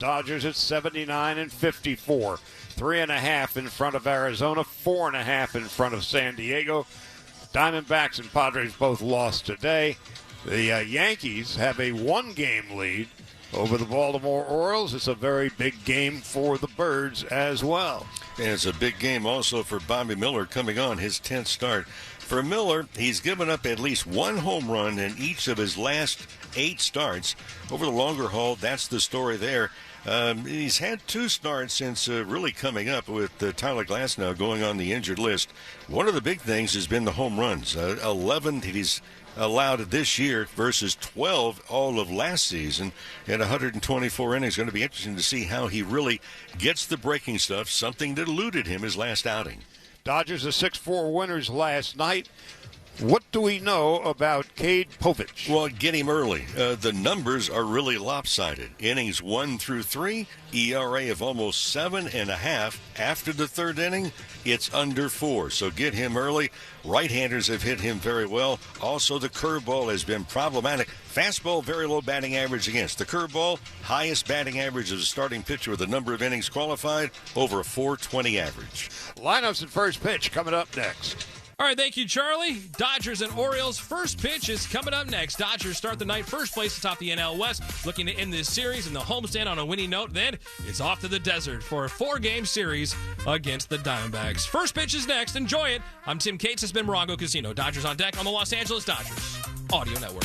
Dodgers at 79-54. 3.5 in front of Arizona, 4.5 in front of San Diego. Diamondbacks and Padres both lost today. The Yankees have a one-game lead over the Baltimore Orioles. It's a very big game for the Birds as well. And it's a big game also for Bobby Miller coming on his 10th start. For Miller, he's given up at least one home run in each of his last 8 starts. Over the longer haul, that's the story there. He's had 2 starts since really coming up with Tyler Glasnow going on the injured list. One of the big things has been the home runs. 11 that he's allowed this year versus 12 all of last season at 124 innings. Going to be interesting to see how he really gets the breaking stuff, something that eluded him his last outing. Dodgers are 6-4 winners last night. What do we know about Cade Povich? Well, get him early. The numbers are really lopsided. Innings 1 through 3, ERA of almost 7.5. After the 3rd inning, it's under 4. So get him early. Right-handers have hit him very well. Also, the curveball has been problematic. Fastball, very low batting average against. The curveball, highest batting average of a starting pitcher with a number of innings qualified, over a 420 average. Lineups and first pitch coming up next. All right, thank you, Charlie. Dodgers and Orioles first pitch is coming up next. Dodgers start the night first place atop the NL West, looking to end this series in the homestand on a winning note. Then it's off to the desert for a 4-game series against the Diamondbacks. First pitch is next. Enjoy it. I'm Tim Cates. This has been Morongo Casino. Dodgers on deck on the Los Angeles Dodgers Audio Network.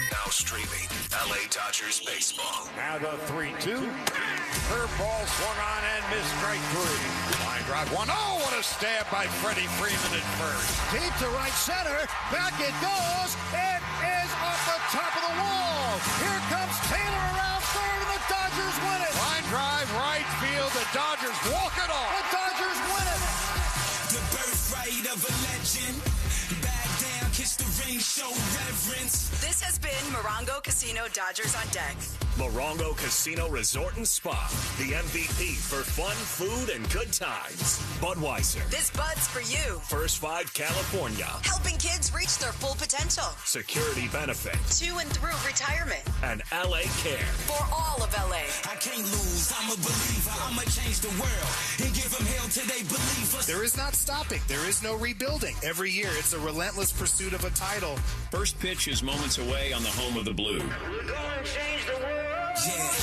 Now streaming LA Dodgers baseball. Now the 3-2. Curveball swung on and missed, strike 3. Line drive 1. Oh, what a stab by Freddie Freeman at first. Deep to right center. Back it goes. It is off the top of the wall. Here comes Taylor around third, and the Dodgers win it. Line drive right field. The Dodgers walk it off. The Dodgers win it. The birthright of a legend. Back down, kiss the ring, show reverence. This has been Morongo Casino Dodgers on Deck. Morongo Casino Resort and Spa, the MVP for fun, food, and good times. Budweiser. This Bud's for you. First Five California. Helping kids reach their full potential. Security benefits. To and through retirement. And LA Care. For all of LA. I can't lose, I'm a believer. I'ma change the world and give them hell till they believe us. There is not stopping. There is no rebuilding. Every year, it's a relentless pursuit of a title. First pitch is moments away on the home of the Blue. We're gonna change the world. Yeah.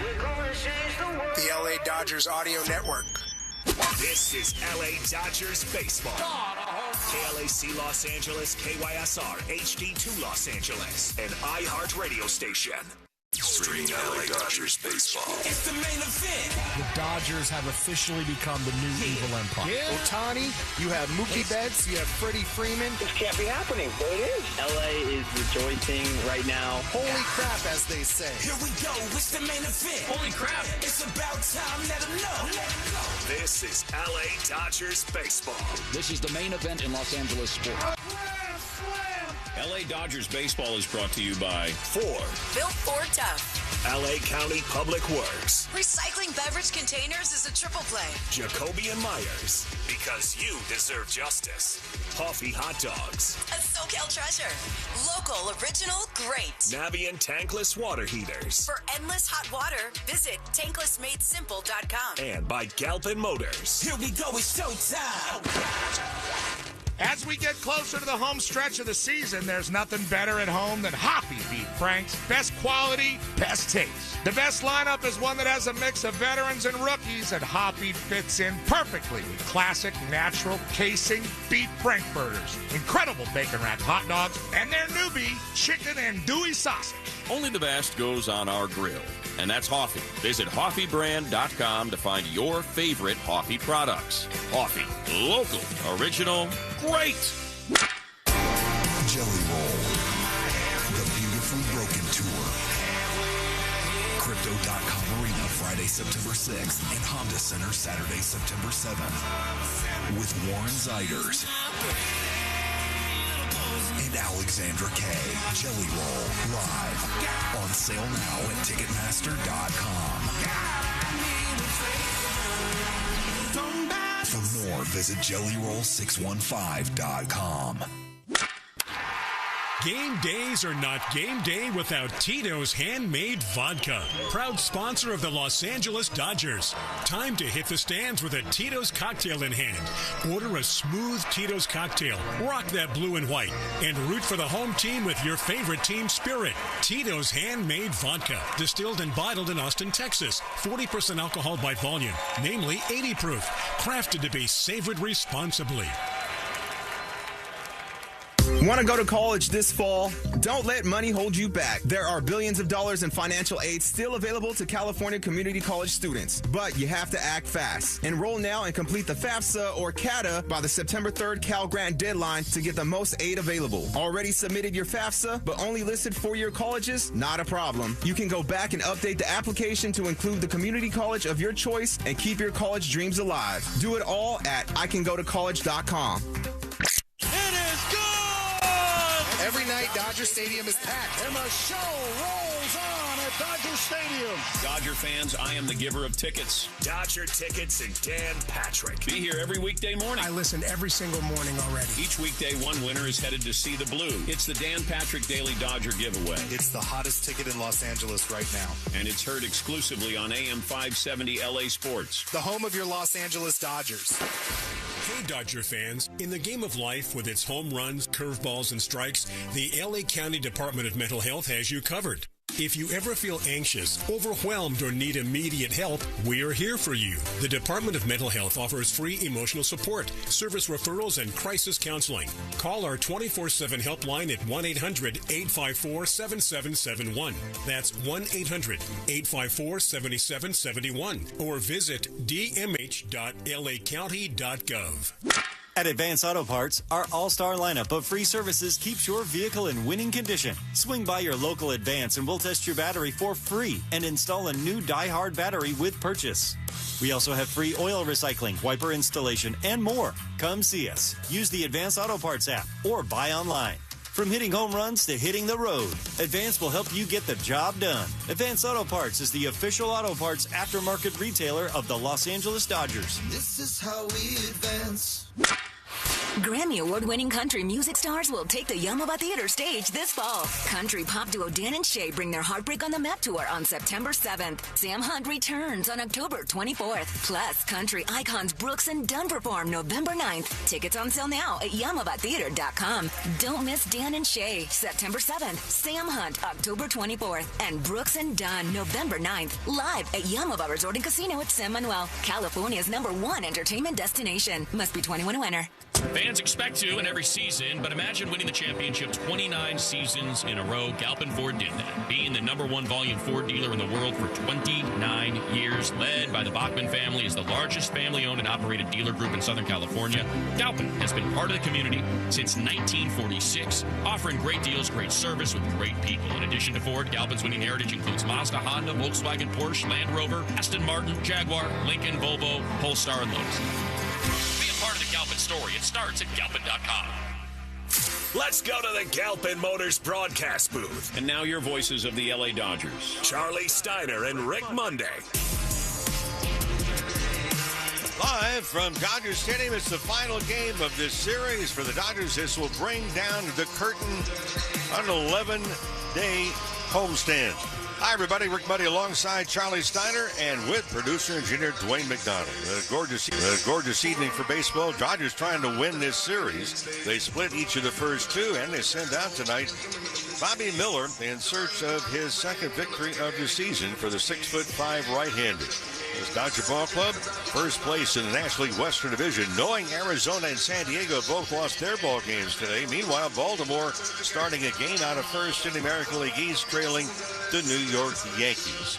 We're gonna change the world. The LA Dodgers Audio Network. This is LA Dodgers baseball. KLAC Los Angeles, KYSR HD2 Los Angeles, an iHeart radio station. Streaming LA Dodgers baseball. It's the main event. The Dodgers have officially become the new evil empire. Yeah. Ohtani, you have Mookie Betts, you have Freddie Freeman. This can't be happening, but it is. LA is rejoicing right now. Holy crap, as they say. Here we go, it's the main event. Holy crap. It's about time, let them know. This is LA Dodgers baseball. This is the main event in Los Angeles sports. LA Dodgers baseball is brought to you by Ford. Built Ford Tough. LA County Public Works. Recycling beverage containers is a triple play. Jacoby and Myers. Because you deserve justice. Coffee Hot Dogs. A SoCal treasure. Local, original, great. Navien tankless water heaters. For endless hot water, visit tanklessmadesimple.com. And by Galpin Motors. Here we go, it's showtime. As we get closer to the home stretch of the season, there's nothing better at home than Hoppy Beef Franks. Best quality, best taste. The best lineup is one that has a mix of veterans and rookies, and Hoppy fits in perfectly with classic, natural, casing, beef frankfurters, incredible bacon wrapped hot dogs, and their newbie, chicken and dewy sausage. Only the best goes on our grill, and that's Hoffy. Visit HoffyBrand.com to find your favorite Hoffy products. Hoffy, local, original, great. Jelly Roll. The Beautifully Broken Tour. Crypto.com Arena Friday, September 6th, and Honda Center Saturday, September 7th. With Warren Ziders and Alexandra Kay. Jelly Roll live. On sale now at Ticketmaster.com. For more, visit JellyRoll615.com. Game days are not game day without Tito's Handmade Vodka, proud sponsor of the Los Angeles Dodgers. Time to hit the stands with a Tito's cocktail in hand. Order a smooth Tito's cocktail, rock that blue and white, and root for the home team with your favorite team spirit. Tito's Handmade Vodka, distilled and bottled in Austin, Texas. 40% alcohol by volume, namely 80 proof. Crafted to be savored responsibly. Want to go to college this fall? Don't let money hold you back. There are billions of dollars in financial aid still available to California community college students, but you have to act fast. Enroll now and complete the FAFSA or CATA by the September 3rd Cal Grant deadline to get the most aid available. Already submitted your FAFSA, but only listed 4-year colleges? Not a problem. You can go back and update the application to include the community college of your choice and keep your college dreams alive. Do it all at icangotocollege.com. Every night, Dodger Stadium is packed. And the show rolls on at Dodger Stadium. Dodger fans, I am the giver of tickets. Dodger Tickets and Dan Patrick. Be here every weekday morning. I listen every single morning already. Each weekday, one winner is headed to see the blue. It's the Dan Patrick Daily Dodger Giveaway. It's the hottest ticket in Los Angeles right now. And it's heard exclusively on AM 570 LA Sports. The home of your Los Angeles Dodgers. Hey, Dodger fans. In the game of life, with its home runs, curveballs, and strikes, the LA County Department of Mental Health has you covered. If you ever feel anxious, overwhelmed, or need immediate help, we are here for you. The Department of Mental Health offers free emotional support, service referrals, and crisis counseling. Call our 24/7 helpline at 1-800-854-7771. That's 1-800-854-7771. Or visit dmh.lacounty.gov. At Advance Auto Parts, our all-star lineup of free services keeps your vehicle in winning condition. Swing by your local Advance and we'll test your battery for free and install a new die-hard battery with purchase. We also have free oil recycling, wiper installation, and more. Come see us. Use the Advance Auto Parts app or buy online. From hitting home runs to hitting the road, Advance will help you get the job done. Advance Auto Parts is the official auto parts aftermarket retailer of the Los Angeles Dodgers. This is how we advance. Grammy Award-winning country music stars will take the Yamaba Theater stage this fall. Country pop duo Dan and Shay bring their Heartbreak on the Map tour on September 7th. Sam Hunt returns on October 24th. Plus, country icons Brooks and Dunn perform November 9th. Tickets on sale now at yamabatheater.com. Don't miss Dan and Shay, September 7th. Sam Hunt, October 24th. And Brooks and Dunn, November 9th. Live at Yamaba Resort and Casino at San Manuel, California's #1 entertainment destination. Must be 21 and winner. Fans expect to in every season, but imagine winning the championship 29 seasons in a row. Galpin Ford did that, being the #1 volume Ford dealer in the world for 29 years. Led by the Bachman family, is the largest family-owned and operated dealer group in Southern California. Galpin has been part of the community since 1946, offering great deals, great service with great people. In addition to Ford, Galpin's winning heritage includes Mazda, Honda, Volkswagen, Porsche, Land Rover, Aston Martin, Jaguar, Lincoln, Volvo, Polestar, and Lotus. Part of the Galpin story. It starts at Galpin.com. Let's go to the Galpin Motors broadcast booth. And now your voices of the LA Dodgers. Charlie Steiner and Rick Monday. Live from Dodger Stadium, it's the final game of this series for the Dodgers. This will bring down the curtain on an 11-day homestand. Hi, everybody. Rick Monday alongside Charlie Steiner and with producer engineer Dwayne McDonald. A gorgeous evening for baseball. Dodgers trying to win this series. They split each of the first two, and they send out tonight Bobby Miller in search of his second victory of the season for the 6'5" right-hander. This Dodger Ball Club, first place in the National League Western Division, knowing Arizona and San Diego both lost their ball games today. Meanwhile, Baltimore starting again out of first in the American League East, trailing the New York Yankees.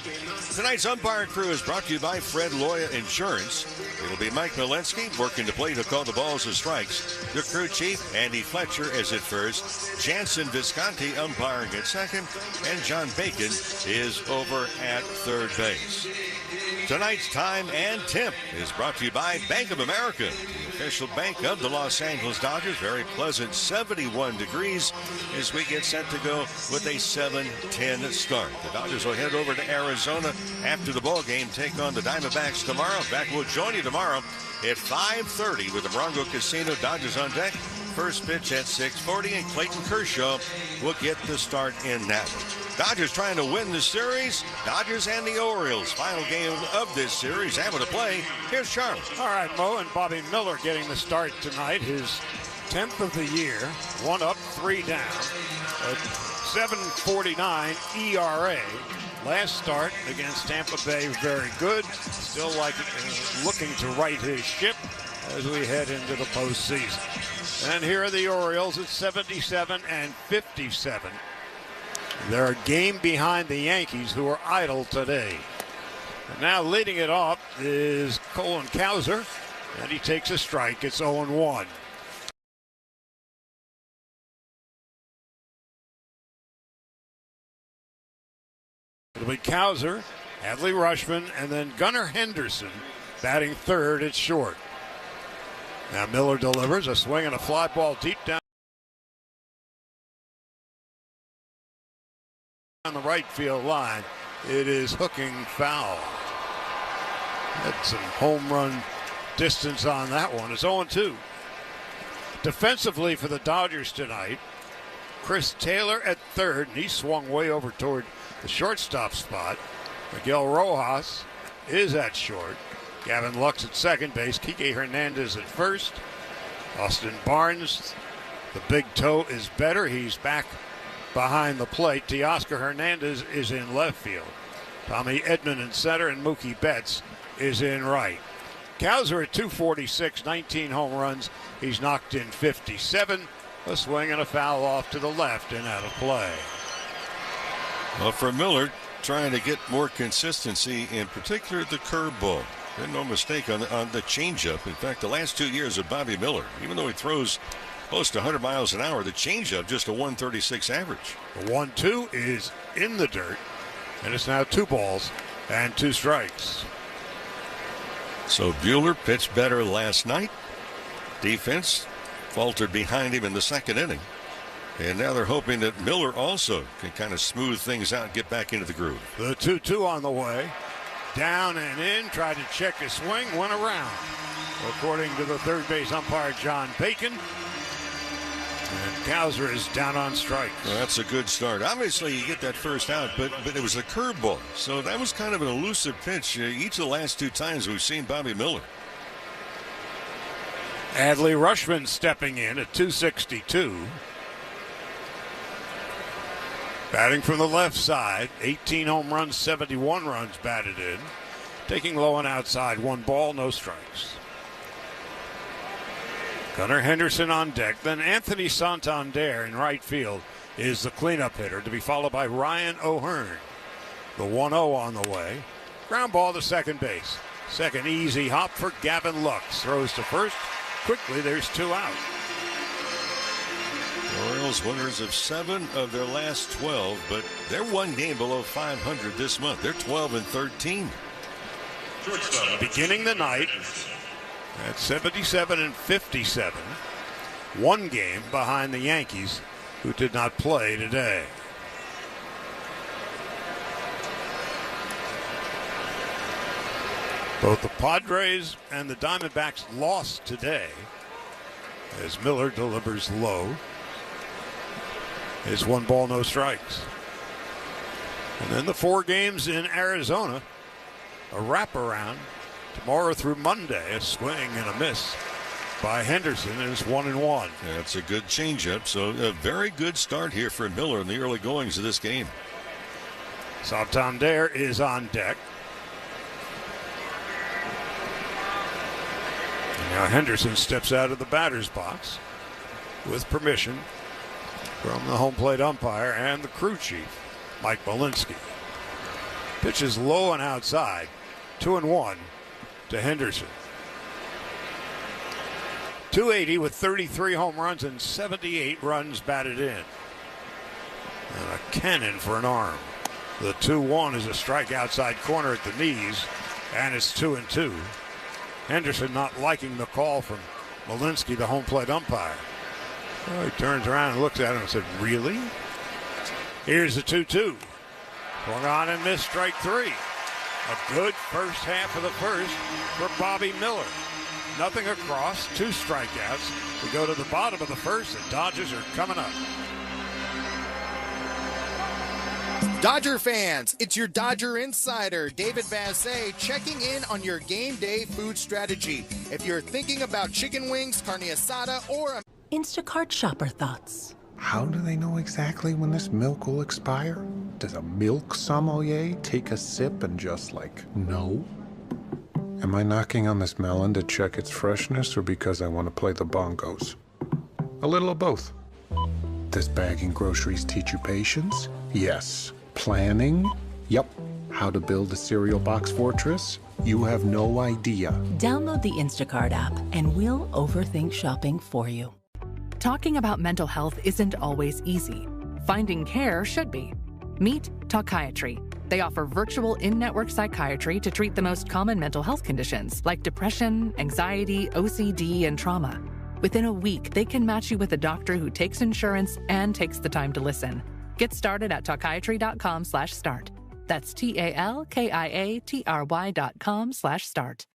Tonight's umpire crew is brought to you by Fred Loya Insurance. It'll be Mike Milensky working the plate to call the balls and strikes. The crew chief, Andy Fletcher, is at first. Jansen Visconti umpiring at second. And John Bacon is over at third base. Tonight's time and temp is brought to you by Bank of America, the official bank of the Los Angeles Dodgers. Very pleasant 71 degrees as we get set to go with a 7-10 start. The Dodgers will head over to Arizona after the ball game, take on the Diamondbacks tomorrow. In fact, we'll join you tomorrow at 5:30 with the Bronco Casino. Dodgers on deck First pitch at 6:40, and Clayton Kershaw will get the start in that one. Dodgers trying to win the series. Dodgers and the Orioles. Final game of this series. Having to play. Here's Charlie. All right, Mo and Bobby Miller getting the start tonight. His 10th of the year. 1 up, 3 down. A 7.49 ERA. Last start against Tampa Bay, very good. Still looking to right his ship as we head into the postseason. And here are the Orioles at 77 and 57. They're a game behind the Yankees, who are idle today. And now leading it off is Colin Cowser, and he takes a strike. It's 0-1. It'll be Cowser, Adley Rutschman, and then Gunnar Henderson batting third at short. Now Miller delivers a swing and a fly ball deep down on the right field line. It is hooking foul. Had some home run distance on that one. It's 0-2. Defensively for the Dodgers tonight, Chris Taylor at third, and he swung way over toward the shortstop spot. Miguel Rojas is at short. Gavin Lux at second base. Kike Hernandez at first. Austin Barnes, the big toe is better. He's back behind the plate. Teoscar Hernandez is in left field. Tommy Edman in center, and Mookie Betts is in right. Cowser at 246, 19 home runs. He's knocked in 57. A swing and a foul off to the left and out of play. Well, for Miller, trying to get more consistency, in particular the curveball. Been no mistake on the changeup. In fact, the last 2 years of Bobby Miller, even though he throws close to 100 miles an hour, the changeup just a 136 average. The 1-2 is in the dirt, and it's now 2 balls and 2 strikes. So Buehler pitched better last night. Defense faltered behind him in the second inning. And now they're hoping that Miller also can kind of smooth things out and get back into the groove. The 2-2 on the way. Down and in, tried to check his swing, went around. According to the third base umpire, John Bacon. And Cowser is down on strikes. Well, that's a good start. Obviously, you get that first out, but it was a curveball. So that was kind of an elusive pitch each of the last 2 times we've seen Bobby Miller. Adley Rutschman stepping in at 262. Batting from the left side, 18 home runs, 71 runs batted in. Taking low and outside, 1 ball, no strikes. Gunnar Henderson on deck. Then Anthony Santander in right field is the cleanup hitter, to be followed by Ryan O'Hearn. The 1-0 on the way. Ground ball to second base. Second easy hop for Gavin Lux. Throws to first. Quickly, there's 2 out. The Orioles winners of 7 of their last 12, but they're 1 game below 500 this month. They're 12 and 13. Beginning the night at 77 and 57. 1 game behind the Yankees, who did not play today. Both the Padres and the Diamondbacks lost today as Miller delivers low. It's 1 ball, no strikes. And then the 4 games in Arizona, a wraparound tomorrow through Monday, a swing and a miss by Henderson, and it's 1-1. That's a good changeup, so a very good start here for Miller in the early goings of this game. Santander is on deck. And now Henderson steps out of the batter's box with permission from the home plate umpire and the crew chief, Mike Malinsky. Pitches low and outside, 2-1 to Henderson. 280 with 33 home runs and 78 runs batted in. And a cannon for an arm. The 2-1 is a strike outside corner at the knees, and it's 2-2. Henderson not liking the call from Malinsky, the home plate umpire. Well, he turns around and looks at him and said, "Really?" Here's the 2-2. Swung on and missed, strike 3. A good first half of the first for Bobby Miller. nothing across, 2 strikeouts. We go to the bottom of the first. The Dodgers are coming up. Dodger fans, it's your Dodger Insider, David Vassay, checking in on your game day food strategy. If you're thinking about chicken wings, carne asada, or a Instacart shopper thoughts. How do they know exactly when this milk will expire? Does a milk sommelier take a sip and just no? Am I knocking on this melon to check its freshness or because I want to play the bongos? A little of both. Does bagging groceries teach you patience? Yes. Planning? Yep. How to build a cereal box fortress? You have no idea. Download the Instacart app and we'll overthink shopping for you. Talking about mental health isn't always easy. Finding care should be. Meet Talkiatry. They offer virtual in-network psychiatry to treat the most common mental health conditions like depression, anxiety, OCD, and trauma. Within a week, they can match you with a doctor who takes insurance and takes the time to listen. Get started at talkiatry.com/start. That's TALKIATRY.com/start.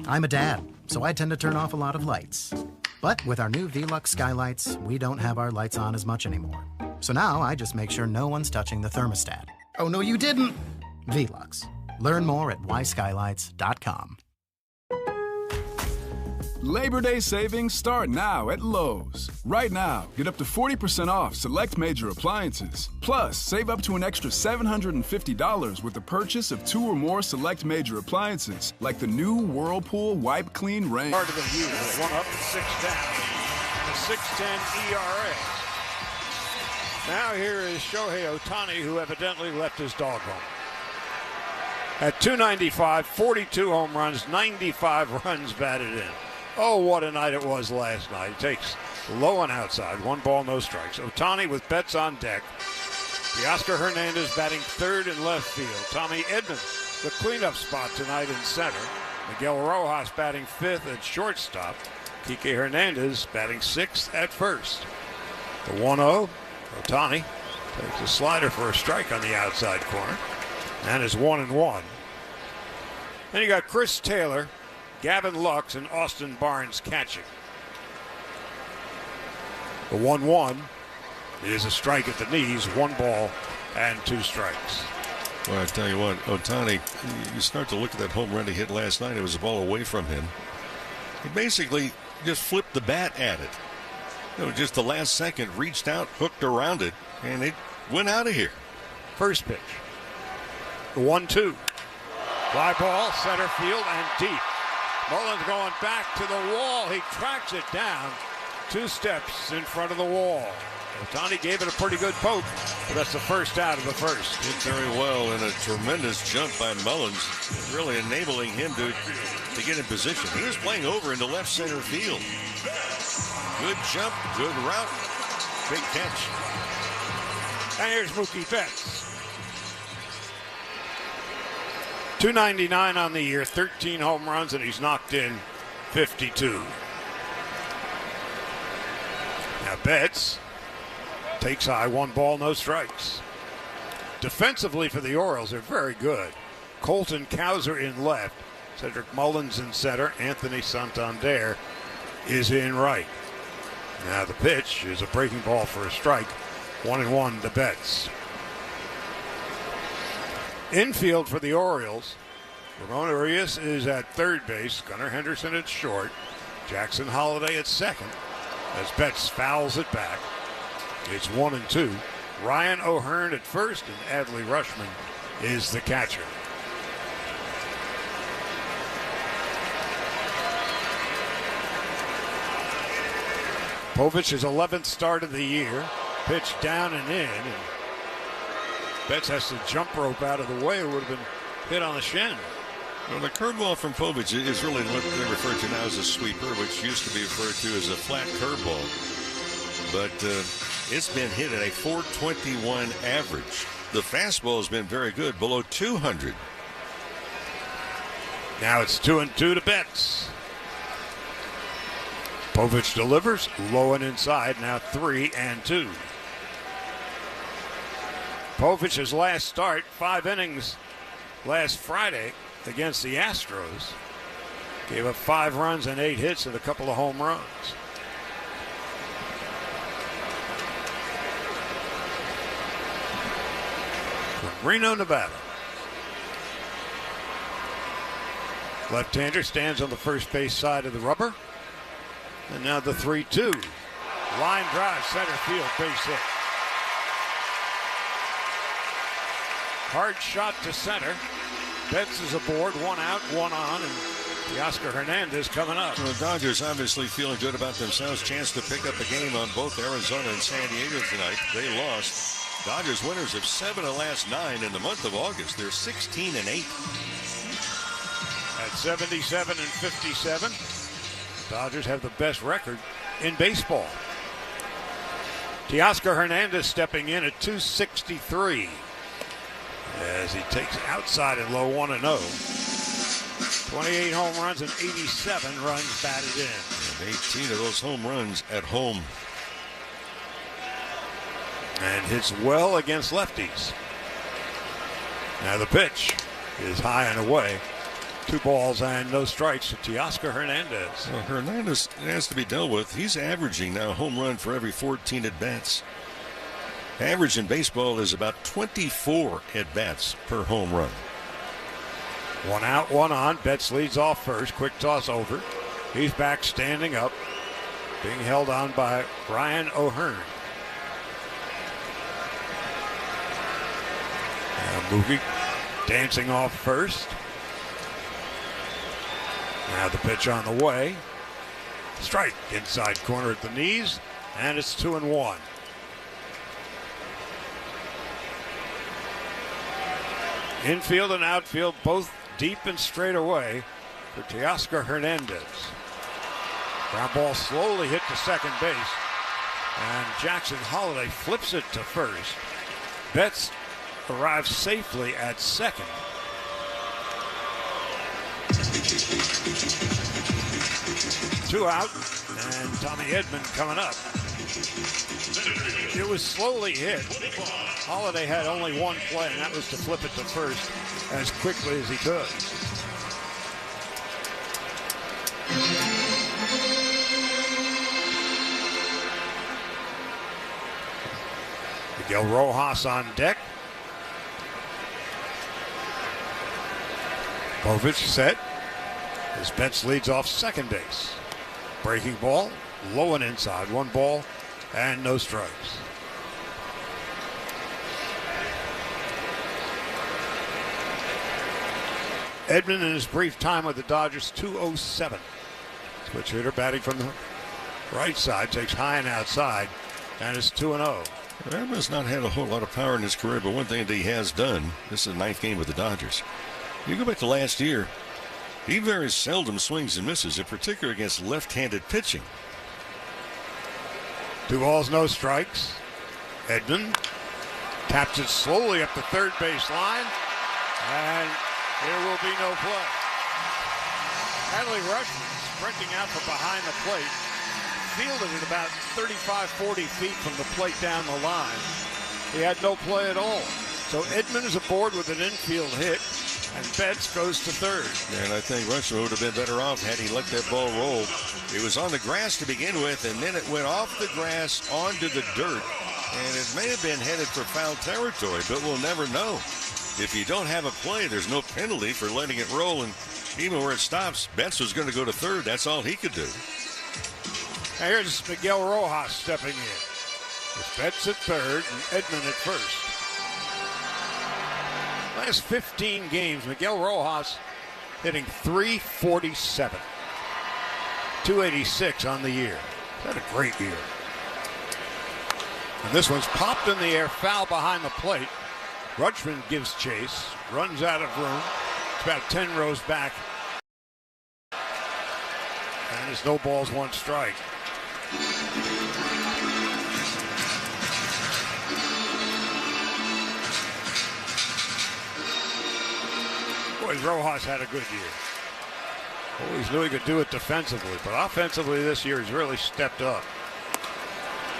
I'm a dad, so I tend to turn off a lot of lights. But with our new Velux skylights, we don't have our lights on as much anymore. So now I just make sure no one's touching the thermostat. Oh, no, you didn't! Velux. Learn more at whyskylights.com. Labor Day savings start now at Lowe's. Right now, get up to 40% off select major appliances. Plus, save up to an extra $750 with the purchase of 2 or more select major appliances, like the new Whirlpool Wipe Clean Range. Part of the year, 1 up and 6 down. The 6.10 ERA. Now here is Shohei Ohtani, who evidently left his dog home. At 295, 42 home runs, 95 runs batted in. Oh, what a night it was last night. It takes low and outside, 1 ball, no strikes. Ohtani with Betts on deck. Teoscar Hernandez batting third in left field. Tommy Edman, the cleanup spot tonight in center. Miguel Rojas batting 5th at shortstop. Kike Hernandez batting 6th at first. The 1-0, Ohtani takes a slider for a strike on the outside corner. And is 1-1. Then you got Chris Taylor, Gavin Lux, and Austin Barnes catching. The 1-1 is a strike at the knees, 1 ball and 2 strikes. Well, I tell you what, Ohtani, you start to look at that home run he hit last night. It was a ball away from him. He basically just flipped the bat at it. Just the last second, reached out, hooked around it, and it went out of here. First pitch. The 1-2. Fly ball, center field, and deep. Mullins going back to the wall. He tracks it down 2 steps in front of the wall. Ohtani gave it a pretty good poke, but that's the first out of the first. Did very well, and a tremendous jump by Mullins, really enabling him to get in position. He was playing over into left center field. Good jump, good route, big catch. And here's Mookie Betts. 299 on the year, 13 home runs, and he's knocked in 52. Now Betts takes high, 1 ball, no strikes. Defensively for the Orioles, they're very good. Colton Cowser in left, Cedric Mullins in center, Anthony Santander is in right. Now the pitch is a breaking ball for a strike, 1-1 to Betts. Infield for the Orioles, Ramon Urias is at third base, Gunnar Henderson at short, Jackson Holliday at second, as Betts fouls it back. It's 1-2. Ryan O'Hearn at first, and Adley Rutschman is the catcher. Povich, his 11th start of the year, pitched down and in, and Betts has to jump rope out of the way. It would have been hit on the shin. Well, the curveball from Povich is really what they refer to now as a sweeper, which used to be referred to as a flat curveball. But it's been hit at a .421 average. The fastball has been very good, below 200. Now it's 2-2 to Betts. Povich delivers, low and inside, now 3-2. Povich's last start, 5 innings last Friday against the Astros. Gave up 5 runs and 8 hits and a couple of home runs. From Reno, Nevada. Left-hander stands on the first base side of the rubber. And now the 3-2. Line drive, center field, base hit. Hard shot to center. Betts is aboard, 1 out, 1 on, and Teoscar Hernandez coming up. Well, the Dodgers obviously feeling good about themselves. Chance to pick up a game on both Arizona and San Diego tonight. They lost. Dodgers winners of 7 of the last 9 in the month of August. They're 16-8. At 77 and 57, Dodgers have the best record in baseball. Teoscar Hernandez stepping in at 263 as he takes outside and low 1-0. 28 home runs and 87 runs batted in. And 18 of those home runs at home. And hits well against lefties. Now the pitch is high and away. 2 balls and no strikes to Teoscar Hernandez. Well, Hernandez has to be dealt with. He's averaging now a home run for every 14 at-bats. Average in baseball is about 24 at-bats per home run. 1 out, 1 on. Betts leads off first. Quick toss over. He's back standing up. Being held on by Ryan O'Hearn. Now Mookie dancing off first. Now the pitch on the way. Strike inside corner at the knees. And it's 2-1. Infield and outfield both deep and straight away for Teoscar Hernandez. Ground ball slowly hit to second base. And Jackson Holliday flips it to first. Betts arrives safely at second. Two out, and Tommy Edman coming up. It was slowly hit. Holliday had only one play, and that was to flip it to first as quickly as he could. Miguel Rojas on deck. Povich set as Betts leads off second base. Breaking ball, low and inside. 1 ball and no strikes. Edman in his brief time with the Dodgers, 207. Switch hitter batting from the right side, takes high and outside, and it's 2-0. Edman's not had a whole lot of power in his career, but one thing that he has done, this is the 9th game with the Dodgers. You go back to last year, he very seldom swings and misses, in particular against left-handed pitching. 2 balls, no strikes. Edman taps it slowly up the third base line, and there will be no play. Adley Rutschman sprinting out from behind the plate, fielded it about 35-40 feet from the plate down the line. He had no play at all. So Edman is aboard with an infield hit, and Betts goes to third. And I think Rutschman would have been better off had he let that ball roll. It was on the grass to begin with, and then it went off the grass onto the dirt. And it may have been headed for foul territory, but we'll never know. If you don't have a play, there's no penalty for letting it roll. And even where it stops, Betts was going to go to third. That's all he could do. Now here's Miguel Rojas stepping in. With Betts at third and Edman at first. Last 15 games, Miguel Rojas hitting .347. 286 on the year. He's had a great year. And this one's popped in the air, foul behind the plate. Rutschman gives chase, runs out of room. It's about 10 rows back. And it's no balls, 1 strike. Boy, Rojas had a good year. Always knew he could do it defensively, but offensively this year he's really stepped up.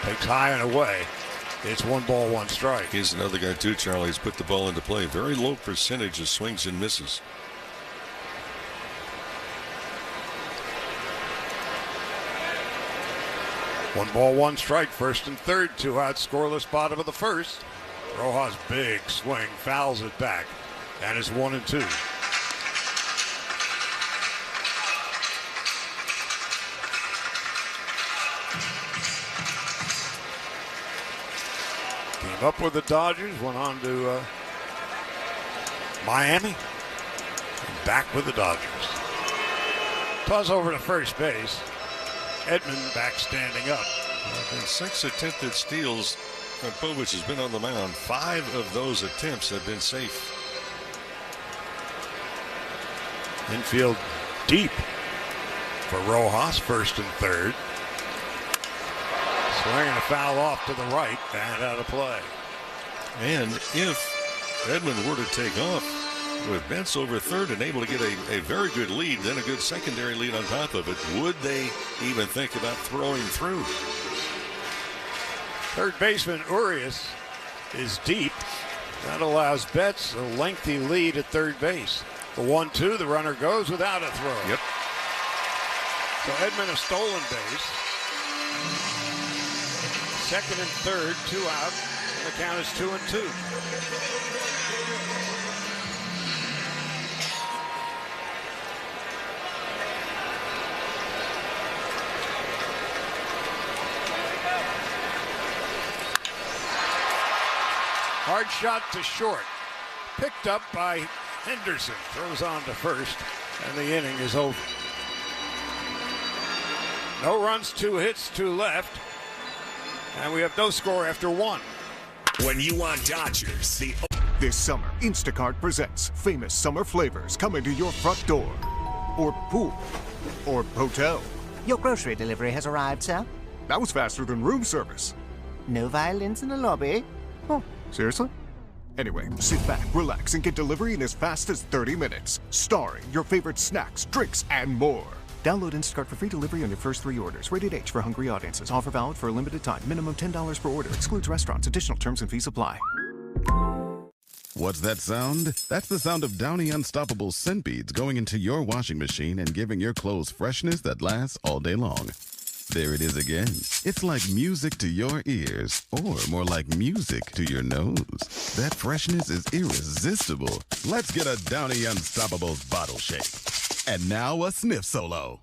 Takes high and away. It's 1 ball, 1 strike. He's another guy too, Charlie. He's put the ball into play. Very low percentage of swings and misses. One ball, one strike, first and third, 2 out, scoreless, bottom of the first. Rojas' big swing, fouls it back, and it's 1-2. Came up with the Dodgers, went on to Miami, and back with the Dodgers. Toss over to first base. Edman back standing up. And 6 attempted steals. Povich has been on the mound. 5 of those attempts have been safe. Infield deep for Rojas, first and third. Swinging a foul off to the right and out of play. And if Edman were to take off with Bentz over third and able to get a very good lead, then a good secondary lead on top of it, would they even think about throwing through? Third baseman Urias is deep. That allows Betts a lengthy lead at third base. The 1-2, the runner goes without a throw. Yep. So Edman a stolen base. Second and third, 2 out, and the count is 2-2. Hard shot to short. Picked up by Henderson. Throws on to first, and the inning is over. No runs, 2 hits, 2 left. And we have no score after 1. When you want Dodgers, This summer, Instacart presents famous summer flavors coming to your front door. Or pool. Or hotel. Your grocery delivery has arrived, sir. That was faster than room service. No violence in the lobby. Oh, seriously? Anyway, sit back, relax, and get delivery in as fast as 30 minutes. Starring your favorite snacks, drinks, and more. Download Instacart for free delivery on your first 3 orders. Rated H for hungry audiences. Offer valid for a limited time. Minimum $10 per order. Excludes restaurants. Additional terms and fees apply. What's that sound? That's the sound of Downy Unstoppable scent beads going into your washing machine and giving your clothes freshness that lasts all day long. There it is again. It's like music to your ears, or more like music to your nose. That freshness is irresistible. Let's get a Downy Unstoppables bottle shake. And now a sniff solo.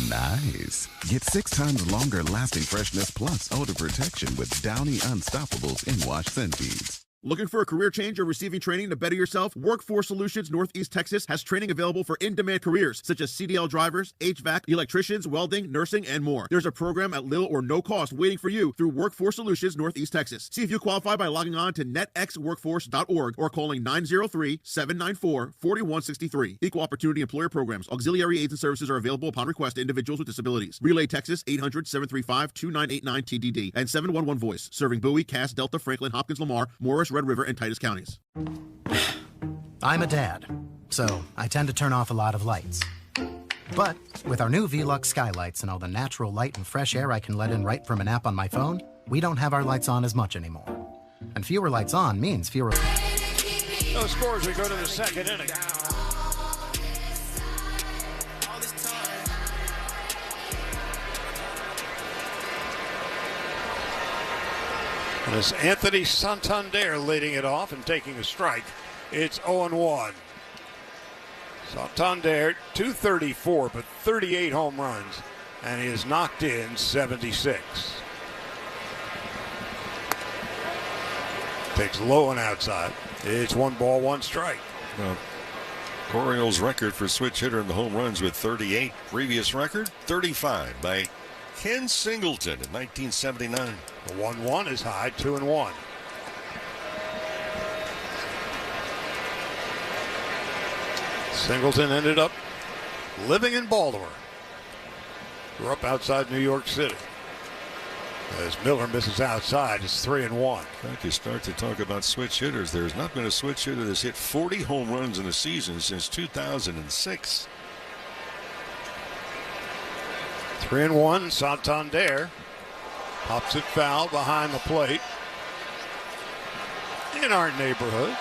Nice. Get 6 times longer lasting freshness plus odor protection with Downy Unstoppables in-wash scent beads. Looking for a career change or receiving training to better yourself? Workforce Solutions Northeast Texas has training available for in-demand careers such as CDL drivers, HVAC, electricians, welding, nursing, and more. There's a program at little or no cost waiting for you through Workforce Solutions Northeast Texas. See if you qualify by logging on to netxworkforce.org or calling 903-794-4163. Equal Opportunity Employer Programs. Auxiliary aids and services are available upon request to individuals with disabilities. Relay Texas 800-735-2989 TDD and 711 Voice. Serving Bowie, Cass, Delta, Franklin, Hopkins, Lamar, Morris, Red River, and Titus counties. I'm a dad, so I tend to turn off a lot of lights. But with our new Velux skylights and all the natural light and fresh air I can let in right from an app on my phone, we don't have our lights on as much anymore. And fewer lights on means fewer... No scores, we go to the second inning. And it's Anthony Santander leading it off and taking a strike. It's 0-1. Santander, 234, but 38 home runs, and he has knocked in 76. Takes low and outside. It's 1 ball, 1 strike. Well, Orioles record for switch hitter in the home runs with 38. Previous record, 35 by Ken Singleton in 1979. The 1-1 is high, 2-1. Singleton ended up living in Baltimore. Grew up outside New York City. As Miller misses outside, it's 3-1. In fact, you start to talk about switch hitters. There's not been a switch hitter that's hit 40 home runs in a season since 2006. 3-1, Santander pops it foul behind the plate in our neighborhood.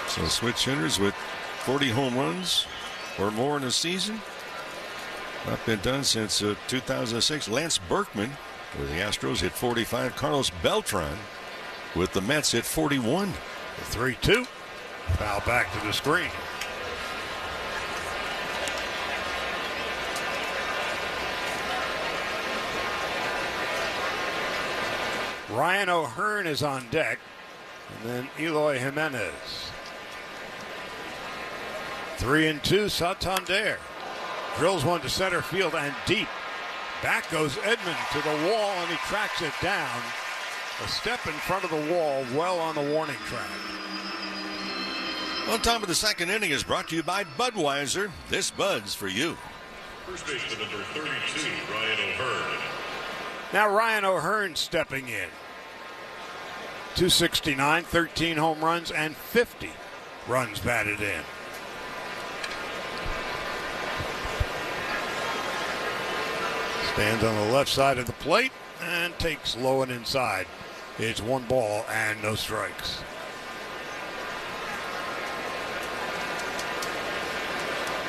So switch hitters with 40 home runs or more in a season. Not been done since 2006. Lance Berkman with the Astros hit 45. Carlos Beltran with the Mets hit 41. The 3-2. Foul back to the screen. Ryan O'Hearn is on deck. And then Eloy Jimenez. 3-2, Santander. Drills one to center field and deep. Back goes Edman to the wall, and he tracks it down. A step in front of the wall, well on the warning track. Well, top of the second inning is brought to you by Budweiser. This Bud's for you. First baseman number 32, Ryan O'Hearn. Now Ryan O'Hearn stepping in. 269, 13 home runs, and 50 runs batted in. Stands on the left side of the plate and takes low and inside. It's 1 ball and no strikes.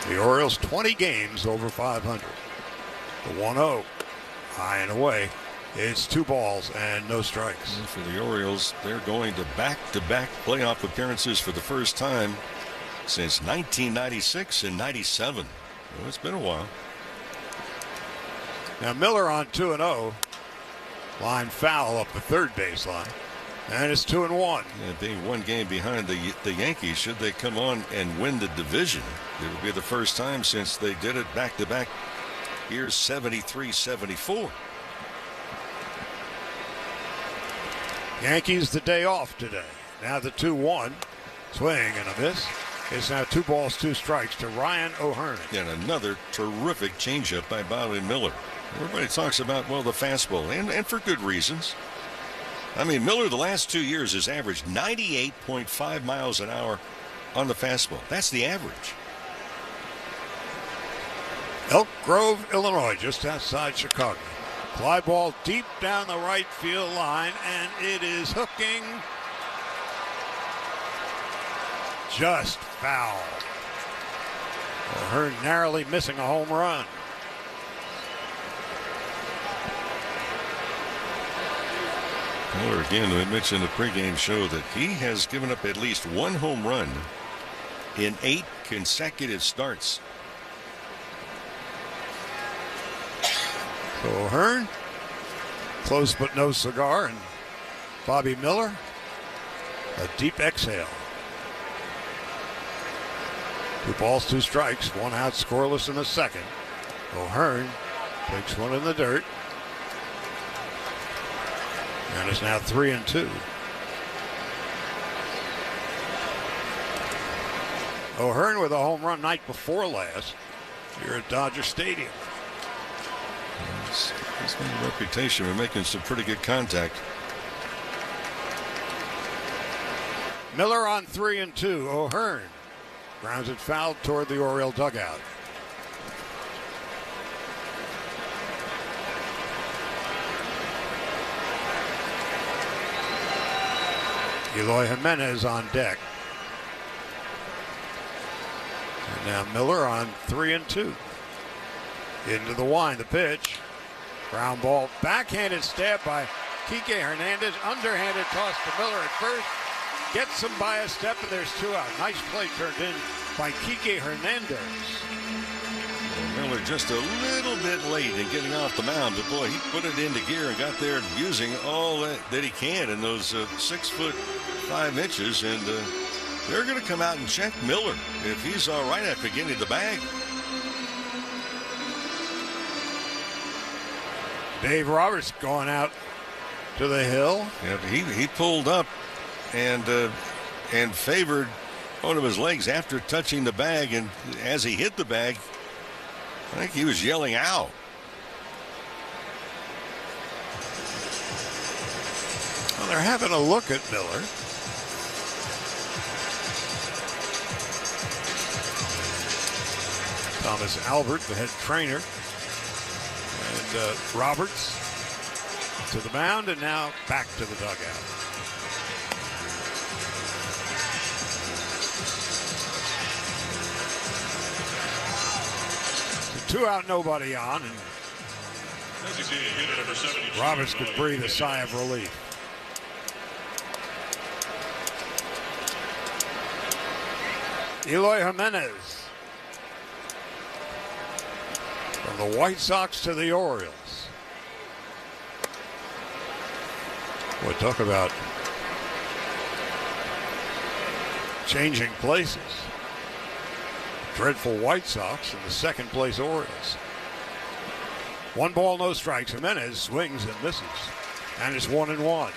The Orioles 20 games over 500. The 1-0, high and away. It's 2 balls and no strikes. And for the Orioles, they're going to back-to-back playoff appearances for the first time since 1996 and 97. Well, it's been a while. Now Miller on 2-0. Line foul up the third baseline. And it's 2-1. Yeah, being 1 game behind the Yankees, should they come on and win the division, it would be the first time since they did it back-to-back years 73-74. Yankees the day off today. Now the 2-1. Swing and a miss. It's now 2 balls, 2 strikes to Ryan O'Hearn. And another terrific changeup by Bobby Miller. Everybody talks about, well, the fastball, and for good reasons. I mean, Miller the last 2 years has averaged 98.5 miles an hour on the fastball. That's the average. Elk Grove, Illinois, just outside Chicago. Fly ball deep down the right field line, and it is hooking. Just foul. O'Hearn narrowly missing a home run. Miller, again, we mentioned the pregame show that he has given up at least 1 home run in 8 consecutive starts. So O'Hearn, close but no cigar, and Bobby Miller, a deep exhale. 2 balls, 2 strikes, 1 out, scoreless in the second. O'Hearn takes 1 in the dirt. And it's now 3-2. O'Hearn with a home run night before last here at Dodger Stadium. He's got a reputation for making some pretty good contact. Miller on 3-2. O'Hearn grounds it foul toward the Oriole dugout. Eloy Jimenez on deck. And now Miller on 3-2. Into the wind, the pitch. Ground ball, backhanded stab by Kike Hernandez. Underhanded toss to Miller at first. Gets him by a step, and there's 2 out. Nice play turned in by Kike Hernandez. Miller just a little bit late in getting off the mound, but boy, he put it into gear and got there using all that he can in those 6'5" and they're going to come out and check Miller if he's all right after getting the bag. Dave Roberts going out to the hill. Yeah, he pulled up and favored one of his legs after touching the bag, and as he hit the bag, I think he was yelling "ow." Well, they're having a look at Miller. Thomas Albert, the head trainer, and Roberts to the mound, and now back to the dugout. 2 out, nobody on, and Roberts could breathe a sigh of relief. Eloy Jimenez from the White Sox to the Orioles. Boy, talk about changing places. Dreadful White Sox and the second place Orioles. 1 ball, no strikes. Jimenez swings and misses, and it's 1-1.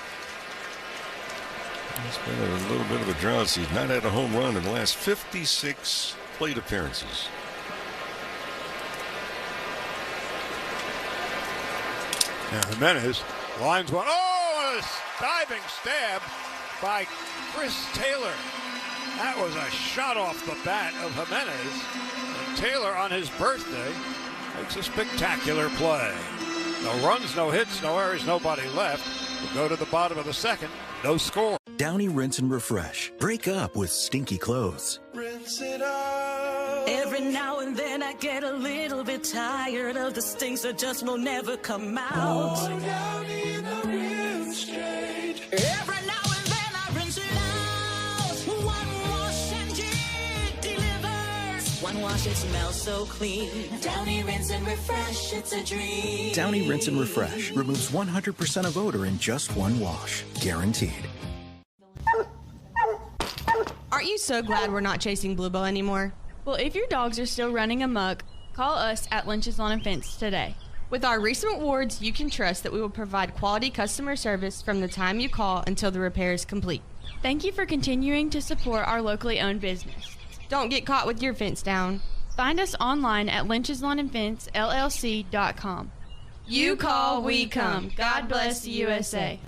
It's been a little bit of a drought. He's not had a home run in the last 56 plate appearances. Now Jimenez lines one. Oh, a diving stab by Chris Taylor. That was a shot off the bat of Jimenez. And Taylor, on his birthday, makes a spectacular play. No runs, no hits, no errors, nobody left. We'll go to the bottom of the second. No score. Downy Rinse and Refresh. Break up with stinky clothes. Rinse it out. Every now and then I get a little bit tired of the stinks that just will never come out. Oh, Downy in the rinse shade. Every now and then I rinse it out. One wash and it delivers. One wash, it smells so clean. Downy Rinse and Refresh, it's a dream. Downy Rinse and Refresh removes 100% of odor in just 1 wash. Guaranteed. Aren't you so glad we're not chasing Bluebell anymore? Well, if your dogs are still running amok, call us at Lynch's Lawn and Fence today. With our recent awards, you can trust that we will provide quality customer service from the time you call until the repair is complete. Thank you for continuing to support our locally owned business. Don't get caught with your fence down. Find us online at lyncheslawnandfencellc.com. You call, we come. God bless the USA.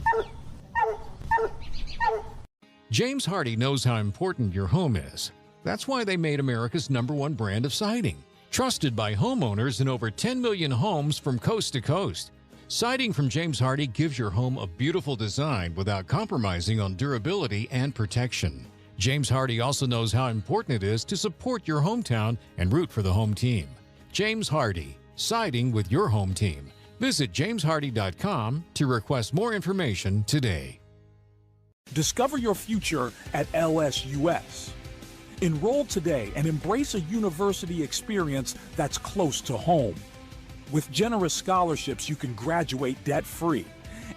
James Hardie knows how important your home is. That's why they made America's #1 brand of siding. Trusted by homeowners in over 10 million homes from coast to coast. Siding from James Hardie gives your home a beautiful design without compromising on durability and protection. James Hardie also knows how important it is to support your hometown and root for the home team. James Hardie, siding with your home team. Visit jameshardie.com to request more information today. Discover your future at LSUS. Enroll today and embrace a university experience that's close to home. With generous scholarships, you can graduate debt-free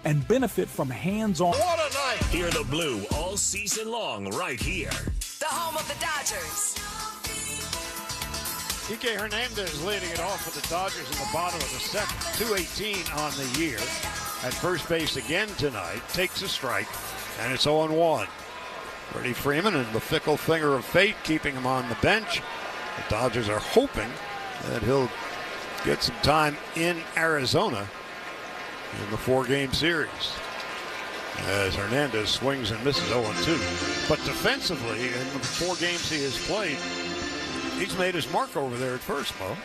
and benefit from hands-on. What a night! Hear the Blue all season long right here. The home of the Dodgers. Kike Hernandez leading it off for the Dodgers in the bottom of the second. 218 on the year. At first base again tonight. Takes a strike, and it's 0-1. Freddie Freeman and the fickle finger of fate keeping him on the bench. The Dodgers are hoping that he'll get some time in Arizona in the 4-game series. As Hernandez swings and misses 0-2. But defensively, in the 4 games he has played, he's made his mark over there at first, Mo.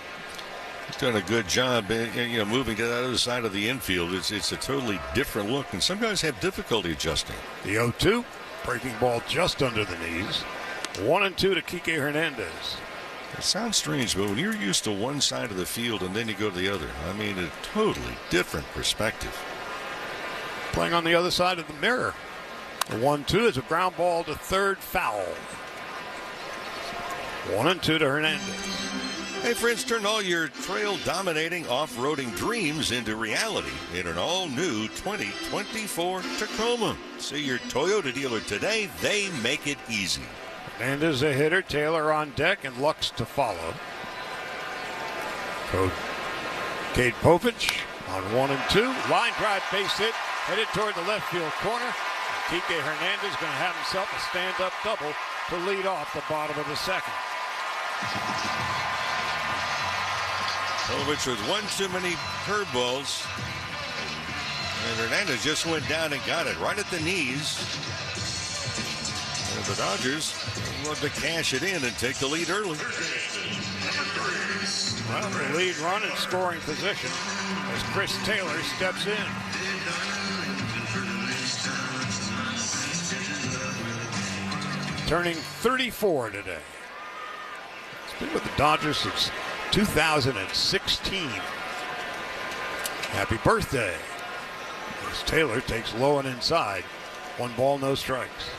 He's done a good job, moving to the other side of the infield. It's a totally different look, and some guys have difficulty adjusting. The 0-2, breaking ball just under the knees. 1-2 to Kike Hernandez. It sounds strange, but when you're used to one side of the field and then you go to the other, I mean, a totally different perspective. Playing on the other side of the mirror. The 1-2 is a ground ball to third, foul. 1-2 to Hernandez. Hey friends, turn all your trail-dominating off-roading dreams into reality in an all-new 2024 Tacoma. See your Toyota dealer today. They make it easy. Hernandez a hitter, Taylor on deck, and Lux to follow. Cade Povich on 1-2. Line drive base hit, headed toward the left field corner. Kike Hernandez going to have himself a stand-up double to lead off the bottom of the second. Povich with one too many curveballs. And Hernandez just went down and got it right at the knees. And the Dodgers want to cash it in and take the lead early. Well, the lead run in scoring position as Chris Taylor steps in. Turning 34 today. He's been with the Dodgers since 2016. Happy birthday. As Taylor takes low and inside. 1 ball, no strikes.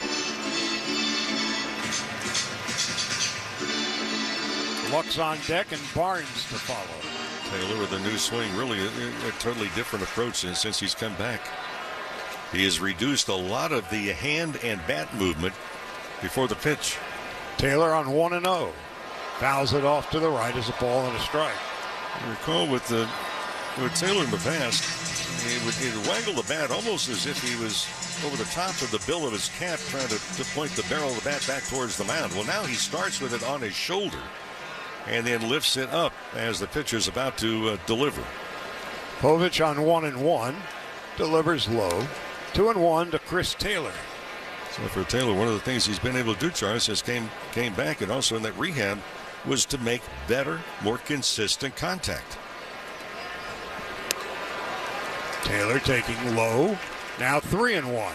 Lux on deck and Barnes to follow. Taylor with a new swing, really a totally different approach since he's come back. He has reduced a lot of the hand and bat movement before the pitch. Taylor on 1-0. Fouls it off to the right as a ball and a strike. I recall with Taylor in the past, he'd waggle the bat almost as if he was over the top of the bill of his cap trying to point the barrel of the bat back towards the mound. Well, now he starts with it on his shoulder and then lifts it up as the pitcher's about to deliver. Povich on 1-1. Delivers low. 2-1 to Chris Taylor. So for Taylor, one of the things he's been able to do, Charles, since came back and also in that rehab, was to make better, more consistent contact. Taylor taking low. Now 3-1.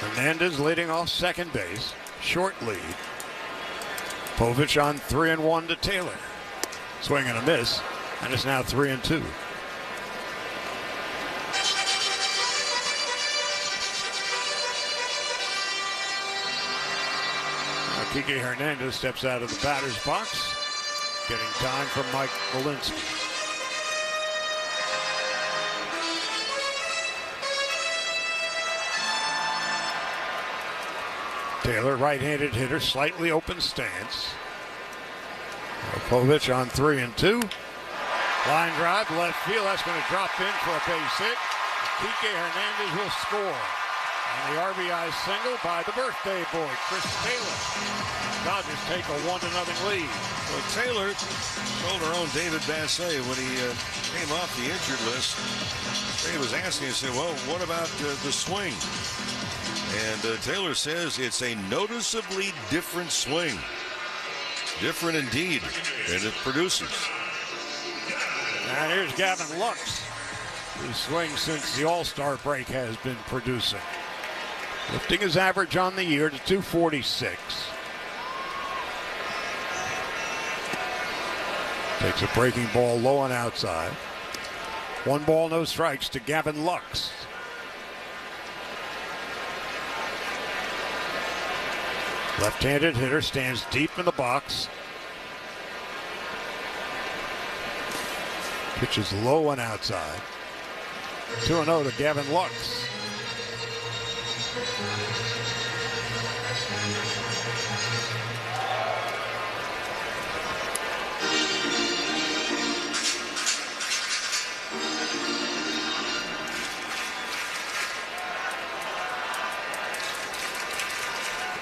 Hernandez leading off second base. Short lead. Povich on 3-1 to Taylor. Swing and a miss, and it's now 3-2. Kike Hernandez steps out of the batter's box, getting time from Mike Malinsky. Taylor, right-handed hitter, slightly open stance. Povich on 3-2. Line drive, left field. That's going to drop in for a base hit. Kike Hernandez will score. And the RBI single by the birthday boy, Chris Taylor. Dodgers take a 1-0 lead. Well, Taylor told our own David Bassett when he came off the injured list, he was asking, he said, well, what about the swing? And Taylor says it's a noticeably different swing. Different indeed, and it produces. And here's Gavin Lux, whose swing since the All-Star break has been producing. Lifting his average on the year to 246. Takes a breaking ball low and outside. 1 ball, no strikes to Gavin Lux. Left-handed hitter stands deep in the box. Pitches low and outside. 2-0 to Gavin Lux.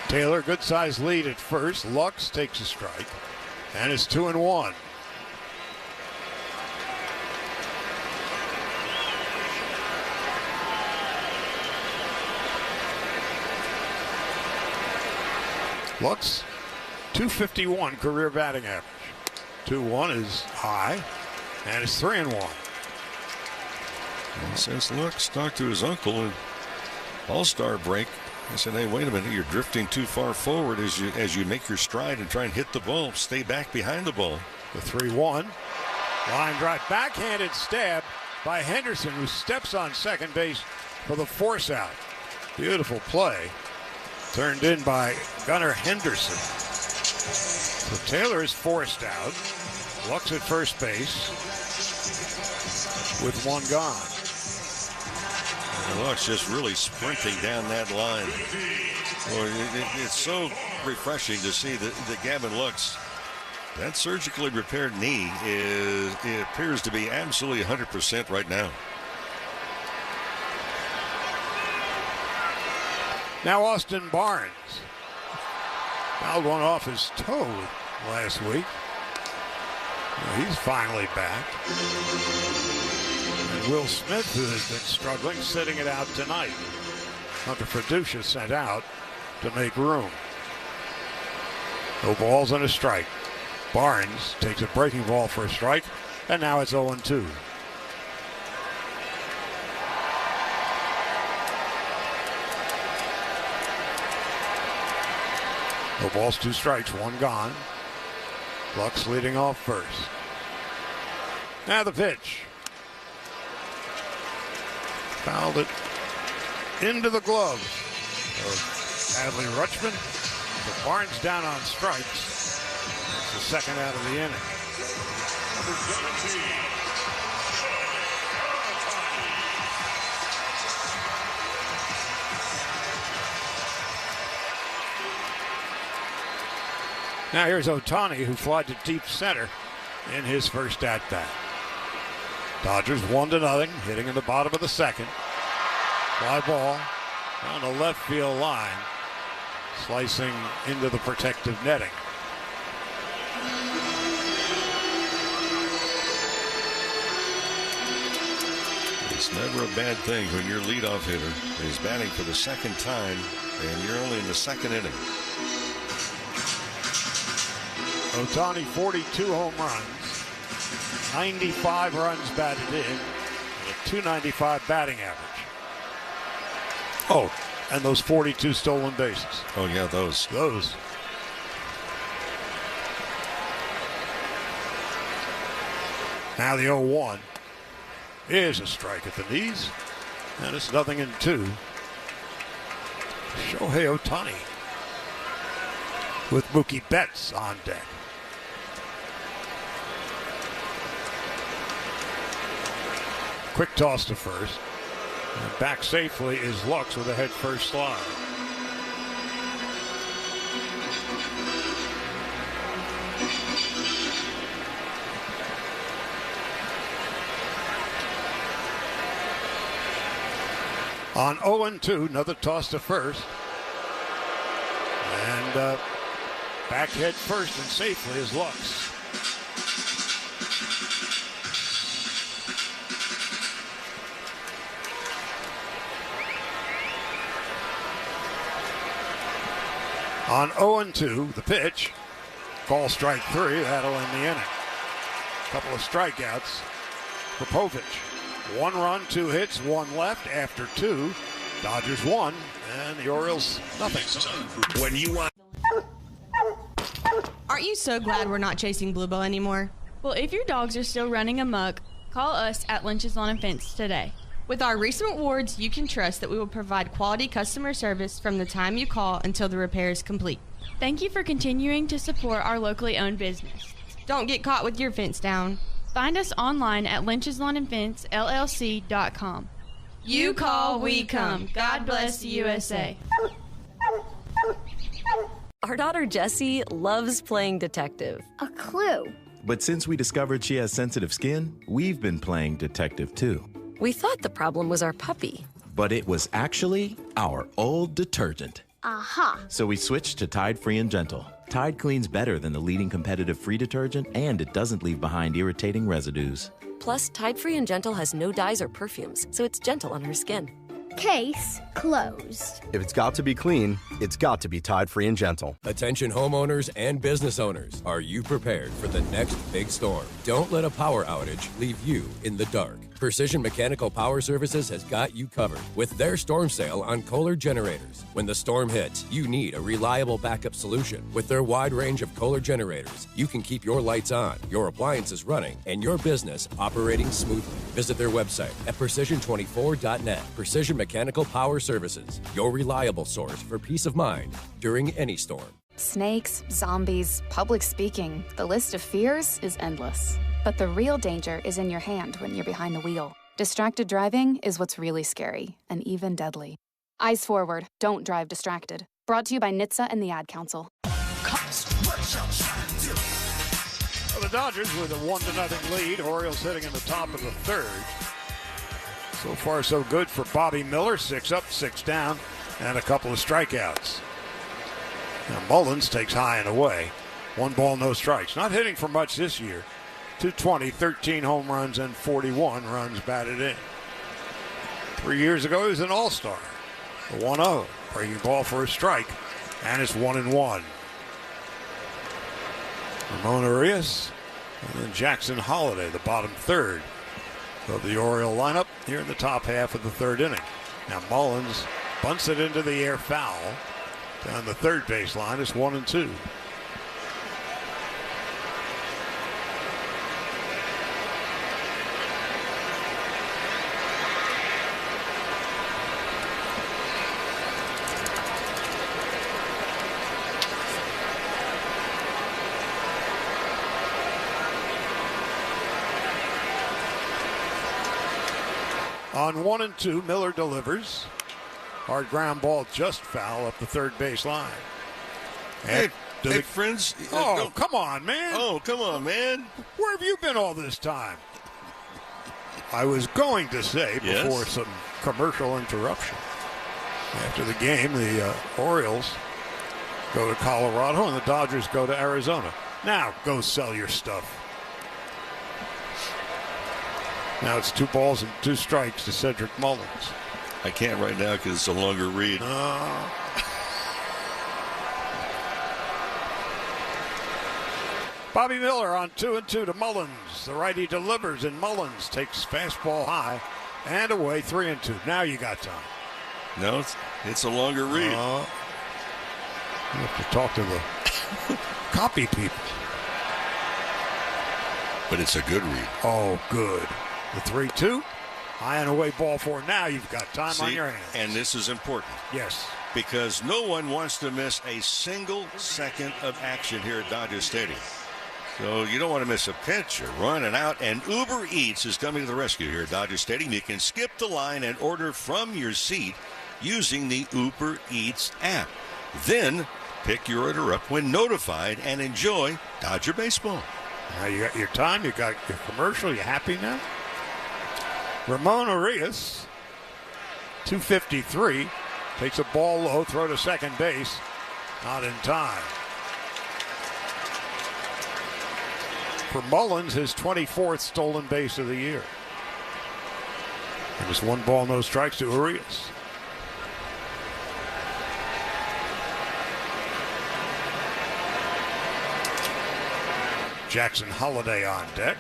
Taylor, good size lead at first. Lux takes a strike, and it's 2-1. Lux, 251 career batting average. 2-1 is high, and it's 3-1. And since Lux talked to his uncle in All-Star break, he said, hey, wait a minute, you're drifting too far forward as you make your stride and try and hit the ball. Stay back behind the ball. The 3-1. Line drive, backhanded stab by Henderson, who steps on second base for the force out. Beautiful play. Turned in by Gunnar Henderson. So Taylor is forced out. Lux at first base with 1 gone. And Lux just really sprinting down that line. Boy, it's so refreshing to see that Gavin Lux, that surgically repaired knee, it appears to be absolutely 100% right now. Now Austin Barnes. Fouled one off his toe last week. Well, he's finally back. And Will Smith, who has been struggling, sitting it out tonight. Hunter Freducia sent out to make room. No balls and a strike. Barnes takes a breaking ball for a strike, and now it's 0-2. No balls, 2 strikes, 1 gone. Lux leading off first. Now the pitch. Fouled it into the glove of Adley Rutschman. But Barnes down on strikes. It's the second out of the inning. Number 17. Now here's Ohtani, who flied to deep center in his first at-bat. Dodgers 1-0, hitting in the bottom of the second. Fly ball down the left field line, slicing into the protective netting. It's never a bad thing when your leadoff hitter is batting for the second time and you're only in the second inning. Ohtani, 42 home runs, 95 runs batted in, and a .295 batting average. Oh, and those 42 stolen bases. Oh, yeah, those. Now the 0-1 is a strike at the knees, and it's 0-2. Shohei Ohtani with Mookie Betts on deck. Quick toss to first. And back safely is Lux with a head first slide. On 0-2, another toss to first. And back head first and safely is Lux. On 0-2, the pitch. Call strike 3. That'll end the inning. Couple of strikeouts for Povich. 1 run, 2 hits, 1 left after 2. Dodgers 1, and the Orioles nothing. When you want. Aren't you so glad we're not chasing Bluebell anymore? Well, if your dogs are still running amok, call us at Lynch's Lawn and Fence today. With our recent awards, you can trust that we will provide quality customer service from the time you call until the repair is complete. Thank you for continuing to support our locally owned business. Don't get caught with your fence down. Find us online at lyncheslawnandfencellc.com. You call, we come. God bless the USA. Our daughter Jessie loves playing detective. A clue. But since we discovered she has sensitive skin, we've been playing detective too. We thought the problem was our puppy. But it was actually our old detergent. Aha. So we switched to Tide Free and Gentle. Tide cleans better than the leading competitive free detergent, and it doesn't leave behind irritating residues. Plus, Tide Free and Gentle has no dyes or perfumes, so it's gentle on her skin. Case closed. If it's got to be clean, it's got to be Tide Free and Gentle. Attention homeowners and business owners. Are you prepared for the next big storm? Don't let a power outage leave you in the dark. Precision Mechanical Power Services has got you covered with their storm sale on Kohler generators. When the storm hits, you need a reliable backup solution. With their wide range of Kohler generators, you can keep your lights on, your appliances running, and your business operating smoothly. Visit their website at precision24.net. Precision Mechanical Power Services, your reliable source for peace of mind during any storm. Snakes, zombies, public speaking. The list of fears is endless. But the real danger is in your hand when you're behind the wheel. Distracted driving is what's really scary and even deadly. Eyes forward, don't drive distracted. Brought to you by NHTSA and the Ad Council. Well, the Dodgers with a 1-0 lead. Orioles hitting in the top of the third. So far, so good for Bobby Miller. 6 up, 6 down, and a couple of strikeouts. Now Mullins takes high and away. 1 ball, no strikes. Not hitting for much this year. 220, 13 home runs, and 41 runs batted in. 3 years ago, he was an all-star. A 1-0, breaking ball for a strike, and it's 1-1. Ramon Urias, and then Jackson Holiday, the bottom third of the Oriole lineup here in the top half of the third inning. Now Mullins bunts it into the air foul. Down the third base line, it's 1-2. On 1-2, Miller delivers. Hard ground ball just foul up the third base line. Hey, friends. Oh, come on, man. Oh, come on, man. Where have you been all this time? I was going to say before some commercial interruption. After the game, the Orioles go to Colorado and the Dodgers go to Arizona. Now, go sell your stuff. Now it's 2 balls and 2 strikes to Cedric Mullins. I can't right now because it's a longer read. Bobby Miller on 2-2 to Mullins. The righty delivers, and Mullins takes fastball high and away, 3-2. Now you got time. No, it's a longer read. You have to talk to the copy people. But it's a good read. Oh, good. The 3-2. High and away ball 4. Now you've got time on your hands. And this is important. Yes. Because no one wants to miss a single second of action here at Dodger Stadium. So you don't want to miss a pitch or run and out. And Uber Eats is coming to the rescue here at Dodger Stadium. You can skip the line and order from your seat using the Uber Eats app. Then pick your order up when notified and enjoy Dodger baseball. Now you got your time. You got your commercial. You happy now? Ramon Arias, 253, takes a ball low, throw to second base, not in time. For Mullins, his 24th stolen base of the year. And just 1 ball, no strikes to Arias. Jackson Holliday on deck.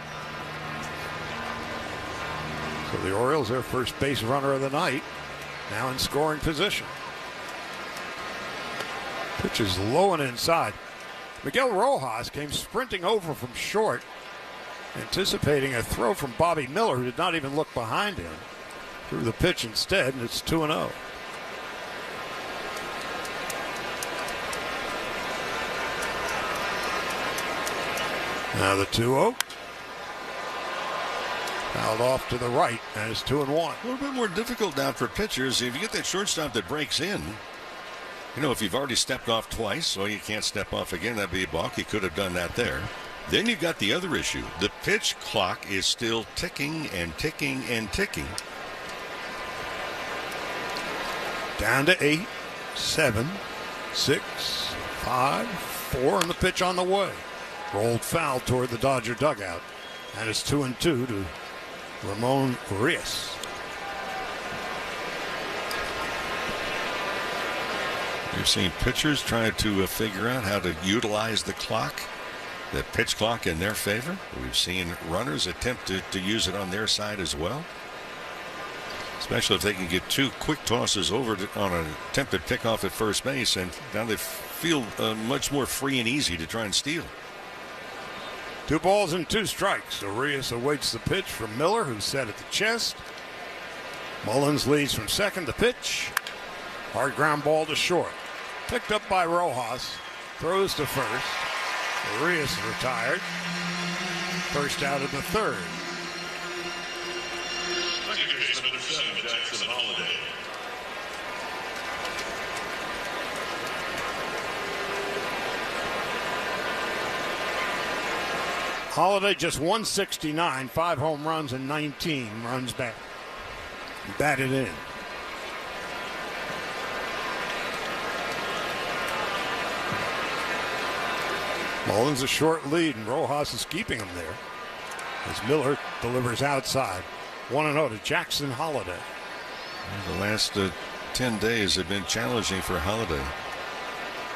So the Orioles, their first base runner of the night, now in scoring position. Pitch is low and inside. Miguel Rojas came sprinting over from short, anticipating a throw from Bobby Miller, who did not even look behind him. Threw the pitch instead, and it's 2-0. Now the 2-0. Fouled off to the right, and it's 2-1. A little bit more difficult now for pitchers. If you get that shortstop that breaks in, if you've already stepped off twice, so you can't step off again, that'd be a balk. You could have done that there. Then you've got the other issue. The pitch clock is still ticking and ticking and ticking. Down to 8, 7, 6, 5, 4, and the pitch on the way. Rolled foul toward the Dodger dugout. And it's 2-2 to Ramon Arias. You've seen pitchers try to figure out how to utilize the clock, the pitch clock, in their favor. We've seen runners attempt to use it on their side as well, especially if they can get 2 quick tosses over on an attempted pickoff at first base, and now they feel much more free and easy to try and steal. 2 balls and 2 strikes. Arias awaits the pitch from Miller, who's set at the chest. Mullins leads from second. The pitch. Hard ground ball to short. Picked up by Rojas. Throws to first. Arias retired. First out of the third. Jackson Holliday. Holliday just 169, 5 home runs and 19 runs batted in. Mullins a short lead, and Rojas is keeping him there as Miller delivers outside. 1-0 to Jackson Holliday. The last 10 days have been challenging for Holliday.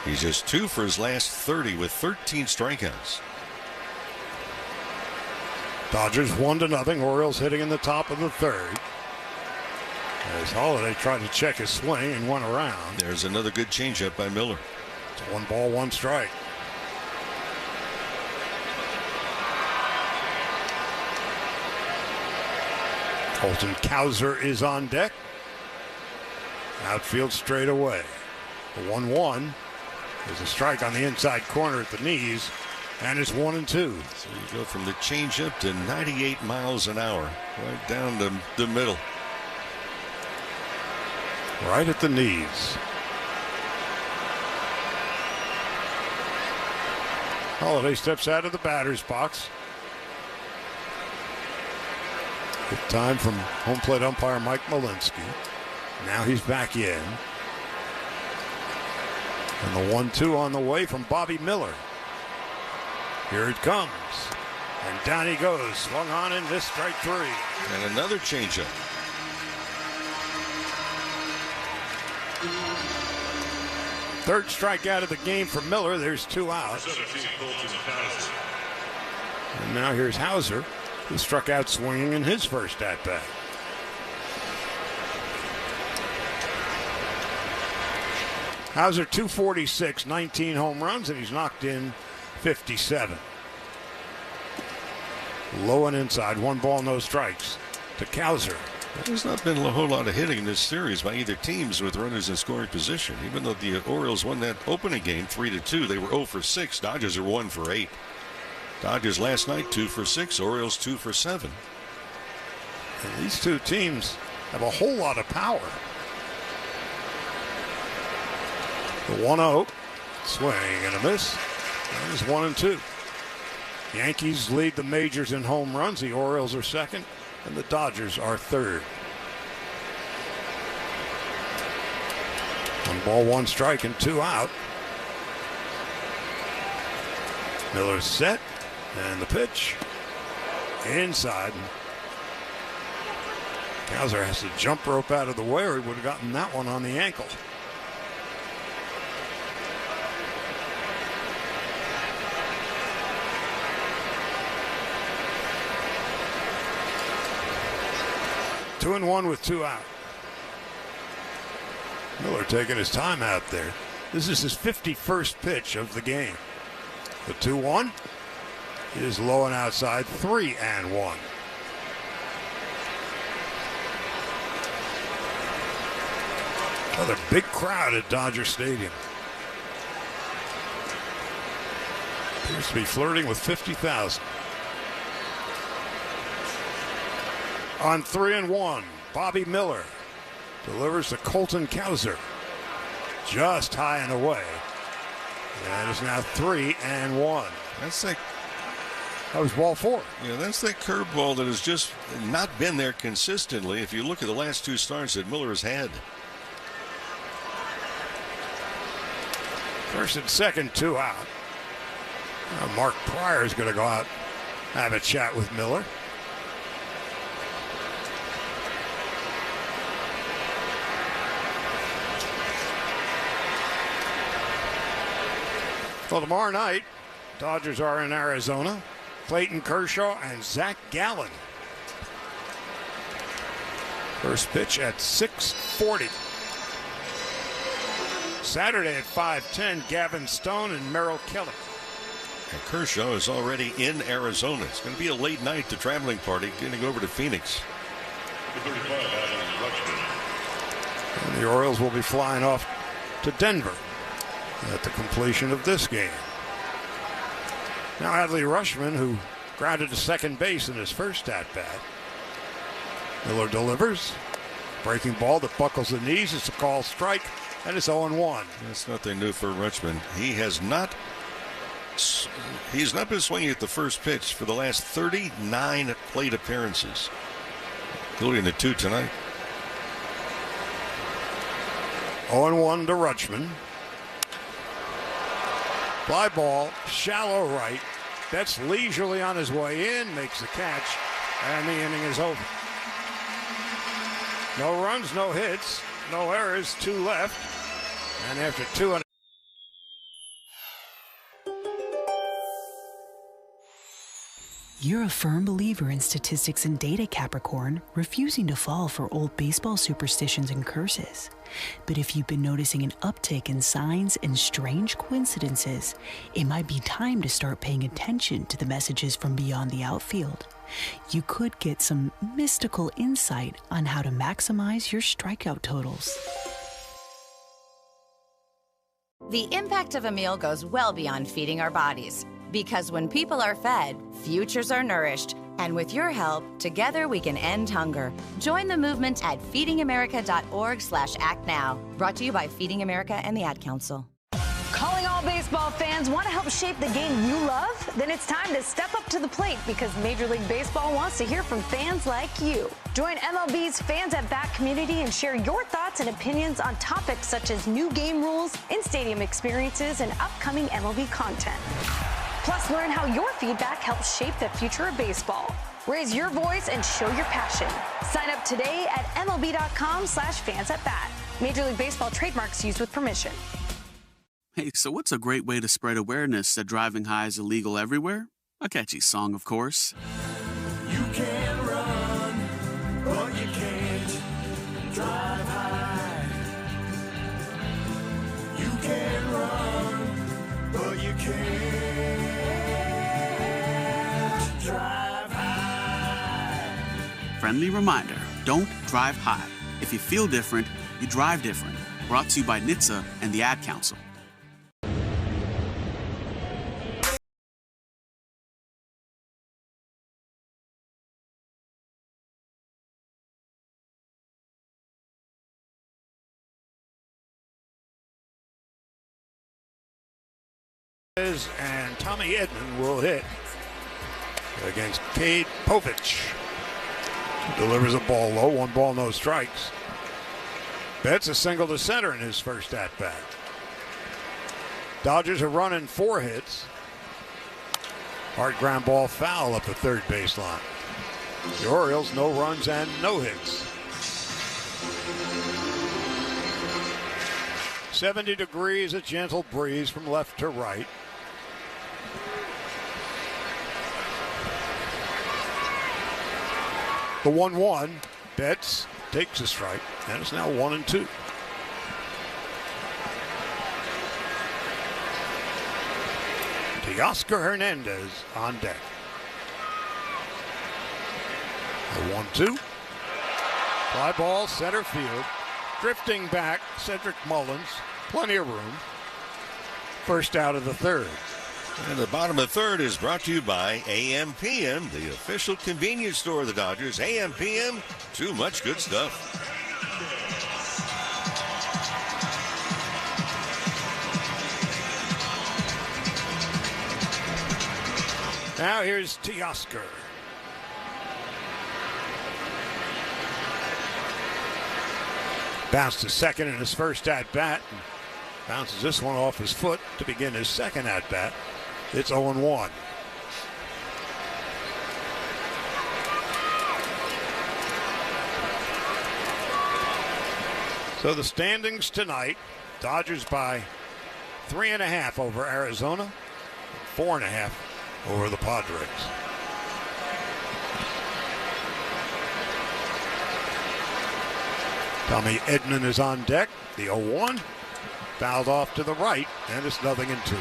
He's just 2 for his last 30 with 13 strikeouts. Dodgers 1-0. Orioles hitting in the top of the third. As Holiday tried to check his swing and went around. There's another good changeup by Miller. It's 1 ball, 1 strike. Colton Cowser is on deck. Outfield straight away. The 1-1 is a strike on the inside corner at the knees, and it's 1-2. So you go from the changeup to 98 miles an hour, right down the middle. Right at the knees. Holiday steps out of the batter's box. Good time from home plate umpire Mike Malinsky. Now he's back in. And the 1-2 on the way from Bobby Miller. Here it comes. And down he goes. Swung on and missed, strike 3. And another changeup. Third strikeout of the game for Miller. There's 2 outs. And now here's Hauser, who struck out swinging in his first at-bat. Hauser 246, 19 home runs, and he's knocked in 57. Low and inside, 1 ball, no strikes to Cowser. There's not been a whole lot of hitting in this series by either teams with runners in scoring position. Even though the Orioles won that opening game 3-2, they were 0 for 6. Dodgers are 1 for 8. Dodgers last night 2 for 6. Orioles 2 for 7. And these two teams have a whole lot of power. The 1-0, swing and a miss. And it's 1-2. Yankees lead the majors in home runs. The Orioles are second, and the Dodgers are third. 1 ball, 1 strike, and 2 out. Miller's set, and the pitch inside. Cowser has to jump rope out of the way, or he would have gotten that one on the ankle. Two and 1 with 2 out. Miller taking his time out there. This is his 51st pitch of the game. The 2-1 is low and outside, 3-1. Another big crowd at Dodger Stadium. Appears to be flirting with 50,000. On 3-1, Bobby Miller delivers to Colton Cowser. Just high and away. And it's now 3-1. That was ball 4. Yeah, that's that curveball that has just not been there consistently if you look at the last 2 starts that Miller has had. First and second, 2 out. Mark Pryor is going to go out and have a chat with Miller. Well, tomorrow night, Dodgers are in Arizona. Clayton Kershaw and Zach Gallen. First pitch at 6:40. Saturday at 5:10, Gavin Stone and Merrill Kelly. And Kershaw is already in Arizona. It's going to be a late night, the traveling party, getting over to Phoenix. And the Orioles will be flying off to Denver at the completion of this game. Now Adley Rutschman, who grounded to second base in his first at-bat. Miller delivers. Breaking ball that buckles the knees. It's a call strike, and it's 0-1. That's nothing new for Rutschman. He's not been swinging at the first pitch for the last 39 plate appearances, including the 2 tonight. 0-1 to Rutschman. Fly ball, shallow right. Betts leisurely on his way in, makes the catch, and the inning is over. No runs, no hits, no errors, 2 left. And after 2 You're a firm believer in statistics and data, Capricorn, refusing to fall for old baseball superstitions and curses. But if you've been noticing an uptick in signs and strange coincidences, it might be time to start paying attention to the messages from beyond the outfield. You could get some mystical insight on how to maximize your strikeout totals. The impact of a meal goes well beyond feeding our bodies. Because when people are fed, futures are nourished. And with your help, together we can end hunger. Join the movement at feedingamerica.org/act now. Brought to you by Feeding America and the Ad Council. Calling all baseball fans, want to help shape the game you love? Then it's time to step up to the plate because Major League Baseball wants to hear from fans like you. Join MLB's Fans at Bat community and share your thoughts and opinions on topics such as new game rules, in-stadium experiences, and upcoming MLB content. Plus, learn how your feedback helps shape the future of baseball. Raise your voice and show your passion. Sign up today at MLB.com/fansatbat. Major League Baseball trademarks used with permission. Hey, so what's a great way to spread awareness that driving high is illegal everywhere? A catchy song, of course. You can run, but you can't drive high. You can run, but you can't drive high. Friendly reminder, don't drive high. If you feel different, you drive different. Brought to you by NHTSA and the Ad Council. And Tommy Edman will hit against Cade Povich. Delivers a ball low, 1 ball, no strikes. Betts a single to center in his first at-bat. Dodgers are running 4 hits. Hard ground ball foul up the third baseline. The Orioles, no runs and no hits. 70 degrees, a gentle breeze from left to right. The 1-1, Betts takes a strike, and it's now 1-2. Teoscar Hernandez on deck. The 1-2. Fly ball, center field. Drifting back, Cedric Mullins. Plenty of room. First out of the third. And the bottom of the third is brought to you by AM/PM, the official convenience store of the Dodgers. AM/PM, too much good stuff. Now here's Teoscar. Bounced to second in his first at-bat. Bounces this one off his foot to begin his second at-bat. It's 0-1. So the standings tonight, Dodgers by 3.5 over Arizona, 4.5 over the Padres. Tommy Edman is on deck. The 0-1 fouled off to the right, and it's 0-2.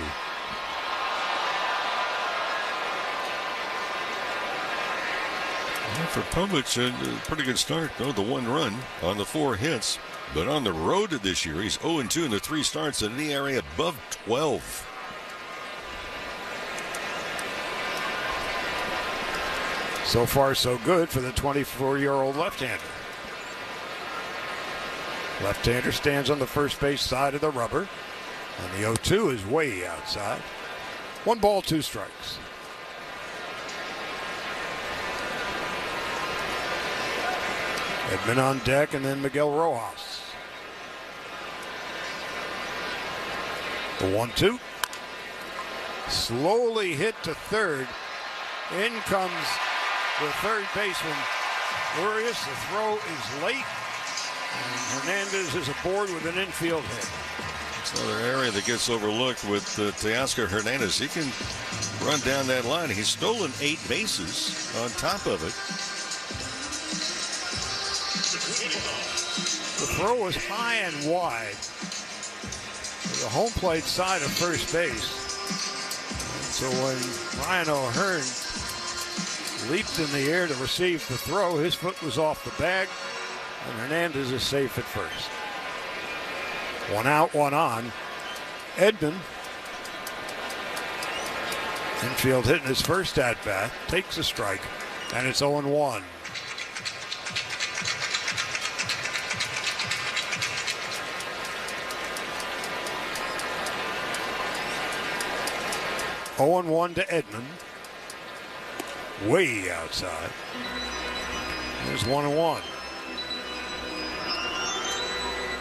For Povich, a pretty good start, though, the 1 run on the 4 hits. But on the road this year, he's 0-2 in the 3 starts and in the area above 12. So far, so good for the 24-year-old left-hander. Left-hander stands on the first base side of the rubber. And the 0-2 is way outside. 1 ball, 2 strikes. Edman on deck, and then Miguel Rojas. The 1-2. Slowly hit to third. In comes the third baseman, Urias. The throw is late, and Hernandez is aboard with an infield hit. It's another area that ggets overlooked with Teoscar Hernandez. He can run down that line. He's stolen 8 bases on top of it. The throw was high and wide. The home plate side of first base. So when Ryan O'Hearn leaped in the air to receive the throw, his foot was off the bag, and Hernandez is safe at first. 1 out, 1 on. Edman, infield hitting his first at-bat, takes a strike, and it's 0-1. Oh and 1 to Edman. Way outside. There's 1-1.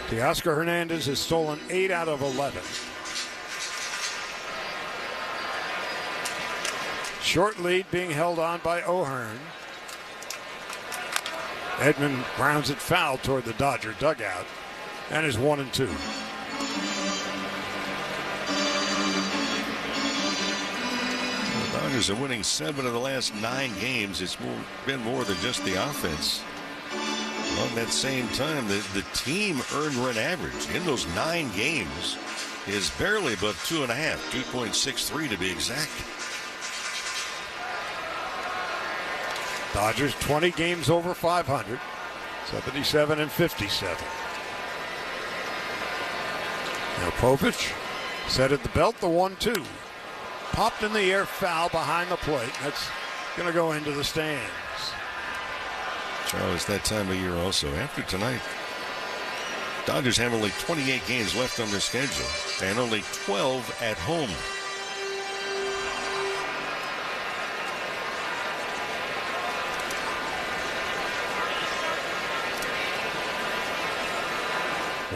Teoscar Hernandez has stolen 8 out of 11. Short lead being held on by O'Hearn. Edman grounds it foul toward the Dodger dugout and is 1-2. The Dodgers are winning 7 of the last 9 games. It's been more than just the offense. On that same time, the team earned run average in those 9 games is barely above 2.5, 2.63 to be exact. Dodgers 20 games over 500, 77 and 57. Now Povich set at the belt, the 1-2. Popped in the air, foul behind the plate. That's going to go into the stands. Charles, that time of year also. After tonight, Dodgers have only 28 games left on their schedule and only 12 at home.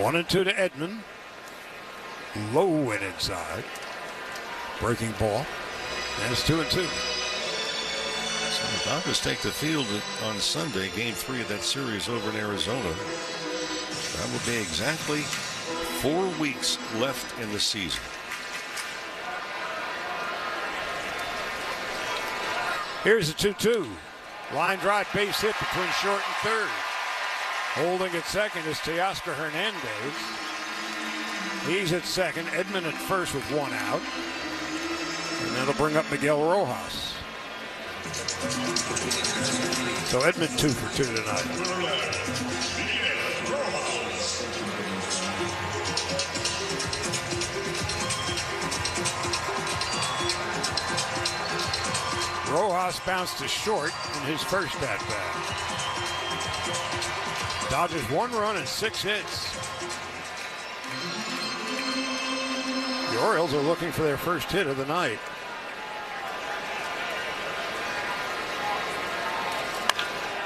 One and 2 to Edman. Low and inside. Breaking ball. And it's 2-2. So the Dodgers take the field on Sunday, game 3 of that series over in Arizona. That will be exactly 4 weeks left in the season. Here's a 2-2. Line drive base hit between short and third. Holding at second is Teoscar Hernandez. He's at second. Edman at first with 1 out. And that'll bring up Miguel Rojas. So Edman 2 for 2 tonight. Rojas bounced to short in his first at-bat. Dodgers 1 run and 6 hits. The Orioles are looking for their first hit of the night.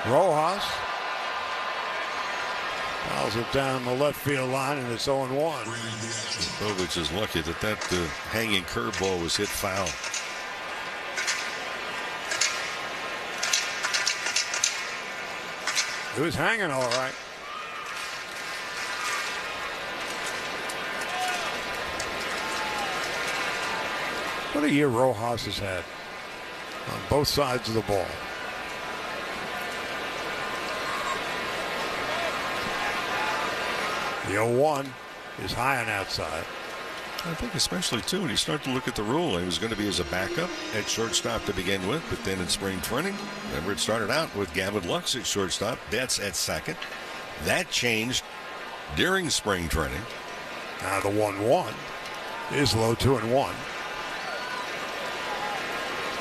Rojas fouls it down the left field line, and it's 0-1. Povich is lucky that hanging curveball was hit foul. It was hanging all right. What a year Rojas has had on both sides of the ball. The 0-1 is high and outside. I think especially, too, when you start to look at the rule, he was going to be as a backup at shortstop to begin with, but then in spring training, remember it started out with Gavin Lux at shortstop, Betts at second. That changed during spring training. Now the 1-1 is low 2-1.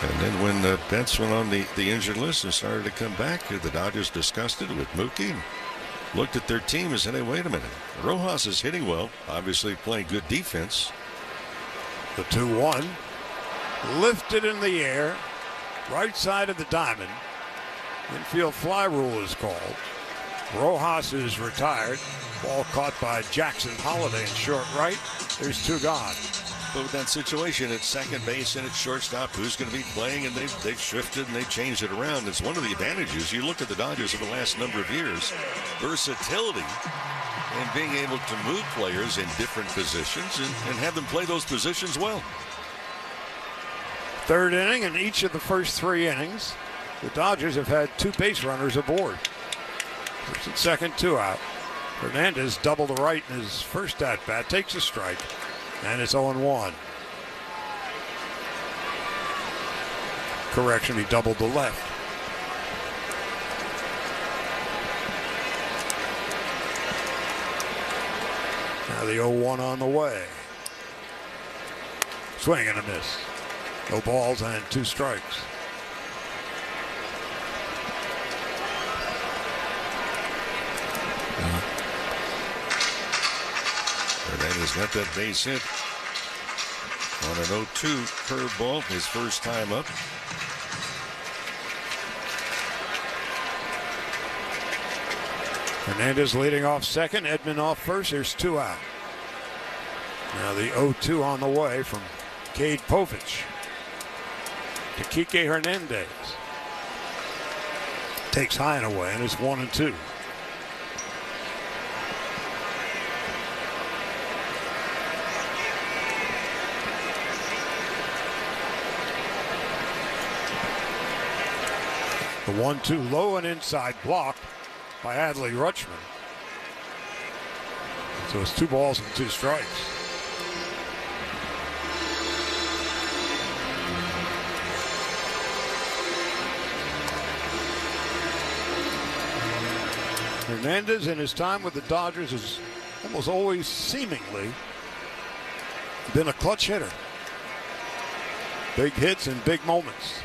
And then when Betts went on the injured list and started to come back, the Dodgers discussed it with Mookie. Looked at their team and said, hey, wait a minute. Rojas is hitting well, obviously playing good defense. The 2-1 lifted in the air, right side of the diamond. Infield fly rule is called. Rojas is retired. Ball caught by Jackson Holiday in short right. There's 2 gone. But with that situation at second base and at shortstop, who's going to be playing? And they've shifted and they've changed it around. It's one of the advantages. You look at the Dodgers over the last number of years. Versatility and being able to move players in different positions and have them play those positions well. Third inning, in each of the first 3 innings, the Dodgers have had 2 base runners aboard. First and second, 2 out. Hernandez doubled to right in his first at-bat, takes a strike, and it's 0-1. Correction, he doubled to left. Now the 0-1 on the way. Swing and a miss. No balls and 2 strikes. Hernandez got that base hit on an 0-2 curveball, his first time up. Hernandez leading off second, Edman off first. Here's 2 out. Now the 0-2 on the way from Cade Povich to Kike Hernandez. Takes high and away, and it's 1-2. The 1-2 low and inside blocked by Adley Rutschman. So it's 2 balls and 2 strikes. Hernandez in his time with the Dodgers has almost always seemingly been a clutch hitter. Big hits in big moments.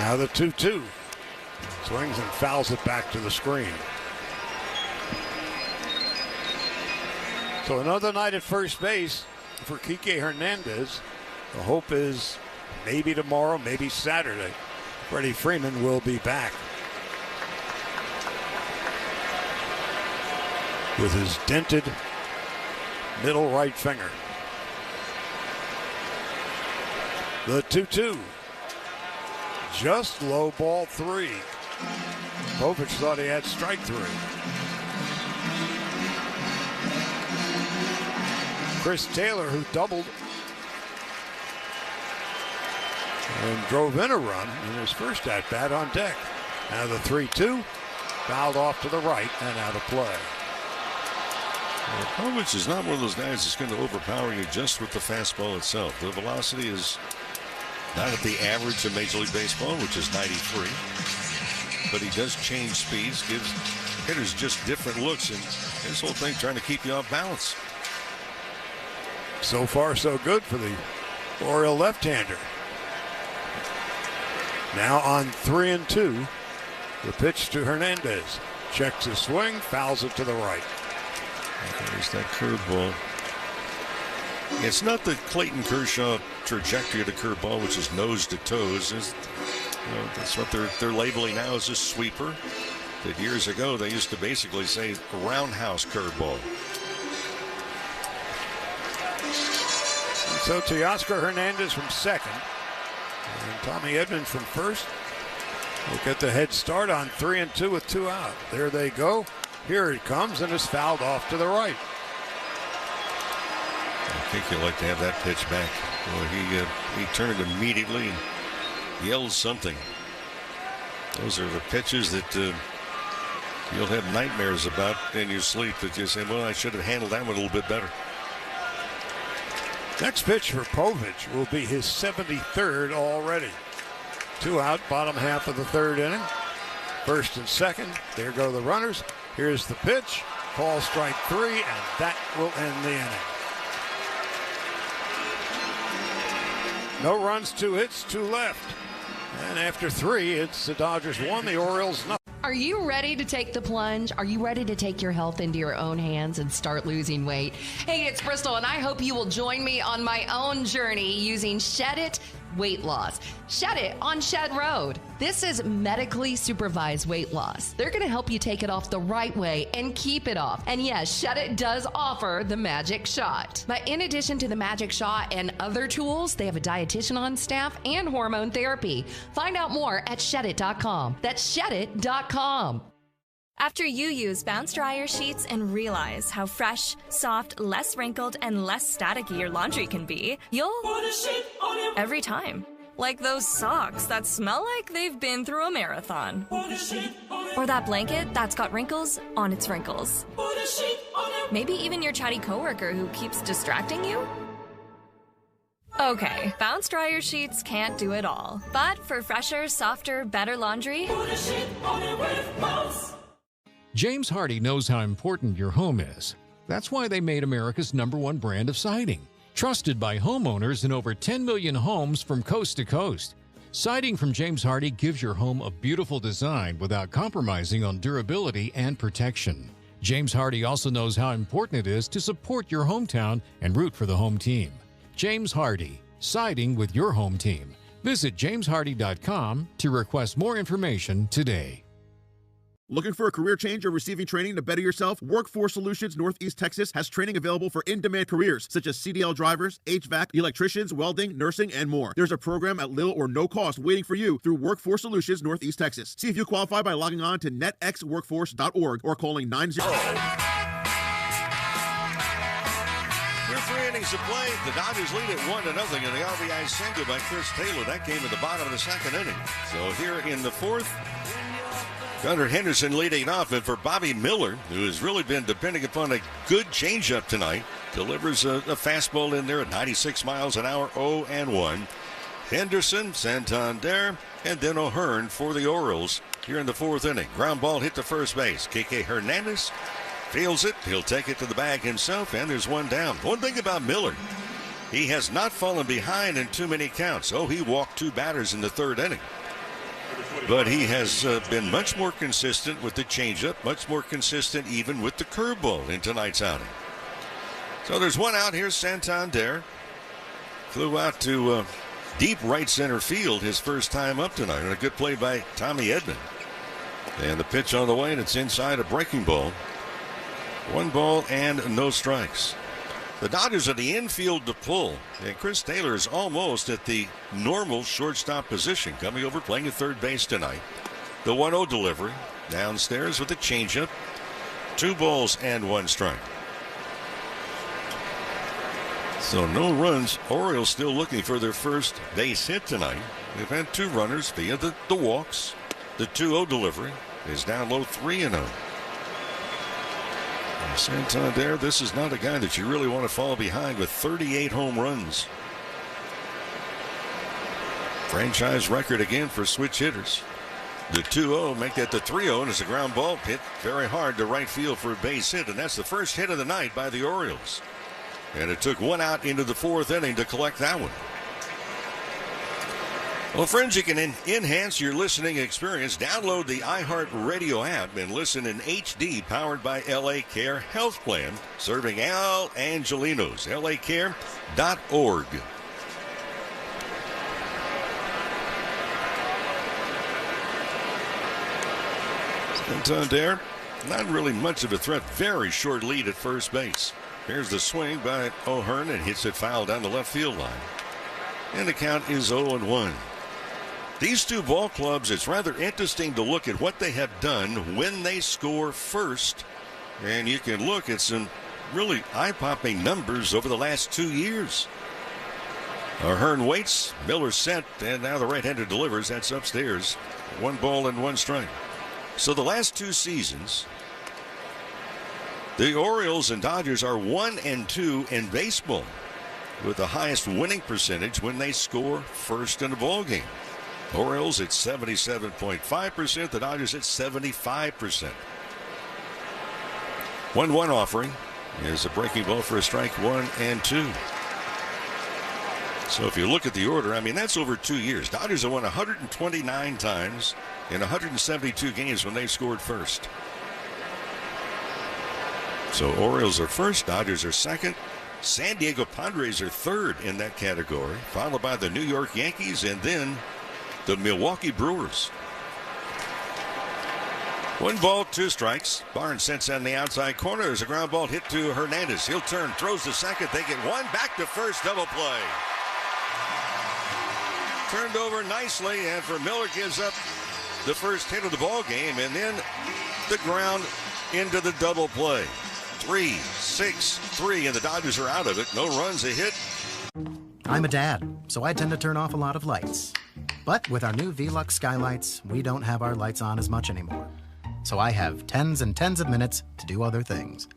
Now the 2-2. Swings and fouls it back to the screen. So another night at first base for Kike Hernandez. The hope is maybe tomorrow, maybe Saturday, Freddie Freeman will be back with his dented middle right finger. The 2-2. Just low ball 3. Povich thought he had strike 3. Chris Taylor, who doubled and drove in a run in his first at-bat, on deck. Now the 3-2, fouled off to the right and out of play. Well, Povich is not one of those guys that's going to overpower you just with the fastball itself. The velocity is not at the average of Major League Baseball, which is 93. But he does change speeds, gives hitters just different looks, and his whole thing trying to keep you off balance. So far, so good for the Oriole left-hander. Now on 3-2, the pitch to Hernandez. Checks his swing, fouls it to the right. There's that curveball. It's not the Clayton Kershaw trajectory of the curveball, which is nose to toes. That's what they're labeling now as a sweeper. That years ago they used to basically say roundhouse curveball. So Teoscar Hernandez from second, and Tommy Edman from first will get the head start on 3-2 with 2 out. There they go. Here it comes, and it's fouled off to the right. I think you'd like to have that pitch back. Well, he turned immediately and yelled something. Those are the pitches that you'll have nightmares about in your sleep, that you say, well, I should have handled that one a little bit better. Next pitch for Povich will be his 73rd already. 2 out, bottom half of the 3rd inning. First and second, there go the runners. Here's the pitch, call strike 3, and that will end the inning. No runs, 2 hits, 2 left. And after 3, it's the Dodgers 1, the Orioles nothing. Are you ready to take the plunge? Are you ready to take your health into your own hands and start losing weight? Hey, it's Bristol, and I hope you will join me on my own journey using Shed It, weight loss. Shed It on Shed Road. This is medically supervised weight loss. They're going to help you take it off the right way and keep it off. And yes, Shed It does offer the Magic Shot. But in addition to the Magic Shot and other tools, they have a dietitian on staff and hormone therapy. Find out more at shedit.com. That's shedit.com. After you use Bounce Dryer sheets and realize how fresh, soft, less wrinkled, and less staticky your laundry can be, you'll put a sheet on your every time. Like those socks that smell like they've been through a marathon. Put a sheet on it. Or that blanket that's got wrinkles on its wrinkles. Put a sheet on it. Maybe even your chatty coworker who keeps distracting you. Okay, Bounce Dryer sheets can't do it all. But for fresher, softer, better laundry, put a sheet on it with Bounce. James Hardie knows how important your home is. That's why they made America's #1 brand of siding. Trusted by homeowners in over 10 million homes from coast to coast. Siding from James Hardie gives your home a beautiful design without compromising on durability and protection. James Hardie also knows how important it is to support your hometown and root for the home team. James Hardie, siding with your home team. Visit jameshardie.com to request more information today. Looking for a career change or receiving training to better yourself? Workforce Solutions Northeast Texas has training available for in-demand careers such as CDL drivers, HVAC, electricians, welding, nursing, and more. There's a program at little or no cost waiting for you through Workforce Solutions Northeast Texas. See if you qualify by logging on to netxworkforce.org or calling 90. We're 3 innings to play. The Dodgers lead it 1-0 in the RBI single by Chris Taylor. That came at the bottom of the second inning. So here in the fourth, Gunnar Henderson leading off, and for Bobby Miller, who has really been depending upon a good changeup tonight, delivers a fastball in there at 96 miles an hour, 0-1. Henderson, Santander, and then O'Hearn for the Orioles here in the fourth inning. Ground ball hit to first base. Kike Hernandez fields it. He'll take it to the bag himself, and there's one down. One thing about Miller, he has not fallen behind in too many counts. He walked 2 batters in the third inning. But he has been much more consistent with the changeup, much more consistent even with the curveball in tonight's outing. So there's one out here. Santander flew out to deep right center field his first time up tonight. And a good play by Tommy Edman. And the pitch on the way, and it's inside a breaking ball. 1 ball and no strikes. The Dodgers are the infield to pull, and Chris Taylor is almost at the normal shortstop position, coming over playing at third base tonight. The 1-0 delivery downstairs with a changeup. 2 balls and 1 strike. So no runs. Orioles still looking for their first base hit tonight. They've had 2 runners via the walks. The 2-0 delivery is down low, 3-0. Santander, this is not a guy that you really want to fall behind with 38 home runs. Franchise record again for switch hitters. The 2-0 make that the 3-0, and it's a ground ball hit very hard to right field for a base hit, and that's the first hit of the night by the Orioles. And it took 1 out into the fourth inning to collect that one. Well, friends, you can enhance your listening experience. Download the iHeartRadio app and listen in HD, powered by LA Care Health Plan, serving Al Angelinos. LACare.org. Santander, not really much of a threat. Very short lead at first base. Here's the swing by O'Hearn, and hits it foul down the left field line. And the count is 0-1. These 2 ball clubs, it's rather interesting to look at what they have done when they score first. And you can look at some really eye-popping numbers over the last 2 years. O'Hearn waits, Miller set, and now the right-hander delivers. That's upstairs. 1 ball and 1 strike. So the last 2 seasons, the Orioles and Dodgers are 1-2 in baseball, with the highest winning percentage when they score first in a ball game. Orioles at 77.5%, the Dodgers at 75%. 1-1 offering is a breaking ball for a strike, 1-2. So if you look at the order, I mean, that's over 2 years. Dodgers have won 129 times in 172 games when they scored first. So Orioles are first, Dodgers are second, San Diego Padres are third in that category, followed by the New York Yankees and then the Milwaukee Brewers. 1 ball, 2 strikes. Barnes sends on the outside corner. There's a ground ball hit to Hernandez. He'll turn, throws to second. They get one, back to first, double play. Turned over nicely, and for Miller gives up the first hit of the ball game, and then the ground into the double play. 3-6-3, and the Dodgers are out of it. No runs, a hit. I'm a dad, so I tend to turn off a lot of lights. But with our new Velux skylights, we don't have our lights on as much anymore. So I have tens and tens of minutes to do other things.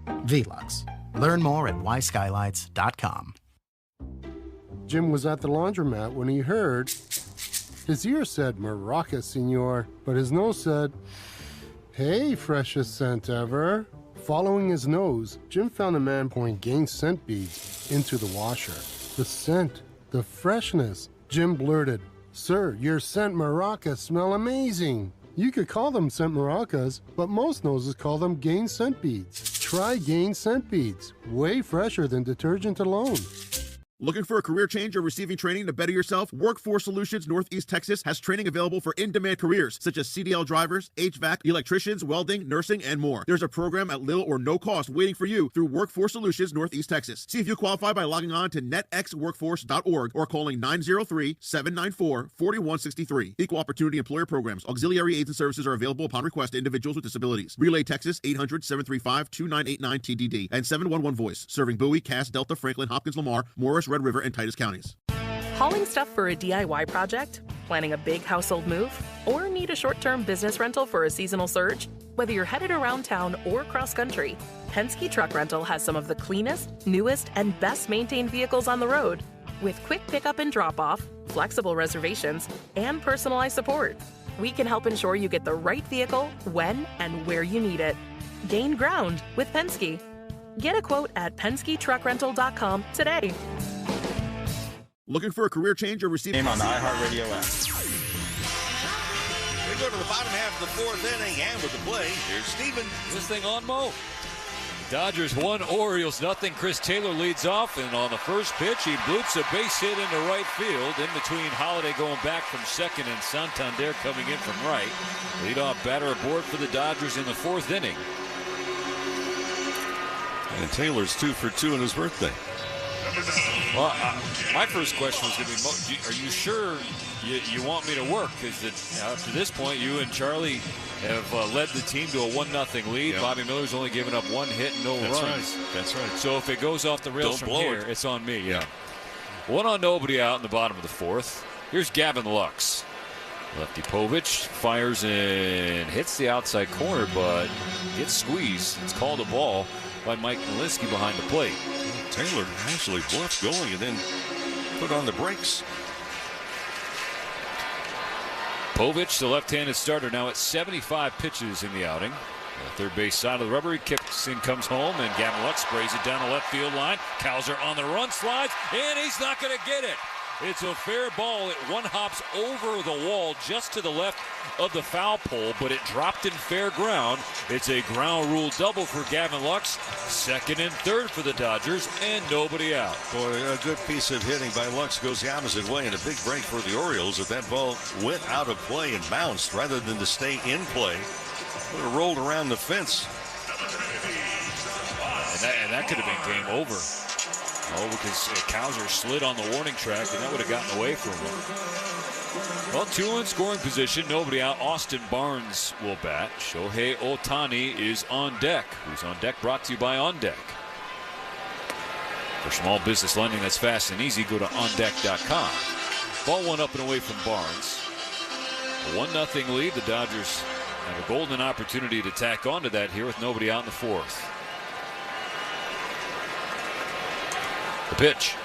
Velux. Learn more at whyskylights.com. Jim was at the laundromat when he heard his ear said Maraca, senor, but his nose said, hey, freshest scent ever. Following his nose, Jim found a man pouring Gain scent beads into the washer. The scent, the freshness. Jim blurted, sir, your scent Maraca smell amazing. You could call them scent maracas, but most noses call them Gain scent beads. Try Gain scent beads. Way fresher than detergent alone. Looking for a career change or receiving training to better yourself? Workforce Solutions Northeast Texas has training available for in-demand careers such as CDL drivers, HVAC, electricians, welding, nursing, and more. There's a program at little or no cost waiting for you through Workforce Solutions Northeast Texas. See if you qualify by logging on to netxworkforce.org or calling 903-794-4163. Equal Opportunity Employer Programs. Auxiliary aids and services are available upon request to individuals with disabilities. Relay Texas 800-735-2989 TDD and 711-VOICE. Serving Bowie, Cass, Delta, Franklin, Hopkins, Lamar, Morris, Red River, and Titus counties. Hauling stuff for a DIY project? Planning a big household move? Or need a short-term business rental for a seasonal surge? Whether you're headed around town or cross-country, Penske Truck Rental has some of the cleanest, newest, and best-maintained vehicles on the road. With quick pickup and drop-off, flexible reservations, and personalized support, we can help ensure you get the right vehicle when and where you need it. Gain ground with Penske. Get a quote at PenskeTruckRental.com today. Looking for a career change or receiving on the iHeartRadio app. We go to the bottom half of the fourth inning, and with the play, here's Steven. This thing on Mo. Dodgers 1, Orioles nothing. Chris Taylor leads off, and on the first pitch, he bloops a base hit into right field. In between Holiday going back from second and Santander coming in from right. Leadoff batter aboard for the Dodgers in the fourth inning. And Taylor's 2 for 2 on his birthday. Well, my first question was going to be, are you sure you want me to work? Because up to this point, you and Charlie have led the team to a 1-0 lead. Yep. Bobby Miller's only given up 1 hit and no runs. Right. That's right. So if it goes off the rails from here, it's on me. Yeah. 1 on nobody out in the bottom of the fourth. Here's Gavin Lux. Lefty Povich fires and hits the outside corner, but gets squeezed. It's called a ball by Mike Nalinsky behind the plate. Taylor actually bluffed going and then put on the brakes. Povich, the left-handed starter, now at 75 pitches in the outing. The third base side of the rubber, he kicks and comes home, and Gavin Lux sprays it down the left field line. Cowser on the run, slides, and he's not going to get it. It's a fair ball. It one hops over the wall just to the left of the foul pole, but it dropped in fair ground. It's a ground rule double for Gavin Lux. Second and third for the Dodgers, and nobody out. Boy, a good piece of hitting by Lux goes the opposite way, and a big break for the Orioles. If that ball went out of play and bounced rather than to stay in play, it would have rolled around the fence. And that could have been game over. Oh, because Cowser slid on the warning track, and that would have gotten away from him. Well, 2 in scoring position, nobody out. Austin Barnes will bat. Shohei Ohtani is on deck. Who's on deck? Brought to you by On Deck. For small business lending that's fast and easy, go to OnDeck.com. Ball 1 up and away from Barnes. A 1-0 lead. The Dodgers have a golden opportunity to tack onto that here with nobody out in the fourth. The pitch.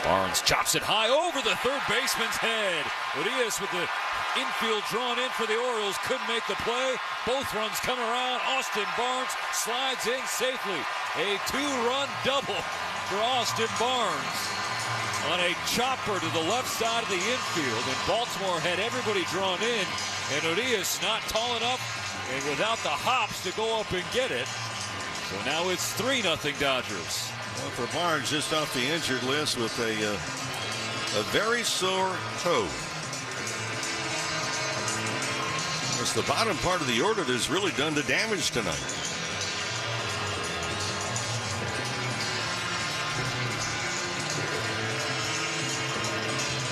Barnes chops it high over the third baseman's head. Urias with the infield drawn in for the Orioles couldn't make the play. Both runs come around. Austin Barnes slides in safely. A 2-run double for Austin Barnes on a chopper to the left side of the infield. And Baltimore had everybody drawn in, and Urias not tall enough and without the hops to go up and get it. So now it's 3-0 Dodgers. Well, for Barnes, just off the injured list with a very sore toe. It's the bottom part of the order that's really done the damage tonight.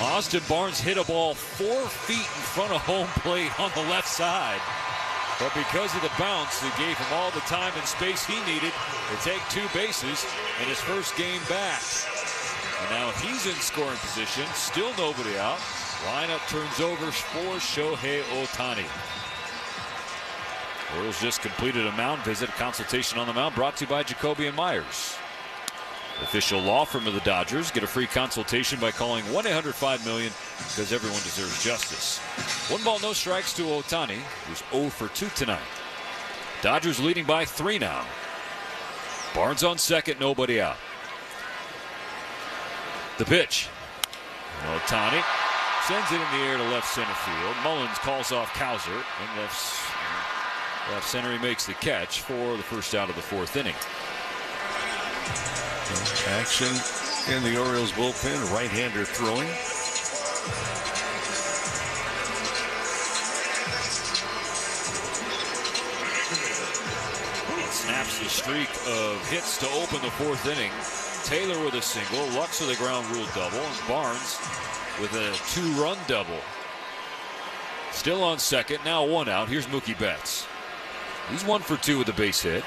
Austin Barnes hit a ball 4 feet in front of home plate on the left side. But because of the bounce, it gave him all the time and space he needed to take 2 bases in his first game back. And now he's in scoring position, still nobody out. Lineup turns over for Shohei Ohtani. Orioles just completed a mound visit, a consultation on the mound brought to you by Jacoby and Myers. Official law firm of the Dodgers. Get a free consultation by calling 1-800-5-MILLION because everyone deserves justice. 1 ball, no strikes to Ohtani, who's 0 for 2 tonight. Dodgers leading by 3 now. Barnes on second, nobody out. The pitch. Ohtani sends it in the air to left center field. Mullins calls off Cowser, and left center, he makes the catch for the first out of the 4th inning. Action in the Orioles bullpen. Right-hander throwing. Snaps the streak of hits to open the 4th inning. Taylor with a single, Lux with a ground rule double, and Barnes with a 2-run double. Still on second, now 1 out. Here's Mookie Betts. He's 1 for 2 with a base hit.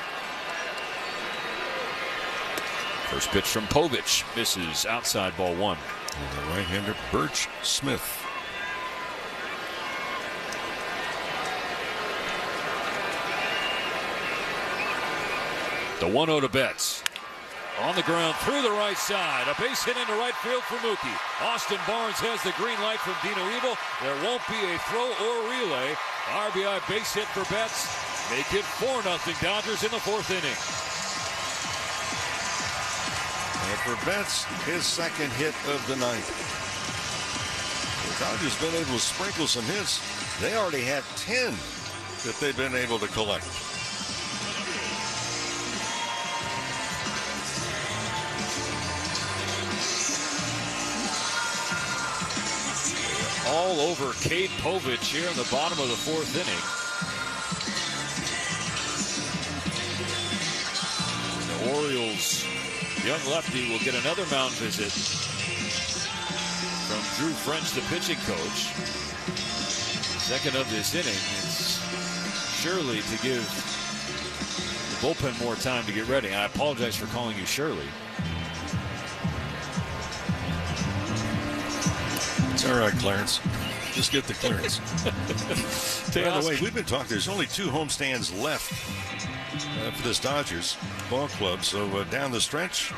First pitch from Povich, misses outside, ball 1. And the right-hander Birch Smith. The 1-0 to Betts. On the ground through the right side. A base hit into right field for Mookie. Austin Barnes has the green light from Dino Evil. There won't be a throw or relay. RBI base hit for Betts. Make it 4-0 Dodgers in the 4th inning. And for Betts, his 2nd hit of the night. The Dodgers been able to sprinkle some hits. They already have 10 that they've been able to collect. All over Cade Povich here in the bottom of the 4th inning. The Orioles' young lefty will get another mound visit from Drew French, the pitching coach. 2nd of this inning. It's Shirley to give the bullpen more time to get ready. I apologize for calling you Shirley. It's all right, Clarence. Just get the clearance. By the way, we've been talking. There's only 2 homestands left for this Dodgers ball club. So down the stretch,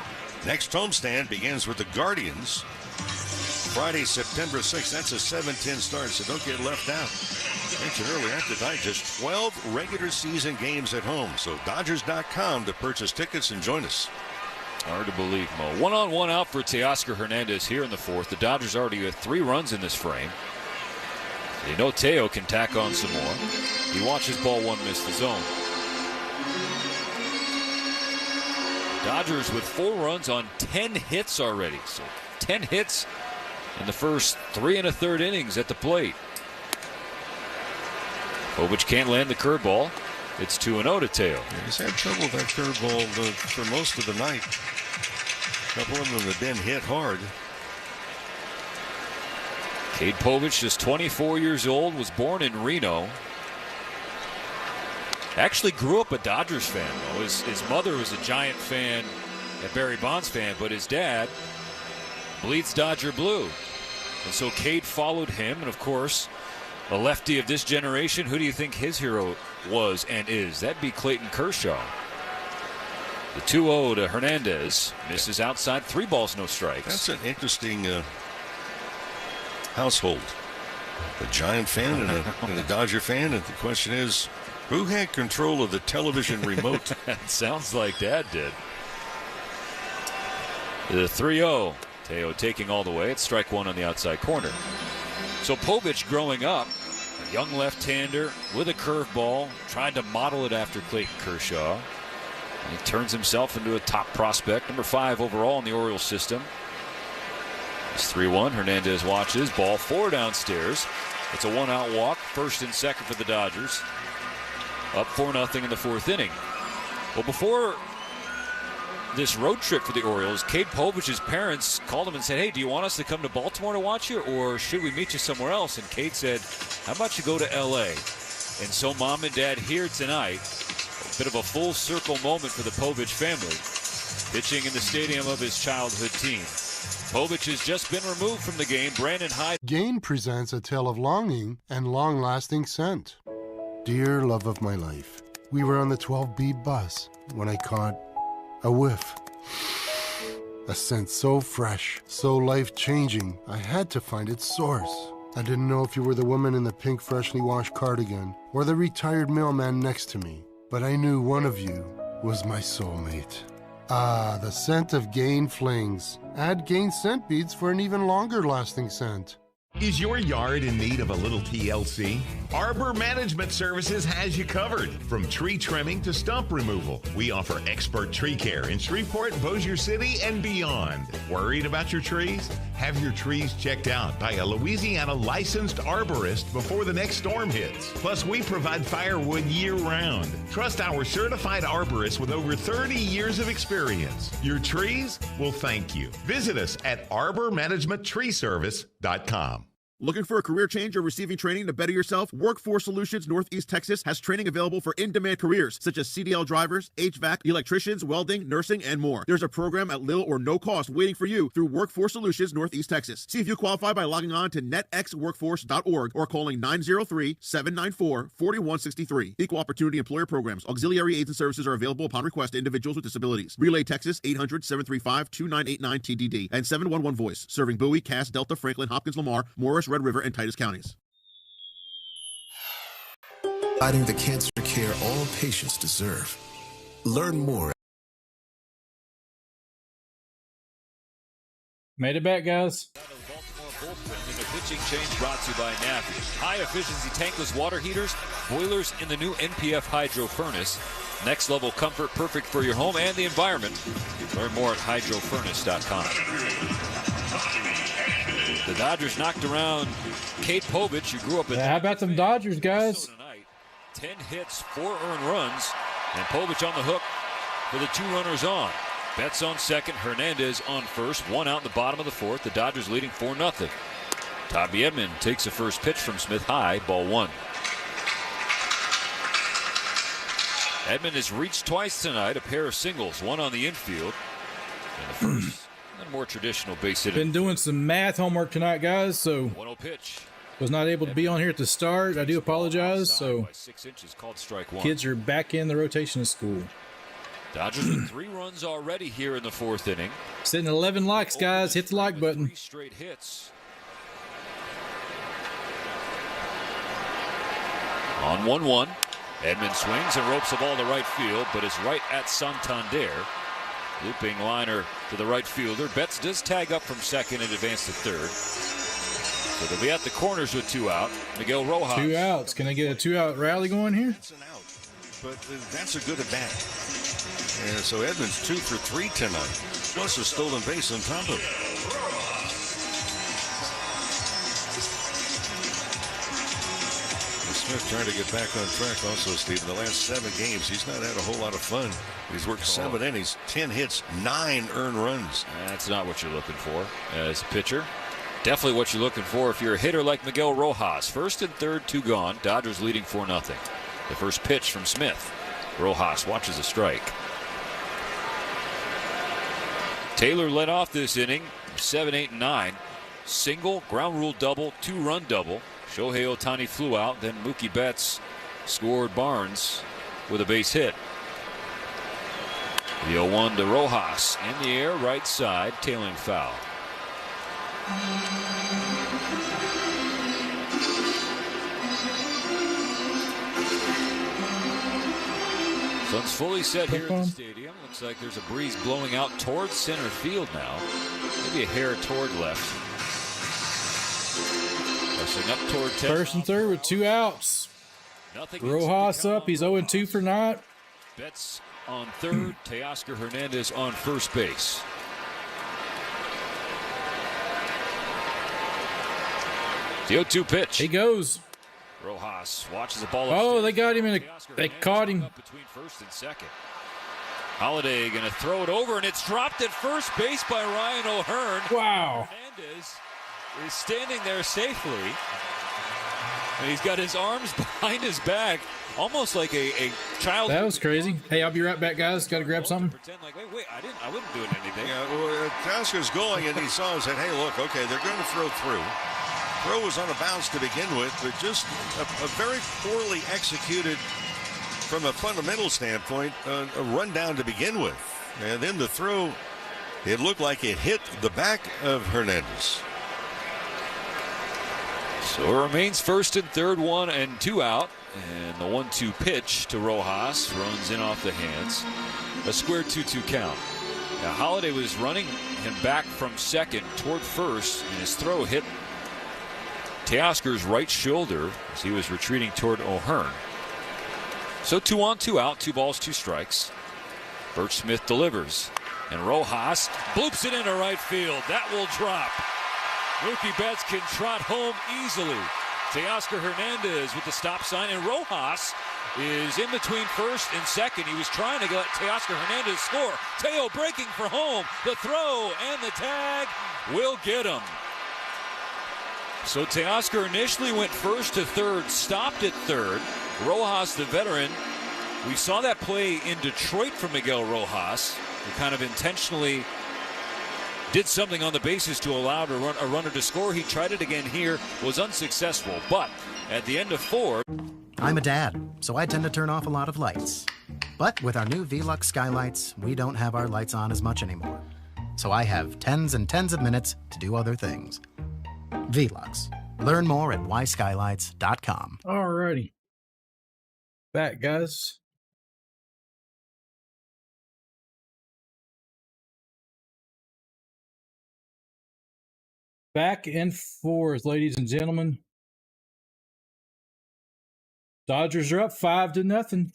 next homestand begins with the Guardians. Friday, September 6th. That's a 7-10 start, so don't get left out. Mentioned earlier tonight, just 12 regular season games at home. So Dodgers.com to purchase tickets and join us. Hard to believe, Mo. 1-on-1 out for Teoscar Hernandez here in the 4th. The Dodgers already have 3 runs in this frame. You know Teo can tack on some more. He watches ball 1 miss the zone. Dodgers with 4 runs on 10 hits already. So 10 hits in the first 3 1/3 innings at the plate. Povich can't land the curveball. It's 2-0 to Teo. Yeah, he's had trouble with that curveball for most of the night. A couple of them have been hit hard. Cade Povich is 24 years old, was born in Reno. Actually grew up a Dodgers fan, though. His mother was a Giant fan, a Barry Bonds fan, but his dad bleeds Dodger blue. And so Cade followed him, and of course, a lefty of this generation. Who do you think his hero was and is? That'd be Clayton Kershaw. The 2-0 to Hernandez. Misses outside. 3 balls, no strikes. That's an interesting household. A Giant fan and a Dodger fan. And the question is, who had control of the television remote? Sounds like Dad did. The 3-0. Teo taking all the way. It's strike 1 on the outside corner. So Povich growing up, a young left-hander with a curveball, tried to model it after Clayton Kershaw. He turns himself into a top prospect, number 5 overall in the Orioles system. It's 3-1. Hernandez watches. Ball 4 downstairs. It's a 1-out walk. First and second for the Dodgers. Up 4-0 in the 4th inning. Well, before this road trip for the Orioles, Cade Povich's parents called him and said, hey, do you want us to come to Baltimore to watch you, or should we meet you somewhere else? And Cade said, how about you go to L.A.? And so Mom and Dad here tonight. A bit of a full circle moment for the Povich family, pitching in the stadium of his childhood team. Povich has just been removed from the game. Brandon Hyde. Gain presents a tale of longing and long-lasting scent. Dear love of my life, we were on the 12B bus when I caught a whiff. A scent so fresh, so life-changing, I had to find its source. I didn't know if you were the woman in the pink freshly washed cardigan or the retired mailman next to me, but I knew one of you was my soulmate. Ah, the scent of Gain Flings. Add Gain scent beads for an even longer-lasting scent. Is your yard in need of a little TLC? Arbor Management Services has you covered. From tree trimming to stump removal, we offer expert tree care in Shreveport, Bossier City, and beyond. Worried about your trees? Have your trees checked out by a Louisiana licensed arborist before the next storm hits. Plus, we provide firewood year-round. Trust our certified arborists with over 30 years of experience. Your trees will thank you. Visit us at arbormanagementtreeservice.com. Looking for a career change or receiving training to better yourself? Workforce Solutions Northeast Texas has training available for in-demand careers such as CDL drivers, HVAC, electricians, welding, nursing, and more. There's a program at little or no cost waiting for you through Workforce Solutions Northeast Texas. See if you qualify by logging on to netxworkforce.org or calling 903-794-4163. Equal Opportunity Employer Programs. Auxiliary aids and services are available upon request to individuals with disabilities. Relay Texas 800-735-2989 TDD and 711 Voice. Serving Bowie, Cass, Delta, Franklin, Hopkins, Lamar, Morris, Red River, and Titus counties. Providing the cancer care all patients deserve. Learn more. Made it back, guys. And the pitching change brought to you by Navy. High-efficiency tankless water heaters, boilers in the new NPF Hydro Furnace. Next level comfort, perfect for your home and the environment. Learn more at hydrofurnace.com. The Dodgers knocked around Cade Povich, who grew up in... How about them Dodgers, guys? 10 hits, 4 earned runs, and Povich on the hook for the 2 runners on. Betts on second, Hernandez on first, 1 out in the bottom of the 4th. The Dodgers leading 4-0. Tommy Edman takes the first pitch from Smith high, ball 1. Edman has reached twice tonight, a pair of singles, 1 on the infield. And the first... a more traditional base hit. Been doing some math homework tonight, guys, so 1-0 pitch. Was not able to be on here at the start. I do apologize. So 6 inches, called strike 1. Kids are back in the rotation of school. Dodgers with 3 runs already here in the 4th inning. Sitting at 11 likes, guys. Hit the like button. 3 straight hits. On 1-1, Edman swings and ropes the ball to right field, but is right at Santander. Looping liner to the right fielder. Betts does tag up from second and advance to third. So they'll be at the corners with 2 out. Miguel Rojas. 2 outs. Can I get a 2-out rally going here? That's an out. But that's a good at bat. And so Edman's 2 for 3 tonight. Plus a stolen base on top of it. Smith trying to get back on track also, Steve. In the last 7 games, he's not had a whole lot of fun. He's worked 7 innings, 10 hits, 9 earned runs. That's not what you're looking for as a pitcher. Definitely what you're looking for if you're a hitter like Miguel Rojas. 1st and 3rd, 2 gone. Dodgers leading 4-0. The first pitch from Smith. Rojas watches a strike. Taylor led off this inning, 7, 8, and 9. Single, ground rule double, 2-run double. Shohei Ohtani flew out, then Mookie Betts scored Barnes with a base hit. The 0-1 to Rojas in the air, right side, tailing foul. Sun's fully set here at the stadium. Looks like there's a breeze blowing out towards center field now. Maybe a hair toward left. Up toward 10. 1st and 3rd with 2 outs. Rojas up. He's 0-2 for night. Betts on third, Teoscar Hernandez on first base. The 0-2 pitch. He goes. Rojas watches the ball. Oh, they got him they caught him. Between first and second. Holiday going to throw it over, and it's dropped at first base by Ryan O'Hearn. Wow. Hernandez is standing there safely. And he's got his arms behind his back, almost like a child. That was crazy. Hey, I'll be right back, guys. Got to grab something. Pretend like, wait, I wasn't doing anything. Yeah, well, Teoscar's going, and he saw and said, hey, look, okay, they're going to throw through. Throw was on a bounce to begin with, but just a very poorly executed, from a fundamental standpoint, a rundown to begin with. And then the throw, it looked like it hit the back of Hernandez. So it remains first and third, 1 and 2 out. And the 1-2 pitch to Rojas runs in off the hands. A square 2-2 count. Now Holiday was running him back from second toward first, and his throw hit Teoscar's right shoulder as he was retreating toward O'Hearn. So 2 on, 2 out, 2 balls, 2 strikes. Bert Smith delivers, and Rojas bloops it into right field. That will drop. Mookie Betts can trot home easily. Teoscar Hernandez with the stop sign, and Rojas is in between first and second. He was trying to let Teoscar Hernandez score. Teo breaking for home. The throw and the tag will get him. So Teoscar initially went first to third, stopped at third. Rojas, the veteran, we saw that play in Detroit from Miguel Rojas. He kind of intentionally did something on the bases to allow a runner to score. He tried it again here, was unsuccessful. But at the end of 4... I'm a dad, so I tend to turn off a lot of lights. But with our new Velux skylights, we don't have our lights on as much anymore. So I have tens and tens of minutes to do other things. Velux. Learn more at whyskylights.com. Alrighty. Back, guys. Back and forth, ladies and gentlemen. Dodgers are up 5-0.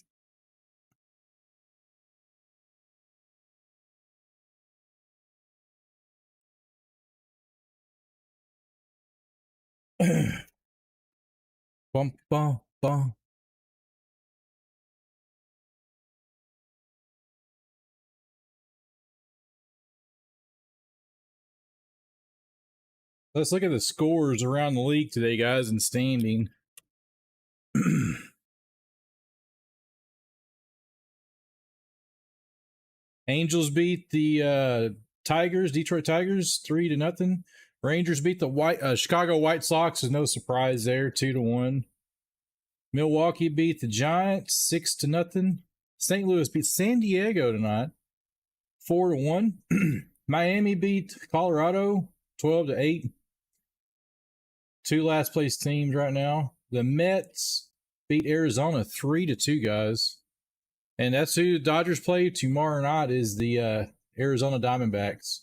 Bum, bum, bum. Let's look at the scores around the league today, guys, in standing. Angels beat the Detroit Tigers 3-0. Rangers beat the Chicago White Sox. Is no surprise there, 2-1. Milwaukee beat the Giants 6-0. St. Louis beat San Diego tonight 4-1. Miami beat Colorado 12-8. 2 last place teams right now. The Mets beat Arizona 3-2, guys. And that's who the Dodgers play tomorrow night, is the Arizona Diamondbacks.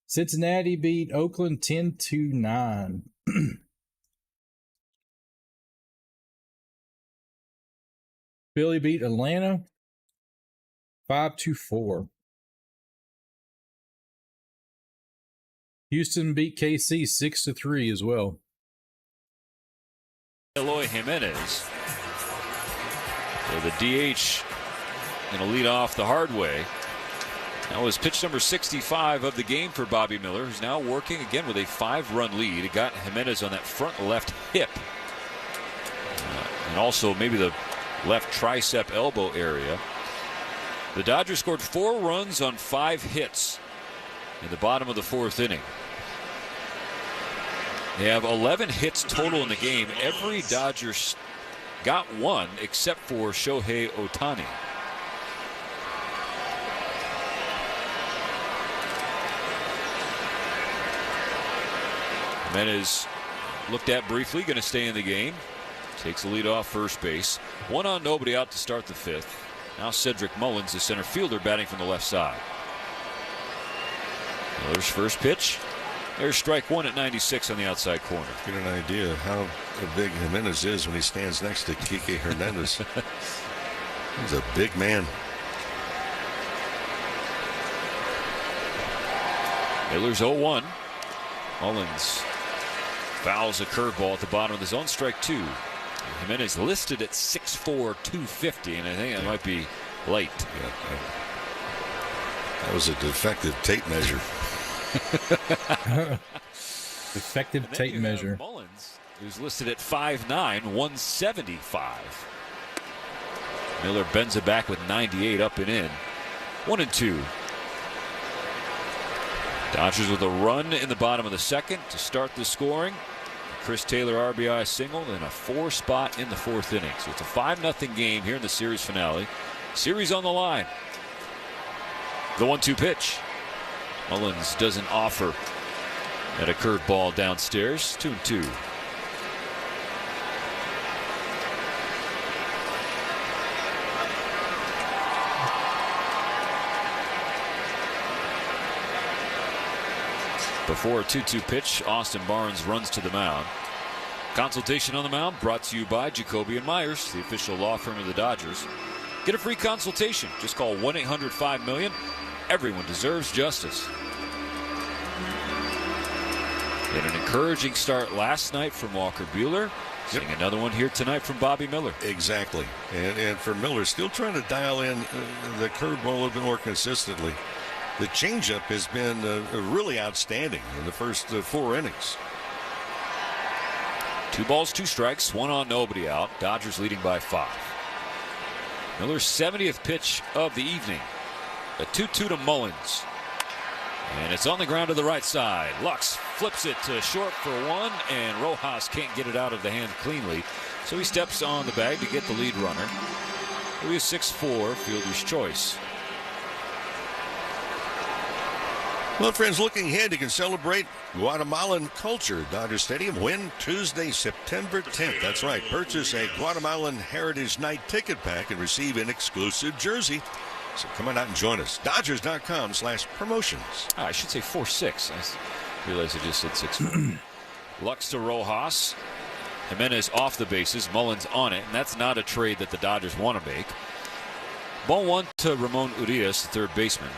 Cincinnati beat Oakland 10-9. Philly beat Atlanta 5-4. Houston beat KC 6-3 as well. Eloy Jimenez. So the DH going to lead off the hard way. That was pitch number 65 of the game for Bobby Miller, who's now working again with a 5-run lead. It got Jimenez on that front left hip. And also maybe the left tricep elbow area. The Dodgers scored 4 runs on 5 hits in the bottom of the 4th inning. They have 11 hits total in the game. Every Dodger got 1 except for Shohei Ohtani. Jimenez looked at briefly, going to stay in the game. Takes the lead off first base. 1 on, nobody out to start the 5th. Now Cedric Mullins, the center fielder, batting from the left side. Miller's first pitch. There's strike 1 at 96 on the outside corner. Get an idea how big Jimenez is when he stands next to Kike Hernandez. He's a big man. Miller's 0-1. Mullins fouls a curveball at the bottom of the zone. Strike 2. Jimenez listed at 6'4", 250, and I think that might be late. Yeah, that was a defective tape measure. Defective tape measure. Mullins, who's listed at 5'9", 175. Miller bends it back with 98 up and in. 1-2. Dodgers with a run in the bottom of the second to start the scoring. Chris Taylor RBI single and a 4-spot in the 4th inning. So it's a 5-0 game here in the series finale. Series on the line. The 1-2 pitch. Mullins doesn't offer at a curveball downstairs. 2-2. Before a 2-2 pitch, Austin Barnes runs to the mound. Consultation on the mound brought to you by Jacoby & Myers, the official law firm of the Dodgers. Get a free consultation. Just call 1-800-5-MILLION. Everyone deserves justice. Had an encouraging start last night from Walker Buehler. Seeing another one here tonight from Bobby Miller. Exactly. And for Miller, still trying to dial in the curveball a little bit more consistently. The changeup has been really outstanding in the first 4 innings. 2 balls, 2 strikes, 1 on, nobody out. Dodgers leading by 5. Miller's 70th pitch of the evening. A 2-2 to Mullins. And it's on the ground to the right side. Lux flips it to short for 1, and Rojas can't get it out of the hand cleanly. So he steps on the bag to get the lead runner. He is 6'4", fielder's choice. Well, friends, looking ahead, you can celebrate Guatemalan culture. Dodger Stadium, win Tuesday, September 10th. That's right. Purchase a Guatemalan Heritage Night ticket pack and receive an exclusive jersey. So come on out and join us. Dodgers.com/promotions. I should say 4-6. I realized I just said 6'4". Lux to Rojas. Jimenez off the bases. Mullins on it. And that's not a trade that the Dodgers want to make. Ball 1 to Ramon Urias, the third baseman.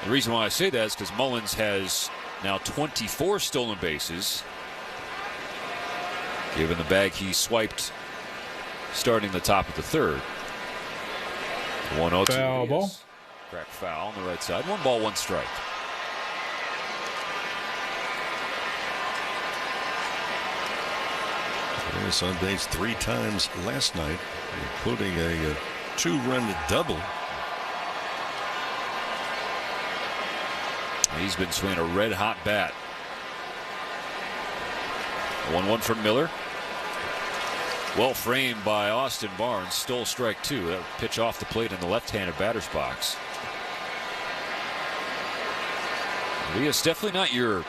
The reason why I say that is because Mullins has now 24 stolen bases, given the bag he swiped starting the top of the third. 1-0 foul ball. Crack foul on the right side. 1 ball, 1 strike. Urias on base 3 times last night, including a 2-run double. He's been swinging a red-hot bat. 1-1 from Miller. Well framed by Austin Barnes. Stole strike 2. That pitch off the plate in the left-handed batter's box. Urias definitely not your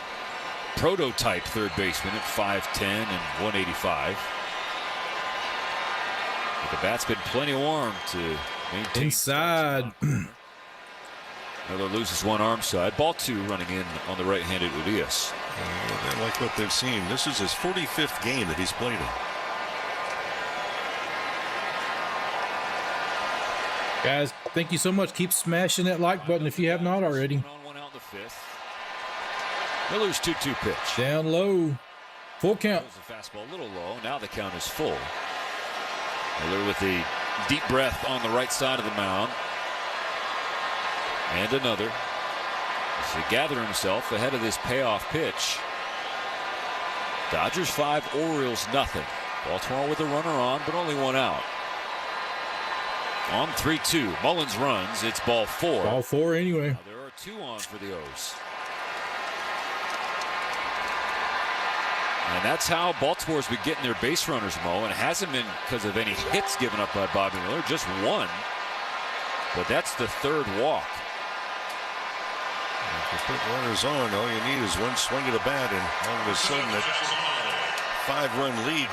prototype third baseman at 5'10" and 185. But the bat's been plenty warm to maintain. Inside. Miller loses 1 arm side. Ball 2 running in on the right-handed Urias. They like what they've seen. This is his 45th game that he's played in. Guys, thank you so much. Keep smashing that like button if you have not already. 1 out in the 5th. Miller's 2-2 pitch. Down low. Full count. The fastball a little low. Now the count is full. Miller with a deep breath on the right side of the mound. And another. To gather himself ahead of this payoff pitch. Dodgers 5, Orioles nothing. Baltimore with a runner on, but only 1 out. On 3-2. Mullins runs. It's ball 4. Ball 4 anyway. Now there are 2 on for the O's. And that's how Baltimore's been getting their base runners, Mo. And it hasn't been because of any hits given up by Bobby Miller. Just 1. But that's the 3rd walk. If you put runners on, all you need is 1 swing of the bat, and all of a sudden that 5-run lead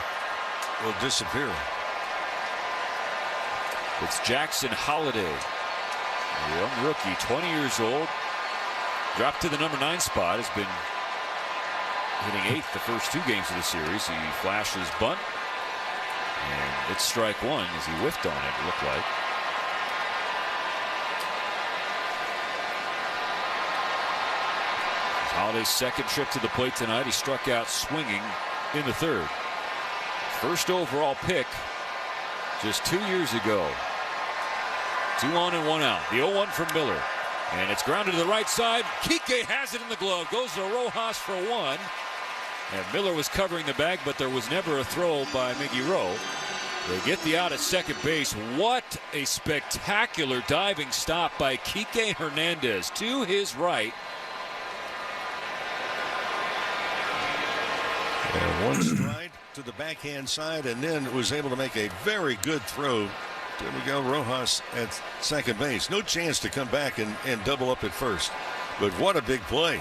will disappear. It's Jackson Holliday, a young rookie, 20 years old. Dropped to the number 9 spot. Has been hitting 8th the first 2 games of the series. He flashed his bunt, and it's strike 1 as he whiffed on it, it looked like. Holiday's second trip to the plate tonight. He struck out swinging in the third. First overall pick just 2 years ago. 2 on and 1 out. The 0-1 from Miller. And it's grounded to the right side. Kike has it in the glove. Goes to Rojas for 1. And Miller was covering the bag, but there was never a throw by Miggy Rowe. They get the out at second base. What a spectacular diving stop by Kike Hernandez to his right. And one stride to the backhand side, and then was able to make a very good throw to Miguel Rojas at second base. No chance to come back and double up at first. But what a big play.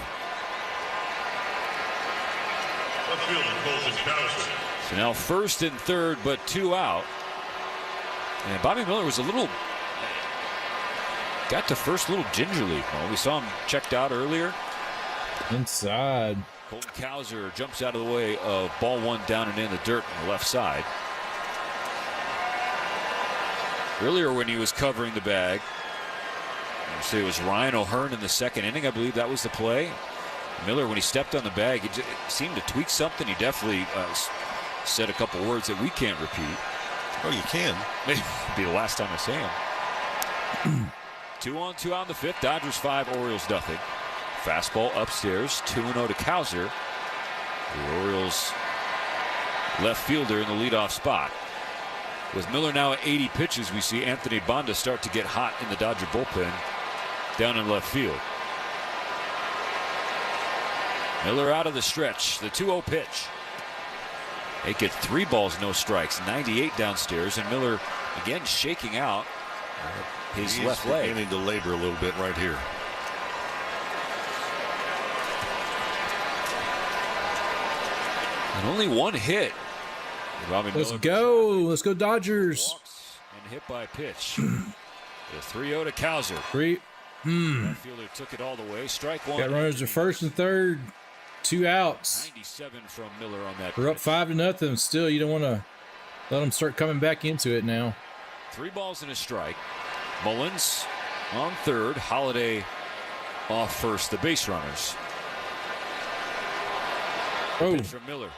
So now first and third, but 2 out. And Bobby Miller was got to first a little gingerly. Well, we saw him checked out earlier. Inside. Colton Cowser jumps out of the way of ball 1 down and in the dirt on the left side. Earlier when he was covering the bag, so it was Ryan O'Hearn in the second inning. I believe that was the play. Miller, when he stepped on the bag, it seemed to tweak something. He definitely said a couple words that we can't repeat. Oh, you can. Maybe it'll be the last time I say him. 2 on, 2 out in the fifth. Dodgers 5, Orioles nothing. Fastball upstairs, 2-0 to Cowser. The Orioles left fielder in the leadoff spot. With Miller now at 80 pitches, we see Anthony Banda start to get hot in the Dodger bullpen down in left field. Miller out of the stretch, the 2-0 pitch. They get 3 balls, no strikes, 98 downstairs, and Miller again shaking out his left leg. Beginning to labor a little bit right here. And only 1 hit. Let's go. Let's go Dodgers. And hit by pitch. The 3-0 to Cowser. That fielder took it all the way. Strike 1. Got runners to first and third. 2 outs. 97 from Miller on that. We're up 5-0. Still, you don't want to let them start coming back into it now. 3 balls and a strike. Mullins on third. Holiday off first. The base runners. Oh. From Miller.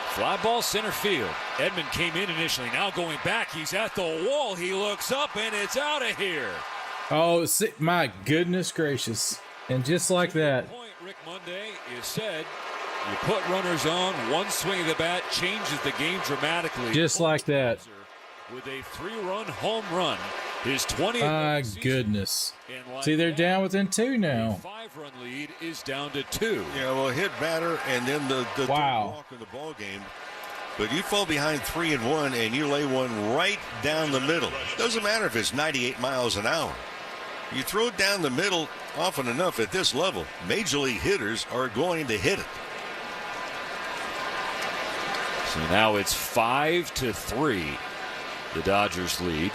Fly ball center field. Edman came in initially. Now going back. He's at the wall. He looks up and it's out of here. Oh, my goodness gracious. And just like that. Rick Monday, you said you put runners on. One swing of the bat changes the game dramatically. Just like that. With a 3-run home run. His 20th. My goodness. See, they're down within 2 now. 5-run lead is down to 2. Yeah, well, hit batter and then the walk in the ball game. But you fall behind 3-1 and you lay one right down the middle. Doesn't matter if it's 98 miles an hour. You throw it down the middle often enough at this level, major league hitters are going to hit it. So now it's 5-3. The Dodgers lead.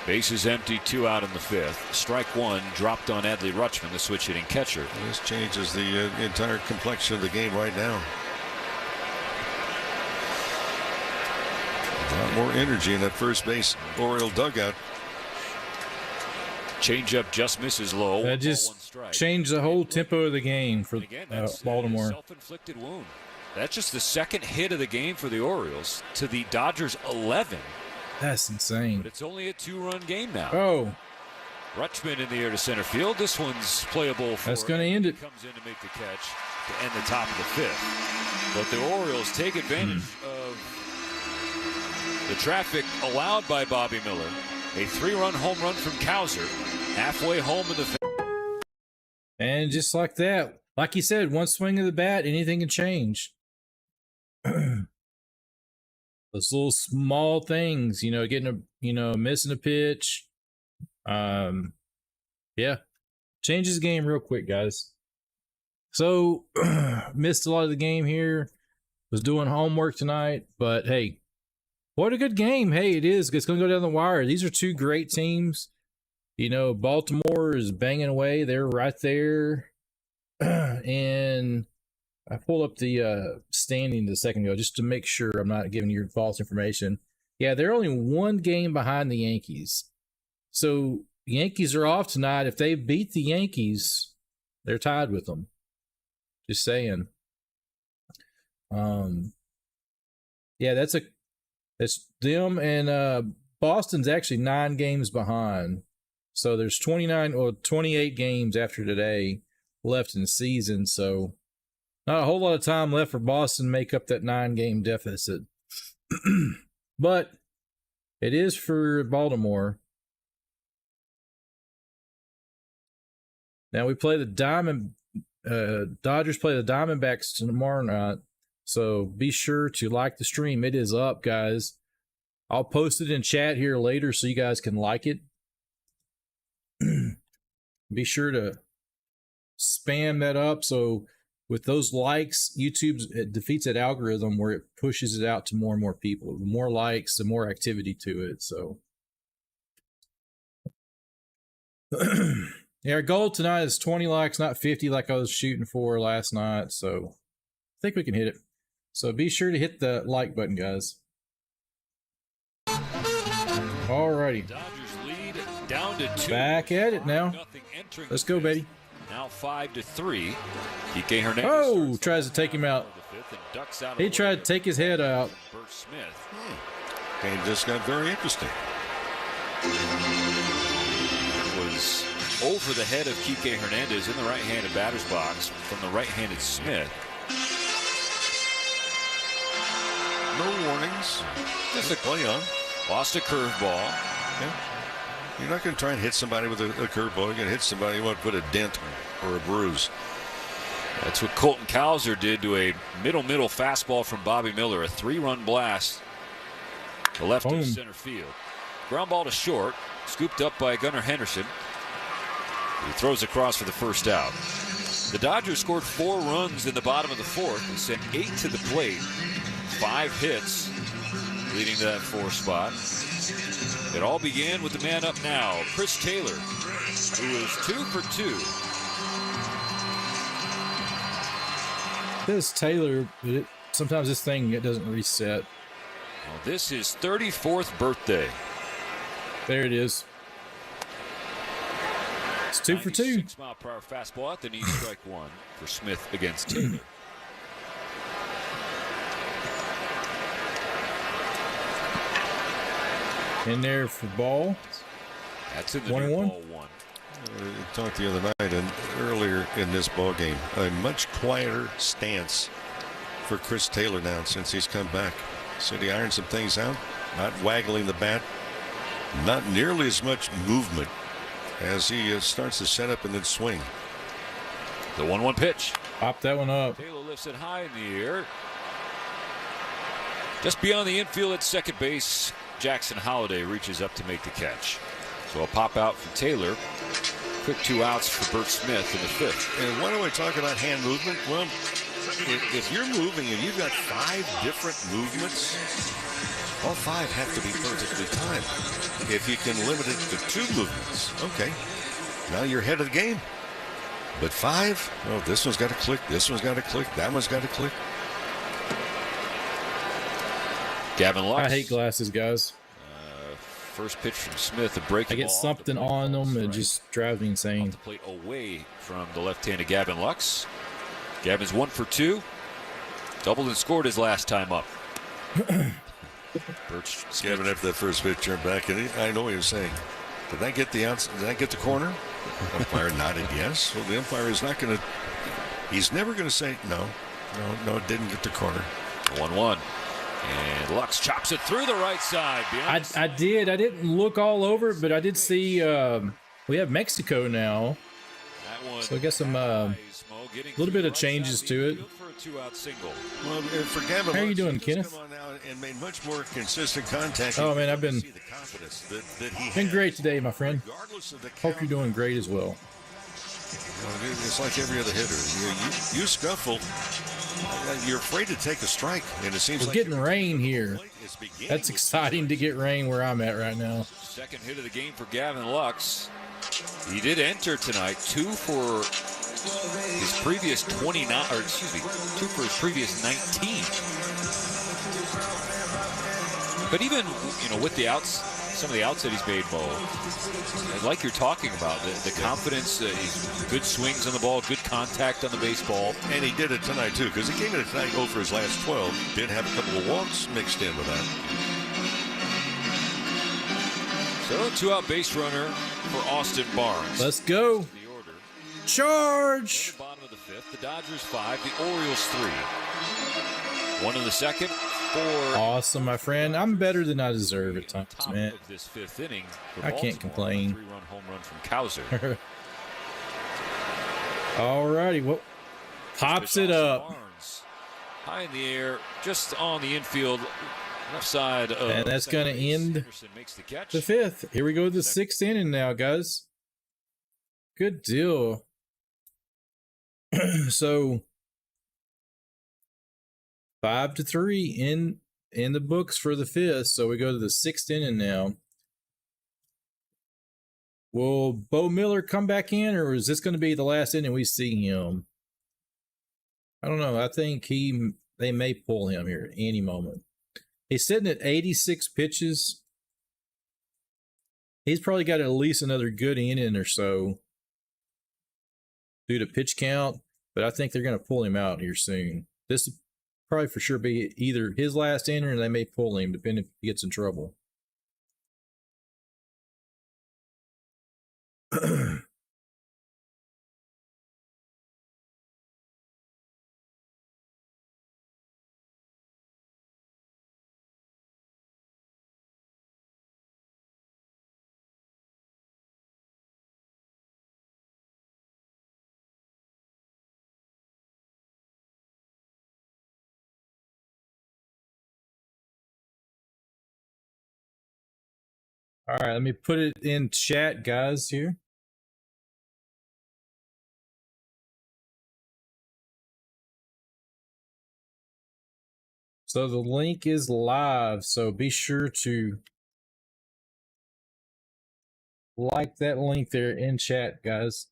Bases empty, 2 out in the fifth. Strike 1 dropped on Adley Rutschman, the switch hitting catcher. This changes the entire complexion of the game right now. A lot more energy in that first base Oriole dugout. Changeup just misses low. That just changed the whole tempo of the game for Baltimore. Self-inflicted wound. That's just the second hit of the game for the Orioles to the Dodgers 11. That's insane. But it's only a 2-run game now. Oh. Rutschman in the air to center field. This one's playable for. That's going to end it. Comes in to make the catch to end the top of the fifth. But the Orioles take advantage of the traffic allowed by Bobby Miller. A 3-run home run from Cowser. Halfway home in the fifth. And just like that, like you said, one swing of the bat, anything can change. Those little small things, getting missing a pitch. Yeah. Changes the game real quick, guys. So, missed a lot of the game here. Was doing homework tonight, but hey, what a good game. Hey, it is. It's going to go down the wire. These are 2 great teams. Baltimore is banging away. They're right there. And I pulled up the standing a second ago just to make sure I'm not giving you false information. Yeah, they're only 1 game behind the Yankees. So the Yankees are off tonight. If they beat the Yankees, they're tied with them. Just saying. Yeah, that's them, and Boston's actually 9 games behind. So there's 28 games after today left in the season. So not a whole lot of time left for Boston to make up that 9-game deficit. But it is for Baltimore. Now we play the Dodgers play the Diamondbacks tomorrow night. So be sure to like the stream. It is up, guys. I'll post it in chat here later so you guys can like it. Be sure to spam that up. So with those likes, it defeats that algorithm where it pushes it out to more and more people. The more likes, the more activity to it. So yeah, our goal tonight is 20 likes, not 50 like I was shooting for last night. So I think we can hit it. So be sure to hit the like button, guys. Alrighty. Dodgers lead down to 2. Back at it now. Let's go, baby. Now 5-3. Kike Hernandez. Oh, tries to take him out. He tried to take his head out. Bert Smith. Game just got very interesting. It was over the head of Kike Hernandez in the right-handed batter's box from the right-handed Smith. No warnings. Just a play on. Lost a curveball. Yeah. You're not going to try and hit somebody with a curveball. You're going to hit somebody, you want to put a dent or a bruise. That's what Colton Cowser did to a middle fastball from Bobby Miller. A 3-run blast to left of center field. Ground ball to short. Scooped up by Gunnar Henderson. He throws across for the first out. The Dodgers scored 4 runs in the bottom of the 4th and sent 8 to the plate. 5 hits leading to that 4th spot. It all began with the man up now, Chris Taylor, who is 2 for 2. This Taylor, sometimes this thing it doesn't reset. Well, this is 34th birthday. There it is. It's 2 for 2. 6-mile-per-hour fastball at the knee, strike 1 for Smith against Taylor. In there for ball. That's in the 21. ball 1. We talked the other night and earlier in this ball game, a much quieter stance for Chris Taylor now since he's come back. Said he ironed some things out, not waggling the bat, not nearly as much movement as he starts to set up and then swing. The 1-1 pitch. Pop that one up. Taylor lifts it high in the air. Just beyond the infield at second base, Jackson Holliday reaches up to make the catch. So a pop out for Taylor. Quick 2 outs for Bert Smith in the 5th. And why do I talk about hand movement? Well, if you're moving and you've got 5 different movements, all 5 have to be perfectly timed. If you can limit it to 2 movements, okay, now you're ahead of the game. But 5, oh, this one's got to click, this one's got to click, that one's got to click. Gavin Lux. I hate glasses, guys. First pitch from Smith, a breaking I get Oh, ball something on them and it just drives me insane. off the plate away from the left-handed Gavin Lux. Gavin's 1 for 2. Doubled and scored his last time up. Gavin after that first pitch turned back, and I know what he was saying. Did I get the outs? Did I get the corner? The umpire nodded yes. Well, the umpire is not going to. He's never going to say no, it didn't get the corner. 1-1. And Lux chops it through the right side. I did. I didn't look all over it, but I did see we have Mexico now. So I guess some little bit of changes to it. Well, for Gavin, how are you doing, Kenneth? Come on now and made much more consistent contact. Oh man, I've been that great today, my friend. Hope you're doing great as well. It's like every other hitter. You scuffle. You're afraid to take a strike, and it seems we're like getting rain here. That's exciting to get rain where I'm at right now. Second hit of the game for Gavin Lux. He did enter tonight, 2 for his previous 29, or excuse me, 2 for his previous 19. But even with the outs, some of the outs that he's made, Mo. Like you're talking about, the confidence, good swings on the ball, good contact on the baseball. And he did it tonight, too, because he came in tonight 0 for his last 12. Did have a couple of walks mixed in with that. So, 2-out base runner for Austin Barnes. Let's go. Charge. Bottom of the 5th, the Dodgers 5, the Orioles 3. 1 in the 2nd, 4. Awesome, my friend. I'm better than I deserve at times, man. Of this 5th inning I can't complain. 3-run home run from Cowser. Alrighty, well, pops it up. Barnes, high in the air, just on the infield, left side of. And that's going to end the 5th. Here we go to the 6th inning now, guys. Good deal. So 5-3 in the books for the 5th. So we go to the 6th inning now. Will Bo Miller come back in, or is this going to be the last inning we see him? I don't know. I think they may pull him here at any moment. He's sitting at 86 pitches. He's probably got at least another good inning or so due to pitch count, but I think they're going to pull him out here soon. This will probably for sure be either his last inning, or they may pull him, depending if he gets in trouble. All right, let me put it in chat, guys, here. So the link is live, so be sure to like that link there in chat, guys.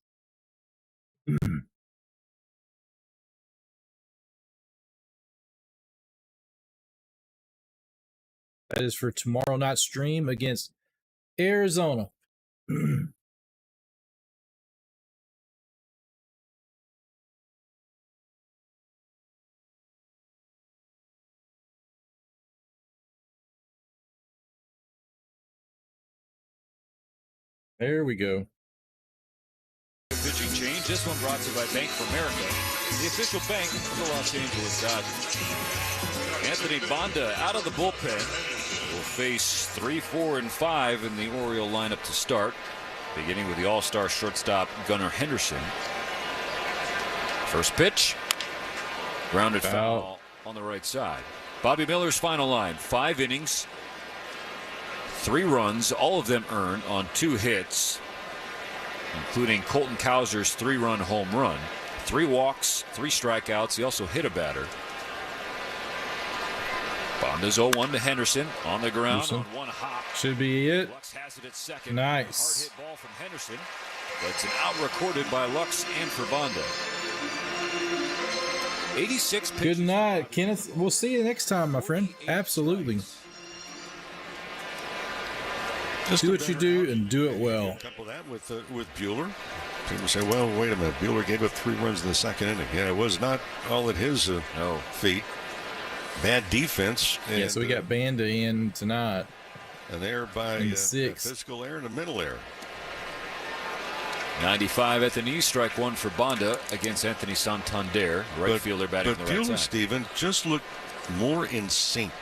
That is for tomorrow night's stream against Arizona. There we go. Pitching change. This one brought to you by Bank of America, the official bank of the Los Angeles Dodgers. Anthony Banda out of the bullpen. Will face 3, 4, and 5 in the Oriole lineup to start, beginning with the all-star shortstop Gunnar Henderson. First pitch, grounded foul on the right side. Bobby Miller's final line: 5 innings, 3 runs, all of them earned on 2 hits, including Colton Cowser's 3-run home run, 3 walks, 3 strikeouts. He also hit a batter. Bonda's 0-1 to Henderson on the ground on 1 hop. Should be it. Lux has it at second. Nice. Hard hit ball from Henderson, but it's an out recorded by Lux and for Bonda. 86 pitches. Good night, Kenneth. We'll see you next time, my friend. Absolutely. Just do what you do and do it well. Couple that with Buehler. People say, well, wait a minute. Buehler gave up 3 runs in the 2nd inning. Yeah, it was not all at his feet. Bad defense. And, yeah, so we got Banda in tonight. And there by the 6th. Physical error and a mental error. 95 at the knee, strike 1 for Banda against Anthony Santander, right fielder batting on the right Buehler, side. Steven, just looked more in sync.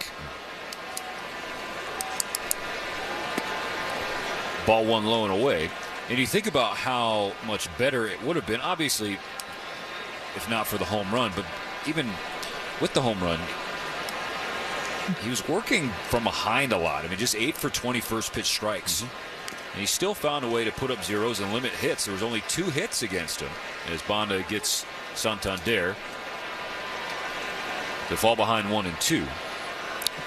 Ball 1 low and away. And you think about how much better it would have been, obviously, if not for the home run, but even with the home run, he was working from behind a lot. I mean, just 8 for 20 first pitch strikes. And he still found a way to put up zeros and limit hits. There was only 2 hits against him as Banda gets Santander to fall behind 1 and 2.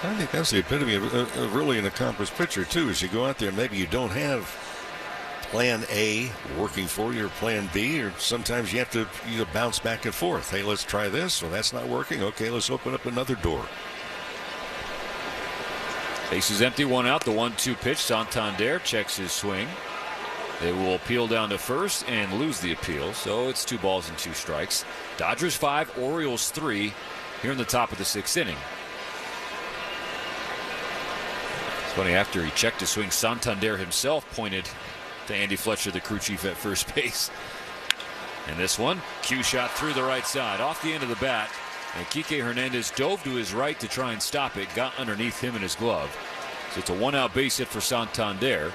I think that's the epitome of really an accomplished pitcher, too. As you go out there, maybe you don't have plan A working for you or plan B, or sometimes you have to bounce back and forth. Hey, let's try this. Well, that's not working. Okay, let's open up another door. Base is empty, one out. The 1-2 pitch. Santander checks his swing. They will appeal down to first and lose the appeal. So it's 2 balls and 2 strikes. Dodgers 5, Orioles 3 here in the top of the 6th inning. It's funny, after he checked his swing, Santander himself pointed to Andy Fletcher, the crew chief at first base. And this one, cue shot through the right side, off the end of the bat. And Kike Hernandez dove to his right to try and stop it, got underneath him in his glove. So it's a 1-out base hit for Santander.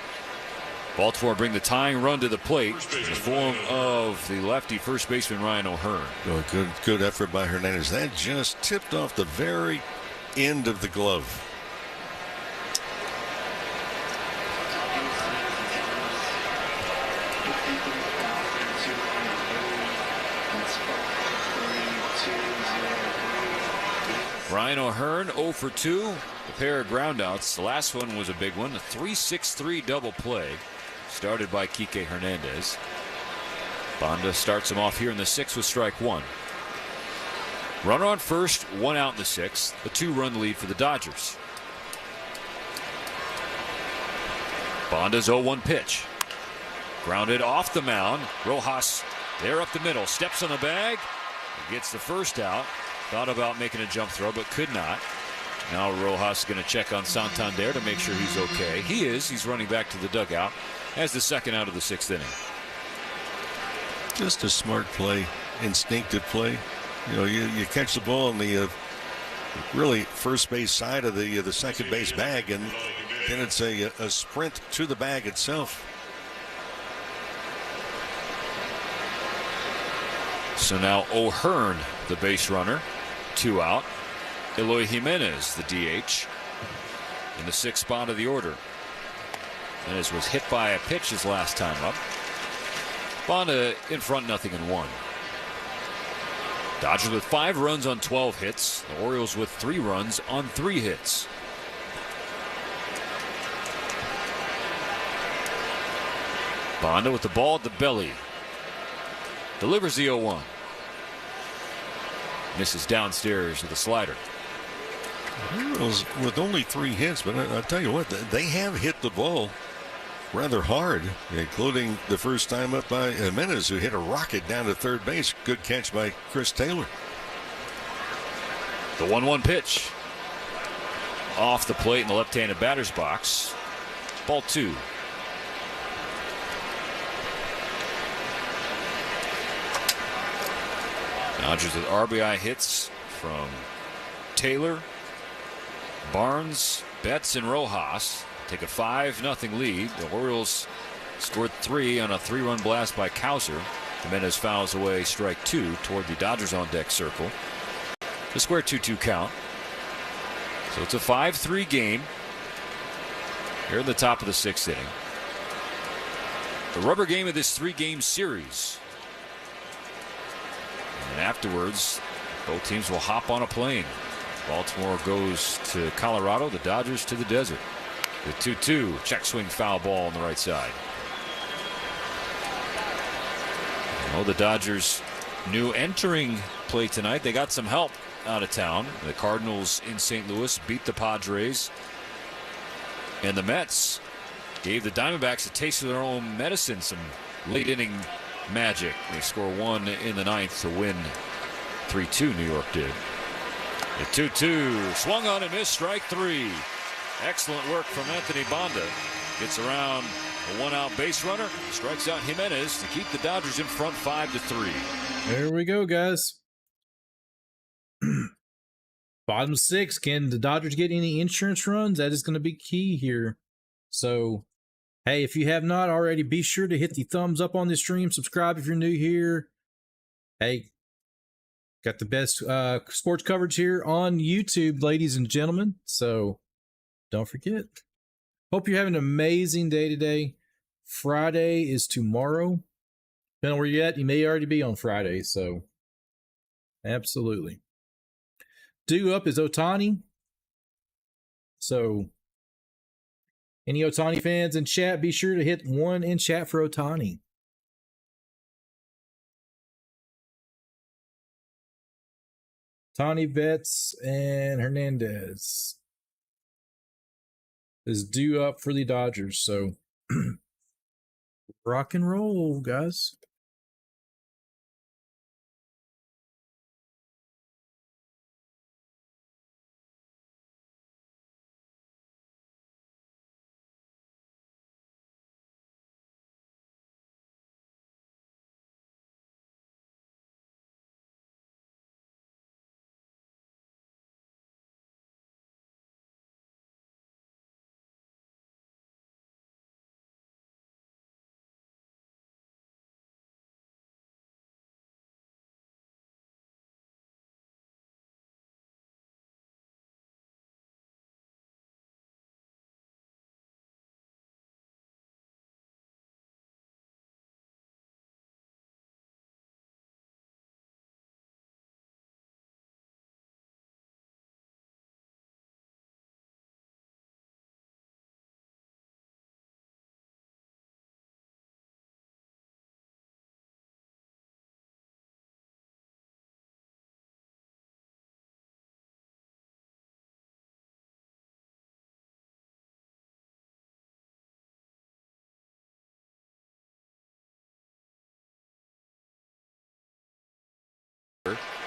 Baltimore bring the tying run to the plate in the form of the lefty first baseman Ryan O'Hearn. Oh, good effort by Hernandez. That just tipped off the very end of the glove. Ryan O'Hearn 0 for 2, a pair of groundouts. The last one was a big one, a 3-6-3 double play started by Kike Hernandez. Banda starts him off here in the 6th with strike 1. Runner on first, 1 out in the 6th, a 2-run lead for the Dodgers. Banda's 0-1 pitch. Grounded off the mound. Rojas there up the middle, steps on the bag, gets the first out. Thought about making a jump throw, but could not. Now Rojas is going to check on Santander to make sure he's okay. He is. He's running back to the dugout as the 2nd out of the 6th inning. Just a smart play, instinctive play. You know, you catch the ball on the really first base side of the second base bag, and then it's a sprint to the bag itself. So now O'Hearn, the base runner, 2 out. Eloy Jimenez, the DH, in the 6th spot of the order. Jimenez was hit by a pitch his last time up. Banda in front, 0-1. Dodgers with 5 runs on 12 hits. The Orioles with 3 runs on 3 hits. Banda with the ball at the belly. Delivers the 0-1. Misses downstairs with a slider. Orioles with only 3 hits, but I tell you what, they have hit the ball rather hard, including the first time up by Jimenez, who hit a rocket down to third base. Good catch by Chris Taylor. The 1-1 pitch. Off the plate in the left-handed batter's box. Ball 2. Dodgers with RBI hits from Taylor, Barnes, Betts, and Rojas. Take a 5-0 lead. The Orioles scored 3 on a 3-run blast by Cowser. Jimenez fouls away strike 2 toward the Dodgers on deck circle. The square 2-2 count. So it's a 5-3 game here in the top of the 6th inning. The rubber game of this 3-game series. And afterwards, both teams will hop on a plane. Baltimore goes to Colorado, the Dodgers to the desert. The 2-2, check swing foul ball on the right side. Oh, the Dodgers new entering play tonight. They got some help out of town. The Cardinals in St. Louis beat the Padres. And the Mets gave the Diamondbacks a taste of their own medicine, some late inning magic. They score 1 in the 9th to win 3-2, New York did. The 2-2 swung on and missed, strike 3. Excellent work from Anthony Banda. Gets around a 1-out base runner, strikes out Jimenez to keep the Dodgers in front 5-3. There we go, guys. Bottom 6. Can the Dodgers get any insurance runs? That is going to be key here. So, hey, if you have not already, be sure to hit the thumbs up on this stream. Subscribe if you're new here. Hey, got the best sports coverage here on YouTube, ladies and gentlemen. So, don't forget. Hope you're having an amazing day today. Friday is tomorrow. Depending on where you're at, you may already be on Friday. So, absolutely. Due up is Ohtani. So, any Ohtani fans in chat, be sure to hit 1 in chat for Ohtani. Ohtani, Betts, and Hernandez. is due up for the Dodgers. So rock and roll, guys.